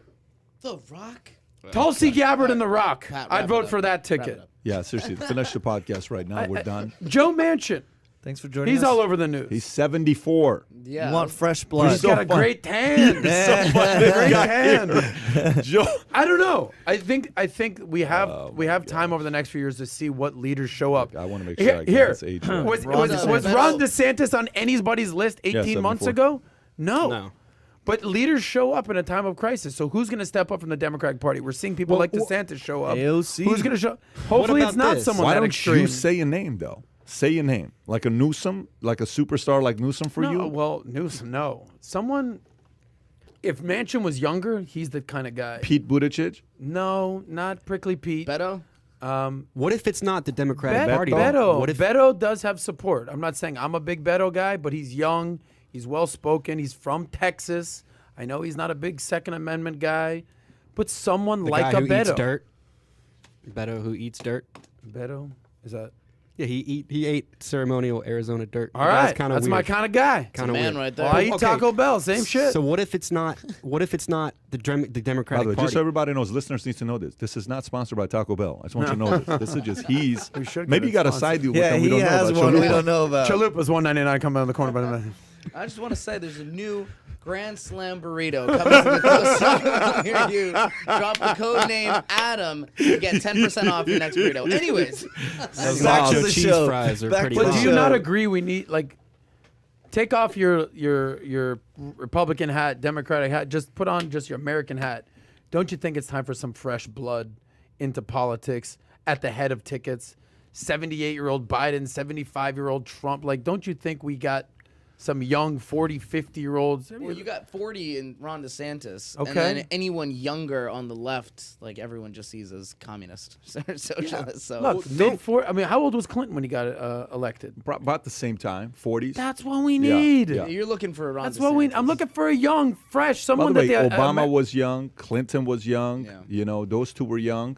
Speaker 5: The Rock.
Speaker 1: Tulsi Gabbard and The Rock.
Speaker 5: Pat, wrap
Speaker 1: I'd
Speaker 5: it
Speaker 1: vote
Speaker 5: up.
Speaker 1: for that
Speaker 5: Wrap it
Speaker 1: ticket.
Speaker 5: up.
Speaker 2: Yeah, seriously. Finish the podcast right now. We're done.
Speaker 1: Joe Manchin.
Speaker 3: Thanks for joining
Speaker 1: He's
Speaker 3: us.
Speaker 1: all over the news.
Speaker 2: He's 74.
Speaker 5: Yeah.
Speaker 3: You want fresh blood?
Speaker 1: He's got a great tan. Great tan.
Speaker 2: Joe.
Speaker 1: I don't know. I think we have time over the next few years to see what leaders show up.
Speaker 2: I wanna make sure I get
Speaker 1: Here,
Speaker 2: this age right.
Speaker 1: was
Speaker 5: Ron
Speaker 1: Ron
Speaker 5: DeSantis.
Speaker 1: DeSantis on anybody's list 18 months
Speaker 2: 74.
Speaker 1: ago? No.
Speaker 4: No.
Speaker 1: But leaders show up in a time of crisis. So who's going to step up from the Democratic Party? We're seeing people like DeSantis show up.
Speaker 3: AOC.
Speaker 1: Who's going to show? Hopefully,
Speaker 4: about
Speaker 1: it's not
Speaker 4: this?
Speaker 1: someone
Speaker 2: Why
Speaker 1: that
Speaker 2: don't
Speaker 1: extreme.
Speaker 2: you say a name, though? Say your name. Like a Newsom? Like a superstar like Newsom for
Speaker 1: no,
Speaker 2: you?
Speaker 1: well, Newsom, no. Someone. If Manchin was younger, he's the kind of guy.
Speaker 2: Pete Buttigieg?
Speaker 1: No, not Prickly Pete.
Speaker 5: Beto.
Speaker 4: What if it's not the Democratic Party? though?
Speaker 1: Beto.
Speaker 4: What if
Speaker 1: Beto does have support. I'm not saying I'm a big Beto guy, but he's young. He's well-spoken. He's from Texas. I know he's not a big Second Amendment guy, but someone
Speaker 4: the
Speaker 1: like
Speaker 4: guy
Speaker 1: a
Speaker 4: who
Speaker 1: Beto.
Speaker 4: eats dirt? Beto who eats dirt?
Speaker 1: Beto? Is that?
Speaker 4: Yeah, he ate ceremonial Arizona dirt.
Speaker 1: All right.
Speaker 4: kind of
Speaker 1: That's
Speaker 4: weird.
Speaker 1: my kind of guy.
Speaker 4: Kind of
Speaker 5: Man
Speaker 4: weird.
Speaker 5: right there.
Speaker 1: Well, I eat
Speaker 4: Okay.
Speaker 1: Taco Bell. Same shit.
Speaker 4: So what if it's not? What if it's not the
Speaker 2: By the
Speaker 4: Democratic
Speaker 2: way,
Speaker 4: Party?
Speaker 2: just so everybody knows, listeners need to know this. This is not sponsored by Taco Bell. I just want you to know this. This is just
Speaker 1: We should
Speaker 2: maybe
Speaker 1: get
Speaker 2: you got a
Speaker 1: it
Speaker 2: side deal with
Speaker 3: Yeah,
Speaker 2: them we
Speaker 3: he
Speaker 2: don't know
Speaker 3: has
Speaker 2: about.
Speaker 3: one we
Speaker 2: Chalupa.
Speaker 3: don't know about.
Speaker 1: Chalupa's $1.99 coming out of the corner. But
Speaker 5: I just want to say there's a new Grand Slam burrito coming from the coast. Here you drop the code name Adam, you get 10% off your next burrito. Anyways,
Speaker 3: Back to
Speaker 4: Nacho
Speaker 3: the
Speaker 4: cheese
Speaker 3: show.
Speaker 4: fries are
Speaker 3: Back
Speaker 4: pretty
Speaker 3: to the
Speaker 1: do
Speaker 4: bomb.
Speaker 1: you
Speaker 3: show.
Speaker 1: not agree? We need take off your Republican hat, Democratic hat. Just put on just your American hat. Don't you think it's time for some fresh blood into politics at the head of tickets? 78-year-old Biden, 75-year-old Trump. Like, don't you think we got some young 40, 50-year-olds?
Speaker 5: well, you got 40 in Ron DeSantis.
Speaker 1: Okay.
Speaker 5: And then anyone younger on the left, like everyone just sees as communist, socialist. So
Speaker 1: Look, I mean, how old was Clinton when he got elected?
Speaker 2: About the same time, 40s.
Speaker 1: That's what we
Speaker 2: Yeah,
Speaker 1: need.
Speaker 2: yeah.
Speaker 5: you're looking for a Ron
Speaker 1: That's
Speaker 5: DeSantis.
Speaker 1: what we. I'm looking for a young, fresh,
Speaker 2: By
Speaker 1: someone
Speaker 2: the way,
Speaker 1: that
Speaker 2: Obama was young. Clinton was young.
Speaker 5: Yeah.
Speaker 2: You know, those two were young.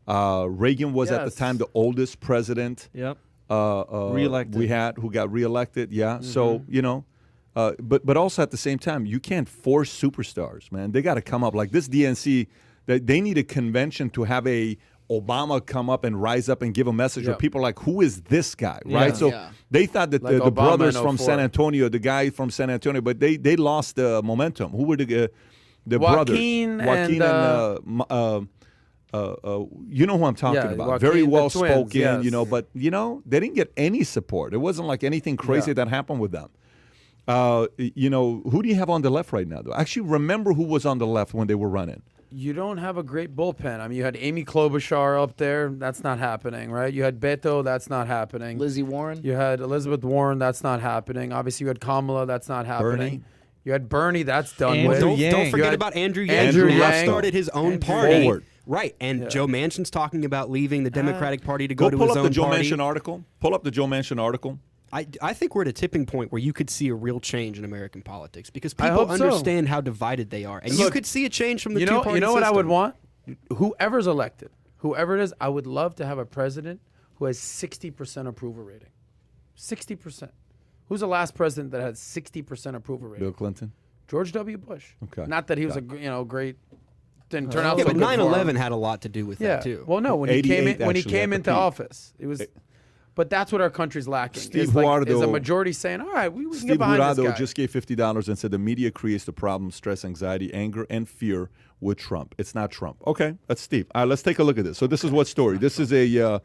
Speaker 2: Reagan was at the
Speaker 1: Yes.
Speaker 2: time the oldest president.
Speaker 3: Yep.
Speaker 2: Reelected. We had who got reelected. Yeah. So you know, but also at the same time, you can't force superstars, man. They got to come up like this DNC. They need a convention to have a Obama come up and rise up and give a message.
Speaker 1: Yeah.
Speaker 2: Where people are like, who is this guy, right?
Speaker 1: Yeah.
Speaker 2: So
Speaker 5: Yeah.
Speaker 2: they thought that
Speaker 1: Like
Speaker 2: the
Speaker 1: Obama
Speaker 2: brothers
Speaker 1: in
Speaker 2: from
Speaker 1: 04.
Speaker 2: San Antonio, the guy from San Antonio, but they lost the momentum. Who were the brothers?
Speaker 1: Joaquin
Speaker 2: Joaquin and you know who I'm talking
Speaker 1: Yeah,
Speaker 2: about.
Speaker 1: Joaquin,
Speaker 2: Very
Speaker 1: the
Speaker 2: well
Speaker 1: twins,
Speaker 2: spoken,
Speaker 1: yes.
Speaker 2: you know, but you know, they didn't get any support. It wasn't like anything crazy
Speaker 1: Yeah.
Speaker 2: that happened with them. You know, who do you have on the left right now though? Actually remember who was on the left when they were running.
Speaker 1: You don't have a great bullpen. I mean, you had Amy Klobuchar up there. That's not happening, right? You had Beto. That's not happening.
Speaker 5: Lizzie Warren.
Speaker 1: You had Elizabeth Warren. That's not happening. Obviously, you had Kamala. That's not happening.
Speaker 2: Bernie.
Speaker 1: You had Bernie. That's done
Speaker 3: Andrew
Speaker 1: with.
Speaker 4: Don't
Speaker 3: Yang.
Speaker 4: forget
Speaker 1: You had
Speaker 4: about Andrew Yang.
Speaker 1: Andrew
Speaker 4: who now
Speaker 1: Yang.
Speaker 4: started his own
Speaker 1: Andrew
Speaker 4: party.
Speaker 2: Forward.
Speaker 4: Right, and
Speaker 1: Yeah.
Speaker 4: Joe Manchin's talking about leaving the Democratic Party to go to
Speaker 2: pull
Speaker 4: his
Speaker 2: up
Speaker 4: own
Speaker 2: the Joe
Speaker 4: party.
Speaker 2: Manchin article. Pull up the Joe Manchin article.
Speaker 4: I think we're at a tipping point where you could see a real change in American politics because
Speaker 1: I
Speaker 4: people
Speaker 1: hope so.
Speaker 4: understand how divided they are. And you
Speaker 1: Look,
Speaker 4: could see a change from the
Speaker 1: You know,
Speaker 4: two-party
Speaker 1: you know what I
Speaker 4: system.
Speaker 1: would want? Whoever's elected, whoever it is, I would love to have a president who has 60% approval rating. 60%. Who's the last president that had 60% approval rating?
Speaker 2: Bill Clinton.
Speaker 1: George W. Bush.
Speaker 2: Okay.
Speaker 1: Not that he was a great. Didn't turn out
Speaker 4: Yeah,
Speaker 1: so
Speaker 4: but
Speaker 1: good for him.
Speaker 4: 9/11 had a lot to do with
Speaker 1: Yeah.
Speaker 4: that too.
Speaker 1: Well, no, when he came
Speaker 2: 88
Speaker 1: in, when he
Speaker 2: actually
Speaker 1: came
Speaker 2: at the
Speaker 1: into
Speaker 2: peak.
Speaker 1: office, it was. But that's what our country's lacking.
Speaker 2: Steve
Speaker 1: is, like, is a
Speaker 2: Guardo-
Speaker 1: majority saying, "All right, we can
Speaker 2: Steve
Speaker 1: get behind this
Speaker 2: Guardo
Speaker 1: guy."
Speaker 2: just gave $50 and said the media creates the problem, stress, anxiety, anger, and fear with Trump. It's not Trump. Okay, that's Steve. All right, let's take a look at this. So this is what story. This is a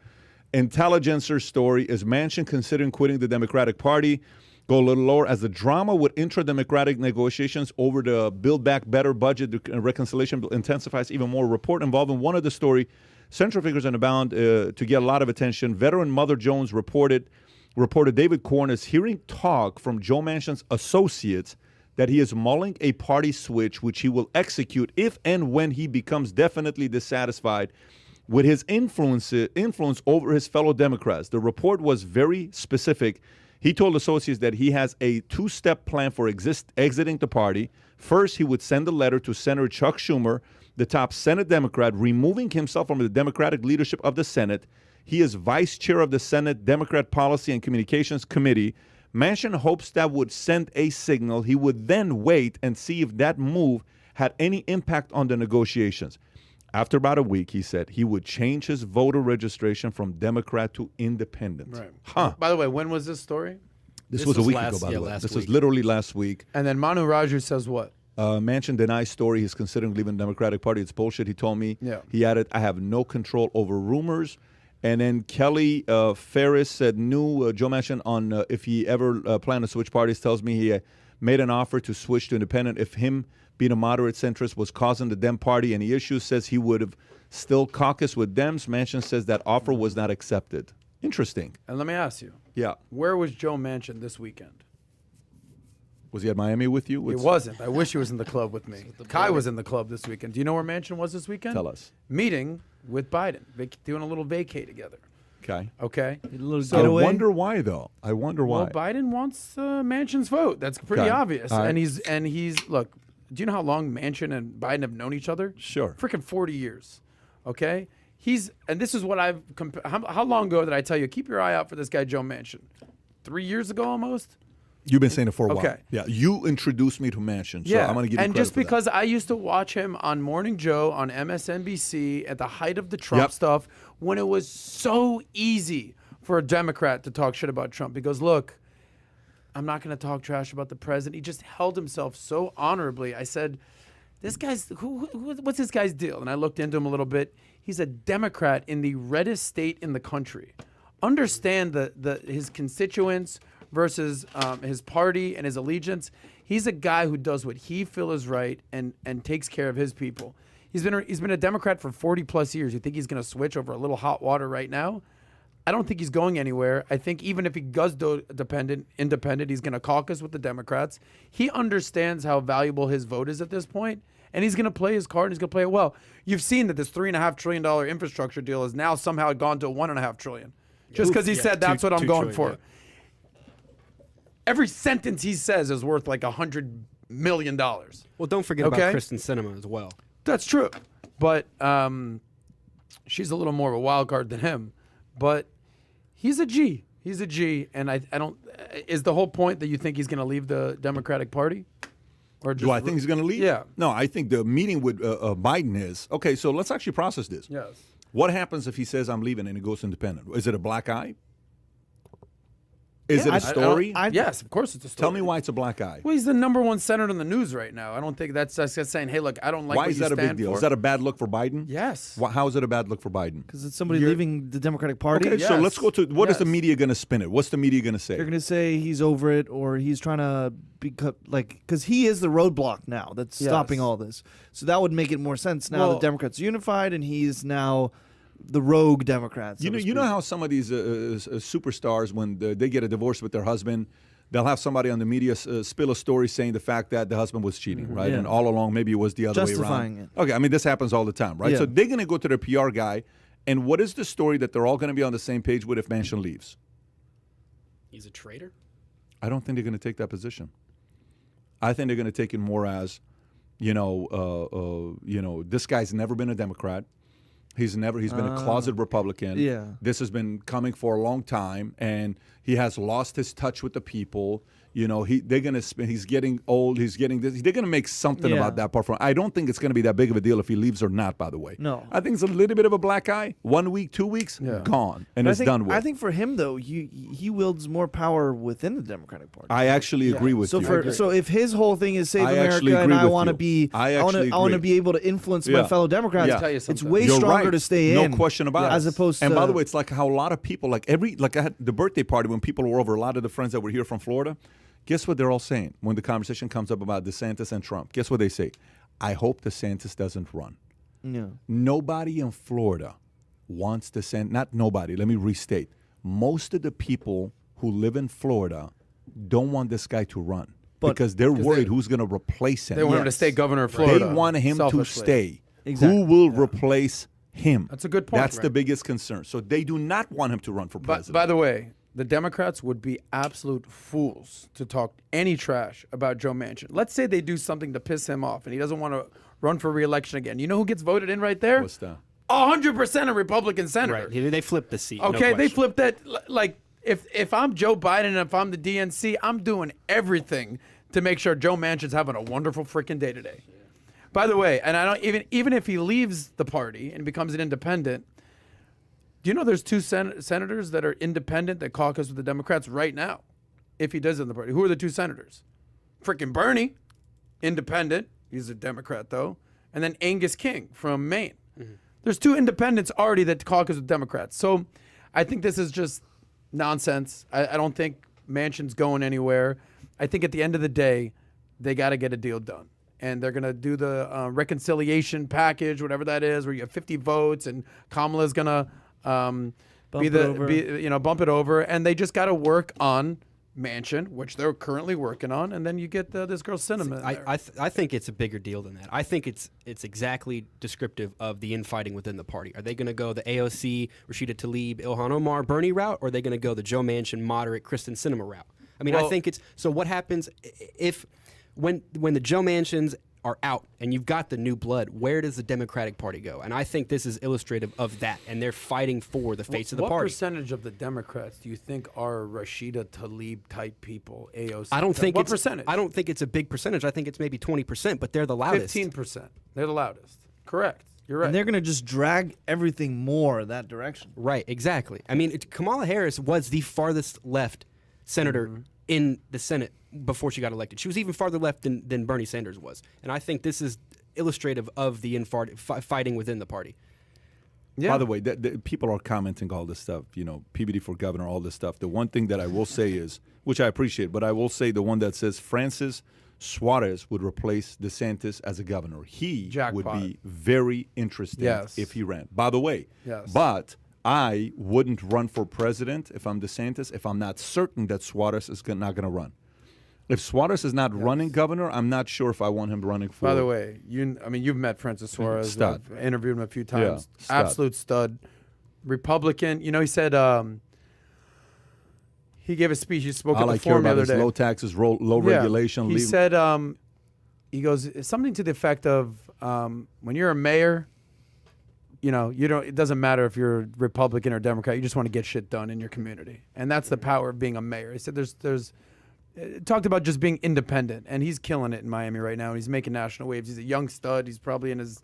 Speaker 2: Intelligencer story. Is Manchin considering quitting the Democratic Party? Go a little lower as the drama with intra-democratic negotiations over the Build Back Better budget reconciliation bill intensifies even more. Report involving one of the story central figures in the bound to get a lot of attention. Veteran Mother Jones reported David Corn is hearing talk from Joe Manchin's associates that he is mulling a party switch, which he will execute if and when he becomes definitely dissatisfied with his influence over his fellow Democrats. The report was very specific. He told associates that he has a two-step plan for exiting the party. First, he would send a letter to Senator Chuck Schumer, the top Senate Democrat, removing himself from the Democratic leadership of the Senate. He is vice chair of the Senate Democrat Policy and Communications Committee. Manchin hopes that would send a signal. He would then wait and see if that move had any impact on the negotiations. After about a week, he said he would change his voter registration from Democrat to independent.
Speaker 1: Right.
Speaker 2: Huh.
Speaker 1: By the way, when was this story?
Speaker 2: This
Speaker 4: This
Speaker 2: was a
Speaker 4: was
Speaker 2: week
Speaker 4: last-
Speaker 2: ago, by
Speaker 4: yeah,
Speaker 2: the way.
Speaker 4: last
Speaker 2: This was
Speaker 4: week.
Speaker 2: literally last week.
Speaker 1: And then Manu Raju says what?
Speaker 2: Manchin denies story. He's considering leaving the Democratic Party. It's bullshit. He told me.
Speaker 1: Yeah.
Speaker 2: He added, I have no control over rumors. And then Kelly Ferris said, Joe Manchin on if he ever planned to switch parties, tells me he made an offer to switch to independent if him being a moderate centrist was causing the Dem party any issues. Says he would have still caucused with Dems. Manchin says that offer was not accepted. Interesting.
Speaker 1: And let me ask you,
Speaker 2: Yeah.
Speaker 1: where was Joe Manchin this weekend?
Speaker 2: Was he at Miami with you?
Speaker 1: He wasn't. I wish he was in the club with me. Kai was in the club this weekend. Do you know where Manchin was this weekend?
Speaker 2: Tell us.
Speaker 1: Meeting with Biden, doing a little vacay together.
Speaker 2: Okay.
Speaker 1: Okay.
Speaker 3: A little
Speaker 2: I
Speaker 3: getaway.
Speaker 2: wonder why, though. I wonder why.
Speaker 1: Well, Biden wants Manchin's vote. That's pretty
Speaker 2: Okay.
Speaker 1: obvious.
Speaker 2: All right.
Speaker 1: And he's look. Do you know how long Manchin and Biden have known each other?
Speaker 2: Sure.
Speaker 1: Freaking 40 years. Okay. And this is what I've. How long ago did I tell you? Keep your eye out for this guy Joe Manchin. 3 years ago, almost.
Speaker 2: You've been saying it for a while.
Speaker 1: Okay.
Speaker 2: Yeah. You introduced me to Manchin, so
Speaker 1: Yeah,
Speaker 2: I'm going to give you
Speaker 1: and
Speaker 2: credit
Speaker 1: just
Speaker 2: for that.
Speaker 1: because I used to watch him on Morning Joe on MSNBC at the height of the Trump
Speaker 2: Yep.
Speaker 1: stuff, when it was so easy for a Democrat to talk shit about Trump, because look, I'm not going to talk trash about the president. He just held himself so honorably. I said, this guy's what's this guy's deal? And I looked into him a little bit. He's a Democrat in the reddest state in the country. Understand his constituents versus his party and his allegiance. He's a guy who does what he feels is right and takes care of his people. He's been a Democrat for 40 plus years. You think he's going to switch over a little hot water right now? I don't think he's going anywhere. I think even if he goes independent, he's going to caucus with the Democrats. He understands how valuable his vote is at this point, and he's going to play his card, and he's going to play it well. You've seen that this $3.5 trillion infrastructure deal has now somehow gone to $1.5 trillion. Just because he said that's what I'm going for.
Speaker 4: yeah.
Speaker 1: Every sentence he says is worth like $100 million.
Speaker 4: Well, don't forget
Speaker 1: Okay.
Speaker 4: about Kristen Sinema as well.
Speaker 1: That's true. But she's a little more of a wild card than him. But he's a G. He's a G. And I don't. Is the whole point that you think he's going to leave the Democratic Party? Or just
Speaker 2: Do I think he's going to leave?
Speaker 1: Yeah.
Speaker 2: No, I think the meeting with Biden is okay. So let's actually process this.
Speaker 1: Yes.
Speaker 2: What happens if he says I'm leaving and he goes independent? Is it a black eye? Is it a story?
Speaker 1: Yes, of course it's a story.
Speaker 2: Tell me why it's a black eye.
Speaker 1: Well, he's the number one senator in the news right now. I don't think that's saying, hey, look, I don't like
Speaker 2: Why
Speaker 1: what
Speaker 2: is
Speaker 1: you
Speaker 2: that a big
Speaker 1: stand
Speaker 2: deal?
Speaker 1: for.
Speaker 2: Is that a bad look for Biden?
Speaker 1: Yes.
Speaker 2: How is it a bad look for Biden?
Speaker 3: Because it's somebody leaving the Democratic Party.
Speaker 2: Okay, so
Speaker 1: Yes.
Speaker 2: let's go to what is the
Speaker 1: Yes.
Speaker 2: media going to spin it? What's the media going to say?
Speaker 3: They're going to say he's over it, or he's trying to become because he is the roadblock now that's
Speaker 1: Yes.
Speaker 3: stopping all this. So that would make it more sense. Now
Speaker 1: Well-
Speaker 3: the Democrats unified, and he's now the rogue Democrat. so
Speaker 2: You
Speaker 3: to
Speaker 2: know
Speaker 3: speak.
Speaker 2: how some of these superstars, when they get a divorce with their husband, they'll have somebody on the media spill a story saying the fact that the husband was cheating, right?
Speaker 3: Yeah.
Speaker 2: And all along, maybe it was the other way
Speaker 3: Justifying
Speaker 2: around.
Speaker 3: it.
Speaker 2: Okay, I mean, this happens all the time, right?
Speaker 3: Yeah.
Speaker 2: So they're going to go to their PR guy, and what is the story that they're all going to be on the same page with if Manchin leaves?
Speaker 4: He's a traitor?
Speaker 2: I don't think they're going to take that position. I think they're going to take it more as, this guy's never been a Democrat. He's been a closet Republican.
Speaker 3: Yeah.
Speaker 2: This has been coming for a long time, and he has lost his touch with the people. He's getting old. He's getting this. They're going to make something about that part. I don't think it's going to be that big of a deal if he leaves or not, by the way.
Speaker 3: No.
Speaker 2: I think it's a little bit of a black eye. 1 week, 2 weeks, gone. And it's done with.
Speaker 3: I think for him, though, he wields more power within the Democratic Party.
Speaker 2: I actually agree with you.
Speaker 3: So if his whole thing is save
Speaker 2: I
Speaker 3: America and I want to be
Speaker 2: I
Speaker 3: want to be able to influence my fellow Democrats,
Speaker 2: Yeah.
Speaker 1: Tell you
Speaker 3: it's
Speaker 1: something.
Speaker 3: way
Speaker 2: You're
Speaker 3: stronger
Speaker 2: right.
Speaker 3: to stay
Speaker 2: No
Speaker 3: in.
Speaker 2: question about it.
Speaker 3: As opposed
Speaker 2: and
Speaker 3: to,
Speaker 2: by the way, it's like how a lot of people, I had the birthday party when people were over, a lot of the friends that were here from Florida, guess what they're all saying when the conversation comes up about DeSantis and Trump? Guess what they say? I hope DeSantis doesn't run.
Speaker 3: Yeah.
Speaker 2: Nobody in Florida wants DeSantis. Not nobody. Let me restate. Most of the people who live in Florida don't want this guy to run because they're worried who's going to replace him.
Speaker 1: They want him to stay governor of Florida.
Speaker 2: They want him to
Speaker 1: selfishly.
Speaker 2: stay.
Speaker 3: Exactly.
Speaker 2: Who will replace him?
Speaker 1: That's a good point,
Speaker 2: That's the
Speaker 1: right.
Speaker 2: biggest concern. So they do not want him to run for
Speaker 1: But
Speaker 2: president.
Speaker 1: by the way, the Democrats would be absolute fools to talk any trash about Joe Manchin. Let's say they do something to piss him off and he doesn't want to run for re-election again. You know who gets voted in right there?
Speaker 2: What's that?
Speaker 1: 100% a Republican senator.
Speaker 4: Right. They flipped the seat. no
Speaker 1: Okay, they
Speaker 4: question.
Speaker 1: flipped that. Like, if I'm Joe Biden and if I'm the DNC, I'm doing everything to make sure Joe Manchin's having a wonderful freaking day today. By the way, and I don't even if he leaves the party and becomes an independent, do you know there's two senators that are independent that caucus with the Democrats right now? If he does in the party, who are the two senators? Freaking Bernie, independent. He's a Democrat though, and then Angus King from Maine. There's two independents already that caucus with Democrats. So I think this is just nonsense. I don't think Manchin's going anywhere. I think at the end of the day, they got to get a deal done. And they're going to do the reconciliation package, whatever that is, where you have 50 votes and Kamala's going to bump it over. And they just got to work on Manchin, which they're currently working on, and then you get this girl Cinnamon.
Speaker 4: I think it's a bigger deal than that. I think it's exactly descriptive of the infighting within the party. Are they going to go the AOC, Rashida Tlaib, Ilhan Omar, Bernie route, or are they going to go the Joe Manchin, moderate Kristen Sinema route? I mean, I think it's so. What happens if when the Joe Manchins are out and you've got the new blood, where does the Democratic Party go? And I think this is illustrative of that, and they're fighting for the face of the
Speaker 1: what
Speaker 4: party.
Speaker 1: What percentage of the Democrats do you think are Rashida Tlaib type people? AOC.
Speaker 4: I don't think
Speaker 1: what
Speaker 4: it's
Speaker 1: percentage.
Speaker 4: I don't think it's a big percentage. I think it's maybe 20%, but they're the loudest.
Speaker 1: 15%. They're the loudest. Correct. You're right.
Speaker 3: And they're going to just drag everything more that direction.
Speaker 4: Right, exactly. I mean, Kamala Harris was the farthest left senator in the Senate before she got elected. She was even farther left than Bernie Sanders was. And I think this is illustrative of the fighting within the party.
Speaker 2: Yeah. By the way, people are commenting all this stuff, PBD for governor, all this stuff. The one thing that I will say is, which I appreciate, but I will say the one that says Francis Suarez would replace DeSantis as a governor. He would be very interesting if he ran. By the way, but I wouldn't run for president if I'm DeSantis if I'm not certain that Suarez is not going to run. If Suarez is not running governor, I'm not sure if I want him running for.
Speaker 1: By the way, you've met Francis Suarez.
Speaker 2: Stud.
Speaker 1: I've interviewed him a few times.
Speaker 2: Yeah, stud.
Speaker 1: Absolute stud. He said he gave a speech. He spoke at the forum the other day.
Speaker 2: Low taxes, low regulation.
Speaker 1: He said he goes something to the effect of when you're a mayor, it doesn't matter if you're Republican or Democrat. You just want to get shit done in your community, and that's the power of being a mayor. He said there's talked about just being independent, and he's killing it in Miami right now, and he's making national waves. He's a young stud. He's probably in his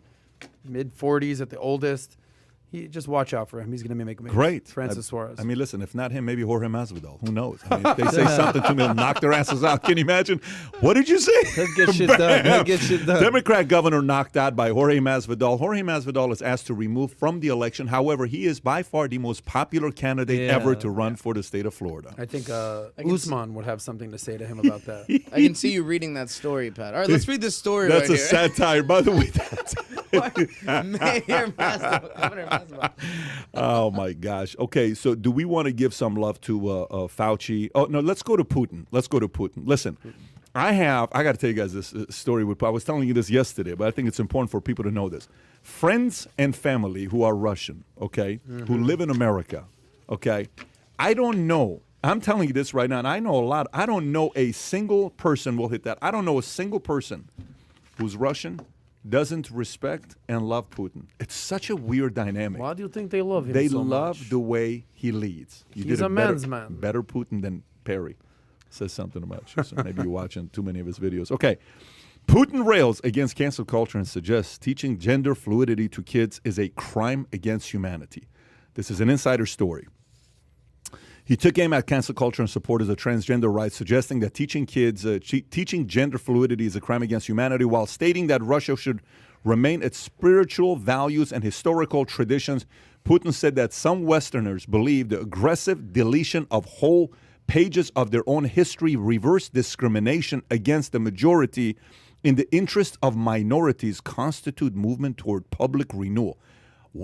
Speaker 1: mid-40s at the oldest. Just watch out for him. He's going to make
Speaker 2: great.
Speaker 1: Francis Suarez.
Speaker 2: I mean, listen, if not him, maybe Jorge Masvidal. Who knows? I mean, if they say something to me, they'll knock their asses out. Can you imagine? What did you say?
Speaker 3: He'll get shit done. He'll get shit done.
Speaker 2: Democrat governor knocked out by Jorge Masvidal. Jorge Masvidal is asked to remove from the election. However, he is by far the most popular candidate ever to run for the state of Florida.
Speaker 1: I think Usman would have something to say to him about that.
Speaker 5: I can see you reading that story, Pat. All right, let's read this story
Speaker 2: That's
Speaker 5: right
Speaker 2: a
Speaker 5: here.
Speaker 2: satire. By the way, that's...
Speaker 5: Mayor Masvidal, Governor Masvidal.
Speaker 2: Oh my gosh. Okay, so do we want to give some love to Fauci? Oh no, let's go to Putin. Listen, I got to tell you guys this story. I was telling you this yesterday, but I think it's important for people to know this. Friends and family who are Russian, okay, who live in America, okay. I don't know I'm telling you this right now, and I know a lot. I don't know a single person will hit that. I don't know a single person who's Russian doesn't respect and love Putin. It's such a weird dynamic.
Speaker 1: Why do you think they love him
Speaker 2: They
Speaker 1: so
Speaker 2: love
Speaker 1: much?
Speaker 2: the way he leads. You
Speaker 1: He's
Speaker 2: did
Speaker 1: a man's man.
Speaker 2: better Putin than Perry. Says something about you. So maybe you're watching too many of his videos. Okay. Putin rails against cancel culture and suggests teaching gender fluidity to kids is a crime against humanity. This is an insider story. He took aim at cancel culture and supporters of transgender rights, suggesting that teaching kids teaching gender fluidity is a crime against humanity, while stating that Russia should remain its spiritual values and historical traditions. Putin said that some Westerners believe the aggressive deletion of whole pages of their own history reverse discrimination against the majority in the interest of minorities constitute movement toward public renewal.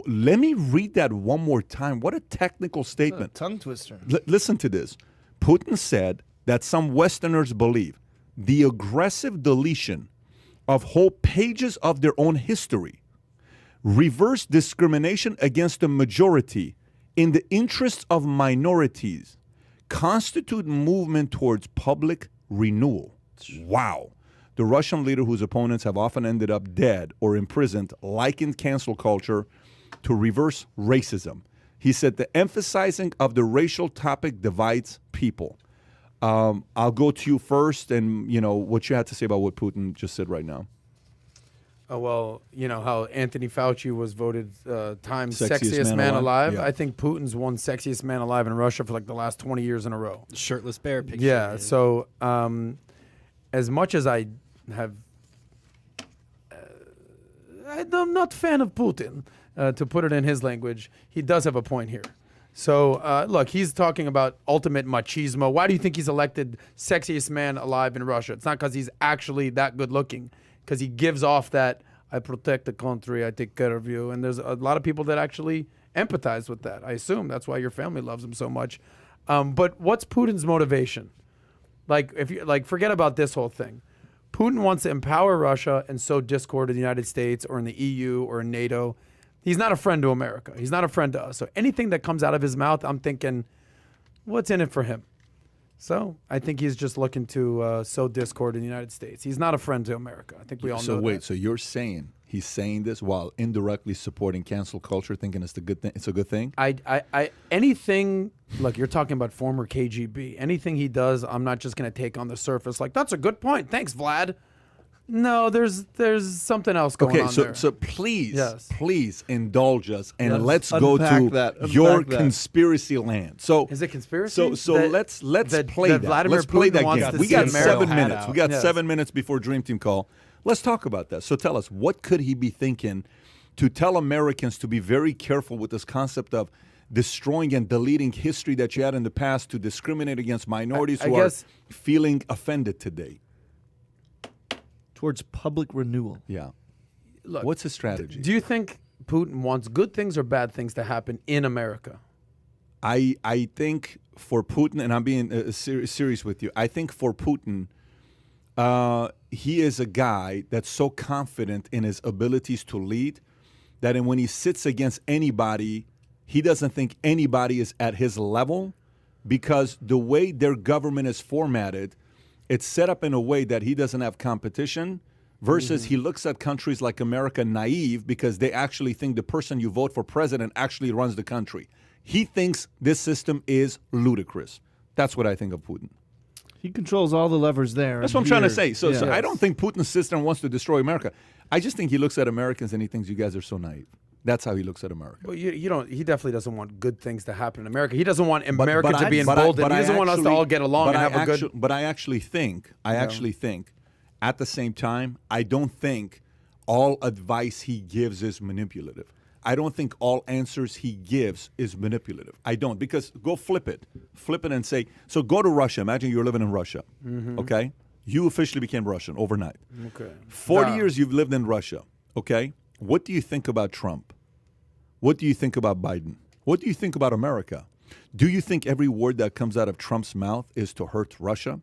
Speaker 2: Let me read that one more time. What a technical statement.
Speaker 3: Tongue twister.
Speaker 2: Listen to this. Putin said that some Westerners believe the aggressive deletion of whole pages of their own history reverse discrimination against the majority in the interests of minorities constitute movement towards public renewal. Wow. The Russian leader, whose opponents have often ended up dead or imprisoned, likened cancel culture to reverse racism. He said the emphasizing of the racial topic divides people. I'll go to you first, and what you had to say about what Putin just said right now.
Speaker 1: Well, you know how Anthony Fauci was voted Time's
Speaker 2: Sexiest
Speaker 1: sexiest
Speaker 2: man
Speaker 1: man alive.
Speaker 2: Yeah.
Speaker 1: I think Putin's won sexiest man alive in Russia for like the last 20 years in a row.
Speaker 4: Shirtless bear picture.
Speaker 1: Yeah.
Speaker 4: man.
Speaker 1: So, as much as I have, I'm not a fan of Putin. To put it in his language, he does have a point here. So, look, he's talking about ultimate machismo. Why do you think he's elected sexiest man alive in Russia? It's not because he's actually that good looking, because he gives off that, I protect the country, I take care of you. And there's a lot of people that actually empathize with that. I assume that's why your family loves him so much. But what's Putin's motivation? Forget about this whole thing. Putin wants to empower Russia and sow discord in the United States or in the EU or in NATO. He's not a friend to America. He's not a friend to us. So anything that comes out of his mouth, I'm thinking, what's in it for him? So I think he's just looking to sow discord in the United States. He's not a friend to America. I think we all know
Speaker 2: So wait,
Speaker 1: that.
Speaker 2: so you're saying he's saying this while indirectly supporting cancel culture, thinking it's a good thing? It's a good thing.
Speaker 1: Anything. Look, you're talking about former KGB. Anything he does, I'm not just going to take on the surface. Like, that's a good point. Thanks, Vlad. No, there's something else going on there.
Speaker 2: So please,
Speaker 1: Yes.
Speaker 2: please indulge us and
Speaker 3: Yes.
Speaker 2: let's go
Speaker 3: Unpack
Speaker 2: to
Speaker 3: that. Unpack
Speaker 2: your
Speaker 3: that.
Speaker 2: conspiracy land. So
Speaker 1: Is it conspiracy?
Speaker 2: So
Speaker 1: That-
Speaker 2: let's
Speaker 1: that
Speaker 2: play that.
Speaker 1: Vladimir
Speaker 2: Let's play
Speaker 1: Putin
Speaker 2: that
Speaker 1: wants
Speaker 2: game.
Speaker 1: to
Speaker 2: We
Speaker 1: see
Speaker 2: got
Speaker 1: America
Speaker 2: 7
Speaker 4: hat
Speaker 2: minutes.
Speaker 4: out.
Speaker 2: We got
Speaker 1: Yes.
Speaker 2: 7 minutes before Dream Team call. Let's talk about that. So tell us, what could he be thinking to tell Americans to be very careful with this concept of destroying and deleting history that you had in the past to discriminate against minorities
Speaker 1: I
Speaker 2: who
Speaker 1: guess-
Speaker 2: are feeling offended today?
Speaker 3: Towards public renewal.
Speaker 2: Yeah.
Speaker 1: Look,
Speaker 2: What's his strategy?
Speaker 1: do you think Putin wants good things or bad things to happen in America?
Speaker 2: I think for Putin, and I'm being serious with you, I think for Putin, he is a guy that's so confident in his abilities to lead that when he sits against anybody, he doesn't think anybody is at his level, because the way their government is formatted, it's set up in a way that he doesn't have competition, versus he looks at countries like America naive because they actually think the person you vote for president actually runs the country. He thinks this system is ludicrous. That's what I think of Putin.
Speaker 3: He controls all the levers there.
Speaker 2: That's
Speaker 3: and
Speaker 2: what I'm trying to
Speaker 3: here-
Speaker 2: say. So
Speaker 3: Yeah.
Speaker 2: I don't think Putin's system wants to destroy America. I just think he looks at Americans and he thinks you guys are so naive. That's how he looks at America.
Speaker 1: Well, you don't. He definitely doesn't want good things to happen in America. He doesn't want
Speaker 2: But-
Speaker 1: America
Speaker 2: but
Speaker 1: to
Speaker 2: I-
Speaker 1: be
Speaker 2: but I-
Speaker 1: emboldened.
Speaker 2: but
Speaker 1: He
Speaker 2: I
Speaker 1: doesn't want us to
Speaker 2: actually-
Speaker 1: all get along
Speaker 2: but
Speaker 1: and
Speaker 2: I
Speaker 1: have a good.
Speaker 2: But I actually think, at the same time, I don't think all advice he gives is manipulative. I don't think all answers he gives is manipulative. I don't, because go flip it and say, so go to Russia. Imagine you're living in Russia, okay? You officially became Russian overnight.
Speaker 1: Okay.
Speaker 2: 40 years you've lived in Russia, okay? What do you think about Trump? What do you think about Biden? What do you think about America? Do you think every word that comes out of Trump's mouth is to hurt Russia?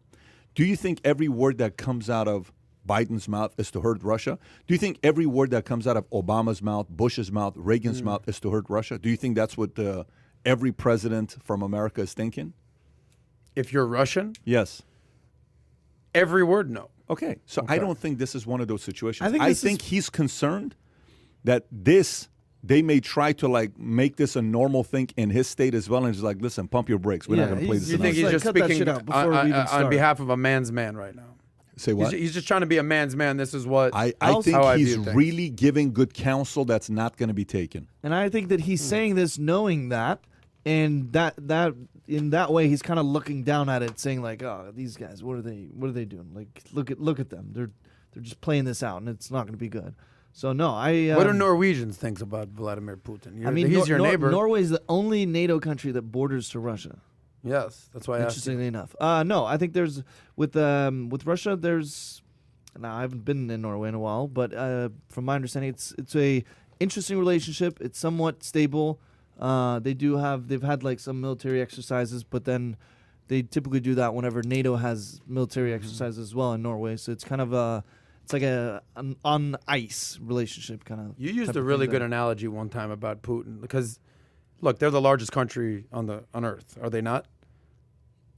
Speaker 2: Do you think every word that comes out of Biden's mouth is to hurt Russia? Do you think every word that comes out of Obama's mouth, Bush's mouth, Reagan's mouth is to hurt Russia? Do you think that's what every president from America is thinking?
Speaker 1: If you're Russian,
Speaker 2: Yes.
Speaker 1: every word no.
Speaker 2: Okay. So I don't think this is one of those situations.
Speaker 3: I think
Speaker 2: he's concerned that they may try to like make this a normal thing in his state as well, and he's like, listen, pump your brakes. We're not going to play this.
Speaker 1: You think
Speaker 3: It's
Speaker 1: he's
Speaker 3: like,
Speaker 1: just
Speaker 3: cut that
Speaker 1: speaking
Speaker 3: shit out before we even
Speaker 1: on
Speaker 3: start.
Speaker 1: behalf of a man's man right now?
Speaker 2: Say what?
Speaker 1: He's just trying to be a man's man. This is what
Speaker 2: I
Speaker 1: how
Speaker 2: think
Speaker 1: I
Speaker 2: he's
Speaker 1: view things.
Speaker 2: really giving good counsel that's not going to be taken.
Speaker 3: And I think that he's saying this knowing that, and that in that way he's kind of looking down at it, saying like, "Oh, these guys, what are they doing? Like, look at them. They're just playing this out, and it's not going to be good." So no,
Speaker 1: What do Norwegians think about Vladimir Putin?
Speaker 3: I mean,
Speaker 1: he's your neighbor.
Speaker 3: Norway is the only NATO country that borders to Russia.
Speaker 1: Yes, that's why I asked you.
Speaker 3: Interestingly enough, no, I think there's with Russia. There's now I haven't been in Norway in a while, but from my understanding, it's a interesting relationship. It's somewhat stable. They've had like some military exercises, but then they typically do that whenever NATO has military exercises as well in Norway. So it's kind of it's like an on ice relationship kind of.
Speaker 1: You used a really good analogy one time about Putin because, look, they're the largest country on Earth, are they not?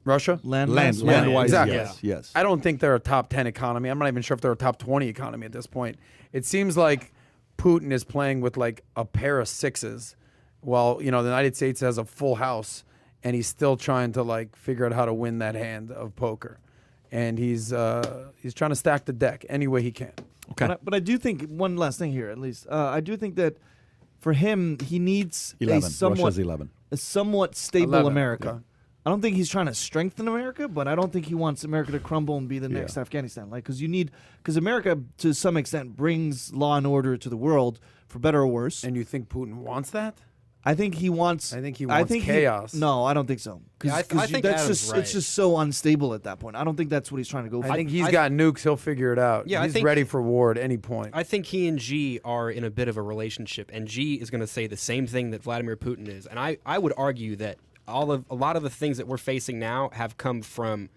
Speaker 1: Russia?
Speaker 3: Land-wise,
Speaker 1: exactly.
Speaker 2: Yes.
Speaker 1: I don't think they're a top 10 economy. I'm not even sure if they're a top 20 economy at this point. It seems like Putin is playing with like a pair of sixes while, the United States has a full house and he's still trying to like figure out how to win that hand of poker. And he's trying to stack the deck any way he can.
Speaker 2: Okay.
Speaker 3: But I do think one last thing here, at least. I do think that for him, he needs
Speaker 2: 11.
Speaker 3: Russia's
Speaker 2: 11.
Speaker 3: a somewhat stable
Speaker 1: 11,
Speaker 3: America.
Speaker 1: okay.
Speaker 3: I don't think he's trying to strengthen America, but I don't think he wants America to crumble and be the next Afghanistan. Like, because America to some extent brings law and order to the world, for better or worse.
Speaker 1: And you think Putin wants that?
Speaker 3: I think he wants
Speaker 1: chaos.
Speaker 3: No, I don't think so.
Speaker 4: Yeah, I think
Speaker 3: that's
Speaker 4: Adam's
Speaker 3: just
Speaker 4: right.
Speaker 3: it's just so unstable at that point. I don't think that's what he's trying to go for.
Speaker 1: I think he's got nukes. He'll figure it out.
Speaker 4: Yeah, I
Speaker 1: he's
Speaker 4: think-
Speaker 1: ready for war at any point.
Speaker 4: I think he and Xi are in a bit of a relationship, and Xi is going to say the same thing that Vladimir Putin is. And I would argue that a lot of the things that we're facing now have come from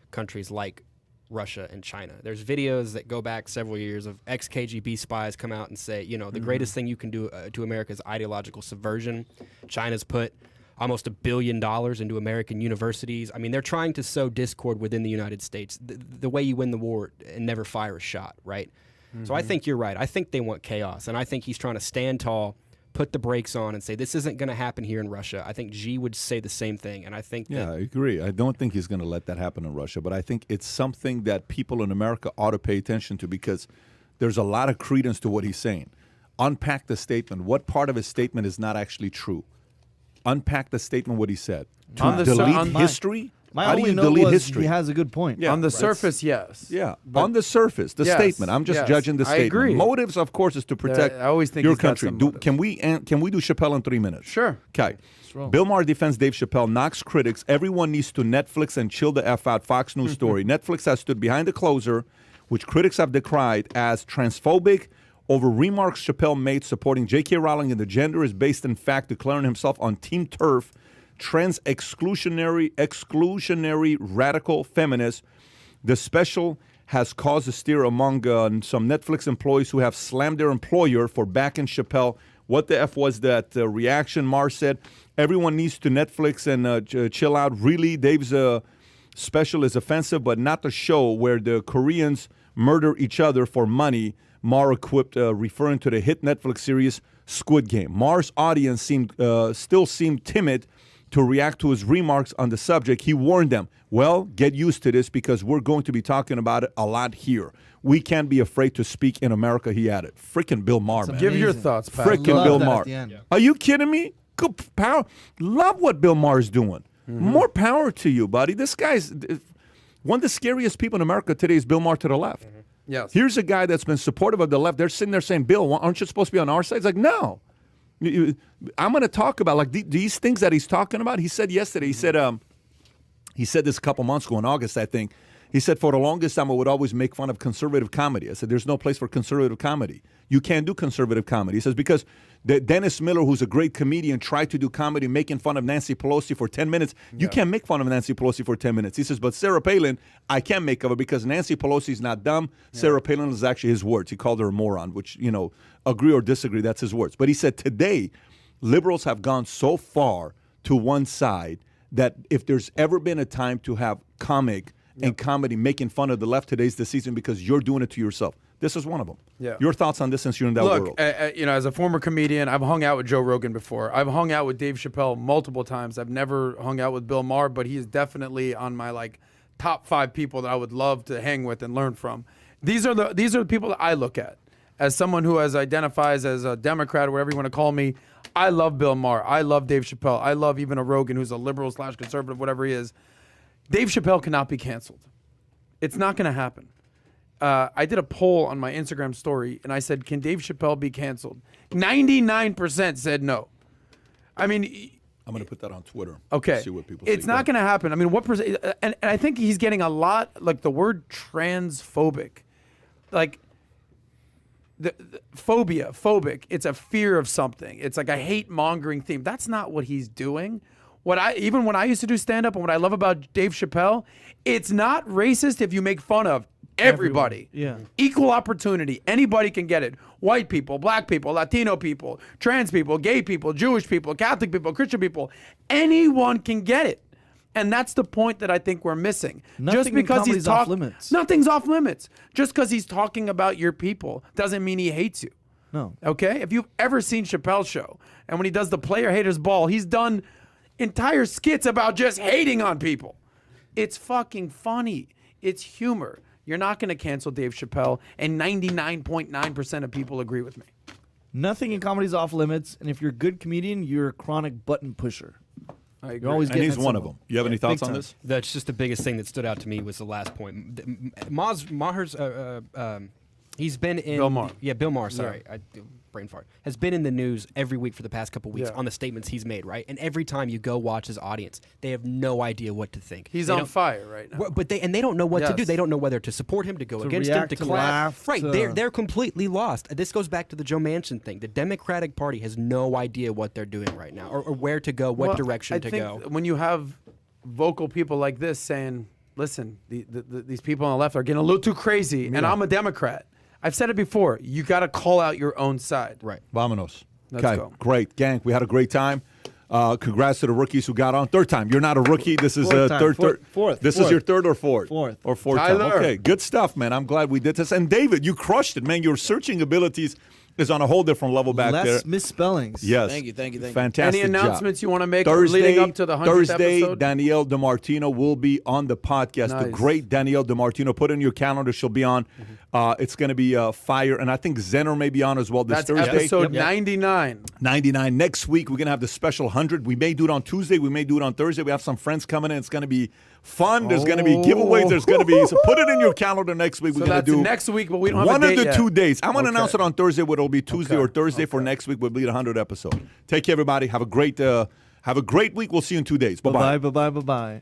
Speaker 4: countries like Russia and China. There's videos that go back several years of ex-KGB spies come out and say, the greatest thing you can do to America is ideological subversion. China's put almost $1 billion into American universities. I mean, they're trying to sow discord within the United States. The way you win the war and never fire a shot, right? So I think you're right. I think they want chaos, and I think he's trying to stand tall, put the brakes on, and say this isn't going to happen here in Russia. I think Xi would say the same thing, and I think
Speaker 2: Yeah, I agree. I don't think he's going to let that happen in Russia, but I think it's something that people in America ought to pay attention to because there's a lot of credence to what he's saying. Unpack the statement. What part of his statement is not actually true? Unpack the statement, what he said. To
Speaker 1: On the sur-
Speaker 2: delete
Speaker 1: on my-
Speaker 2: history?
Speaker 3: My
Speaker 2: How do
Speaker 3: only
Speaker 2: you
Speaker 3: note
Speaker 2: delete
Speaker 3: was
Speaker 2: history?
Speaker 3: he has a good point.
Speaker 2: Yeah.
Speaker 1: On the surface, yes.
Speaker 2: Yeah,
Speaker 1: But-
Speaker 2: on the surface, the
Speaker 1: Yes,
Speaker 2: statement. I'm just
Speaker 1: yes.
Speaker 2: judging the
Speaker 1: I
Speaker 2: statement.
Speaker 1: agree.
Speaker 2: Motives, of course, is to protect
Speaker 1: I always think
Speaker 2: your
Speaker 1: he's got
Speaker 2: country.
Speaker 1: some
Speaker 2: Do,
Speaker 1: motives.
Speaker 2: can we do Chapelle in 3 minutes?
Speaker 1: Sure.
Speaker 2: Okay.
Speaker 3: roll.
Speaker 2: Bill Maher defends Dave Chappelle, knocks critics. Everyone needs to Netflix and chill the F out. Fox News story. Netflix has stood behind the closer, which critics have decried as transphobic over remarks Chappelle made supporting J.K. Rowling and the gender is based in fact, declaring himself on Team TERF, trans exclusionary radical feminist. The special has caused a stir among some Netflix employees who have slammed their employer for backing Chappelle. What the F was that reaction? Maher said, everyone needs to Netflix and chill out. Really, Dave's special is offensive, but not the show where the Koreans murder each other for money. Maher quipped, referring to the hit Netflix series Squid Game. Maher's audience still seemed timid to react to his remarks on the subject. He warned them, well, get used to this because we're going to be talking about it a lot here. We can't be afraid to speak in America, he added. Freaking Bill Maher, man.
Speaker 1: Give your
Speaker 3: Amazing.
Speaker 1: thoughts, Pat.
Speaker 2: Freaking
Speaker 3: Love
Speaker 2: Bill
Speaker 3: that at
Speaker 2: Maher.
Speaker 3: the end.
Speaker 2: Are you kidding me? Good power. Love what Bill Maher is doing. More power to you, buddy. This guy's one of the scariest people in America today is Bill Maher to the left.
Speaker 1: Yes.
Speaker 2: Here's a guy that's been supportive of the left. They're sitting there saying, Bill, aren't you supposed to be on our side? It's like, no. I'm going to talk about like these things that he's talking about. He said yesterday, he said this a couple months ago in August, I think. He said, for the longest time, I would always make fun of conservative comedy. I said, there's no place for conservative comedy. You can't do conservative comedy. He says, because Dennis Miller, who's a great comedian, tried to do comedy making fun of Nancy Pelosi for 10 minutes. You can't make fun of Nancy Pelosi for 10 minutes. He says, but Sarah Palin, I can make of her because Nancy Pelosi's not dumb. Sarah Palin is actually his words. He called her a moron, which, agree or disagree, that's his words. But he said today, liberals have gone so far to one side that if there's ever been a time to have comic and comedy making fun of the left, today's the season because you're doing it to yourself. This is one of them.
Speaker 1: Yeah.
Speaker 2: Your thoughts on this since you're in that world?
Speaker 1: Look, as a former comedian, I've hung out with Joe Rogan before. I've hung out with Dave Chapelle multiple times. I've never hung out with Bill Maher, but he is definitely on my top 5 people that I would love to hang with and learn from. These are the people that I look at as someone who identifies as a Democrat or whatever you want to call me. I love Bill Maher. I love Dave Chapelle. I love even a Rogan who's a liberal / conservative, whatever he is. Dave Chapelle cannot be canceled. It's not going to happen. I did a poll on my Instagram story, and I said, can Dave Chapelle be canceled? 99% said no. I mean...
Speaker 2: I'm going to put that on Twitter.
Speaker 1: Okay.
Speaker 2: See what people
Speaker 1: It's not going to happen. I mean, what percent... And I think he's getting a lot... Like, the word transphobic. Like, the phobic. It's a fear of something. It's like a hate-mongering theme. That's not what he's doing. Even when I used to do stand-up and what I love about Dave Chapelle, it's not racist if you make fun of everybody.
Speaker 3: Yeah.
Speaker 1: Equal opportunity. Anybody can get it. White people, black people, Latino people, trans people, gay people, Jewish people, Catholic people, Christian people. Anyone can get it. And that's the point that I think we're missing.
Speaker 3: Nothing in comedy's off limits.
Speaker 1: Nothing's off limits. Just because he's talking about your people doesn't mean he hates you.
Speaker 3: No.
Speaker 1: Okay? If you've ever seen Chappelle's show, and when he does the player haters ball, he's done entire skits about just hating on people. It's fucking funny. It's humor. You're not going to cancel Dave Chappelle, and 99.9% of people agree with me.
Speaker 3: Nothing in comedy's off limits, and if you're a good comedian, you're a chronic button pusher.
Speaker 1: I agree.
Speaker 3: You're always
Speaker 2: And
Speaker 3: getting
Speaker 2: he's
Speaker 3: at
Speaker 2: one of
Speaker 3: someone.
Speaker 2: them. You have any thoughts
Speaker 3: big
Speaker 2: on
Speaker 3: time.
Speaker 2: this?
Speaker 4: That's just the biggest thing that stood out to me was the last point. Maher's, he's been in...
Speaker 1: Bill Maher.
Speaker 4: Yeah, Bill Maher, sorry. Brain fart. Has been in the news every week for the past couple weeks
Speaker 1: Yeah.
Speaker 4: on the statements he's made, right? And every time you go watch his audience, they have no idea what to think.
Speaker 1: He's
Speaker 4: They
Speaker 1: on
Speaker 4: don't-
Speaker 1: fire right now.
Speaker 4: But they don't know what to do.
Speaker 1: Yes.
Speaker 4: They don't know whether to support him, to go
Speaker 3: To
Speaker 4: against him,
Speaker 3: react,
Speaker 4: to
Speaker 3: to
Speaker 4: clap.
Speaker 3: laugh,
Speaker 4: Right,
Speaker 3: to-
Speaker 4: they're completely lost. This goes back to the Joe Manchin thing. The Democratic Party has no idea what they're doing right now, or where to go, what
Speaker 1: Well,
Speaker 4: direction
Speaker 1: I
Speaker 4: to
Speaker 1: think
Speaker 4: go.
Speaker 1: when you have vocal people like this saying, listen, these people on the left are getting a little too crazy, and I'm a Democrat. I've said it before. You got to call out your own side.
Speaker 4: Right.
Speaker 2: Vamonos.
Speaker 1: Let's
Speaker 2: Okay,
Speaker 1: go.
Speaker 2: great. Gang, we had a great time. Congrats to the rookies who got on. Third time. You're not a rookie. This is
Speaker 3: Fourth time. Fourth.
Speaker 2: This is
Speaker 3: Fourth.
Speaker 2: your third or fourth?
Speaker 3: Fourth.
Speaker 2: Or fourth time.
Speaker 1: Tyler.
Speaker 2: Okay, good stuff, man. I'm glad we did this. And David, you crushed it, man. Your searching abilities is on a whole different level back
Speaker 3: Less
Speaker 2: there.
Speaker 3: misspellings.
Speaker 2: Yes.
Speaker 5: Thank you.
Speaker 2: Fantastic
Speaker 1: Any announcements
Speaker 2: job.
Speaker 1: you want to make
Speaker 2: Thursday,
Speaker 1: leading up to the 100th
Speaker 2: Thursday,
Speaker 1: episode?
Speaker 2: Danielle DeMartino will be on the podcast. The
Speaker 1: Nice.
Speaker 2: great Danielle DeMartino. Put it in your calendar. She'll be on. It's going to be fire. And I think Zenner may be on as well this
Speaker 1: That's
Speaker 2: Thursday.
Speaker 1: episode
Speaker 4: Yep.
Speaker 1: 99.
Speaker 2: 99. Next week, we're going to have the special 100. We may do it on Tuesday. We may do it on Thursday. We have some friends coming in. It's going to be fun. There's going to be giveaways. There's going to be, so put it in your calendar next week.
Speaker 1: So
Speaker 2: We're going
Speaker 1: that's
Speaker 2: to do
Speaker 1: next week, but we don't have
Speaker 2: one
Speaker 1: a
Speaker 2: of
Speaker 1: date
Speaker 2: the
Speaker 1: yet.
Speaker 2: 2 days. I'm going to
Speaker 1: Okay.
Speaker 2: announce it on Thursday, whether it'll be Tuesday
Speaker 1: Okay.
Speaker 2: or Thursday. For next week, will be the 100 episode. Take care, everybody. Have a great week. We'll see you in 2 days. Bye-bye.
Speaker 3: Bye-bye, bye-bye, bye-bye.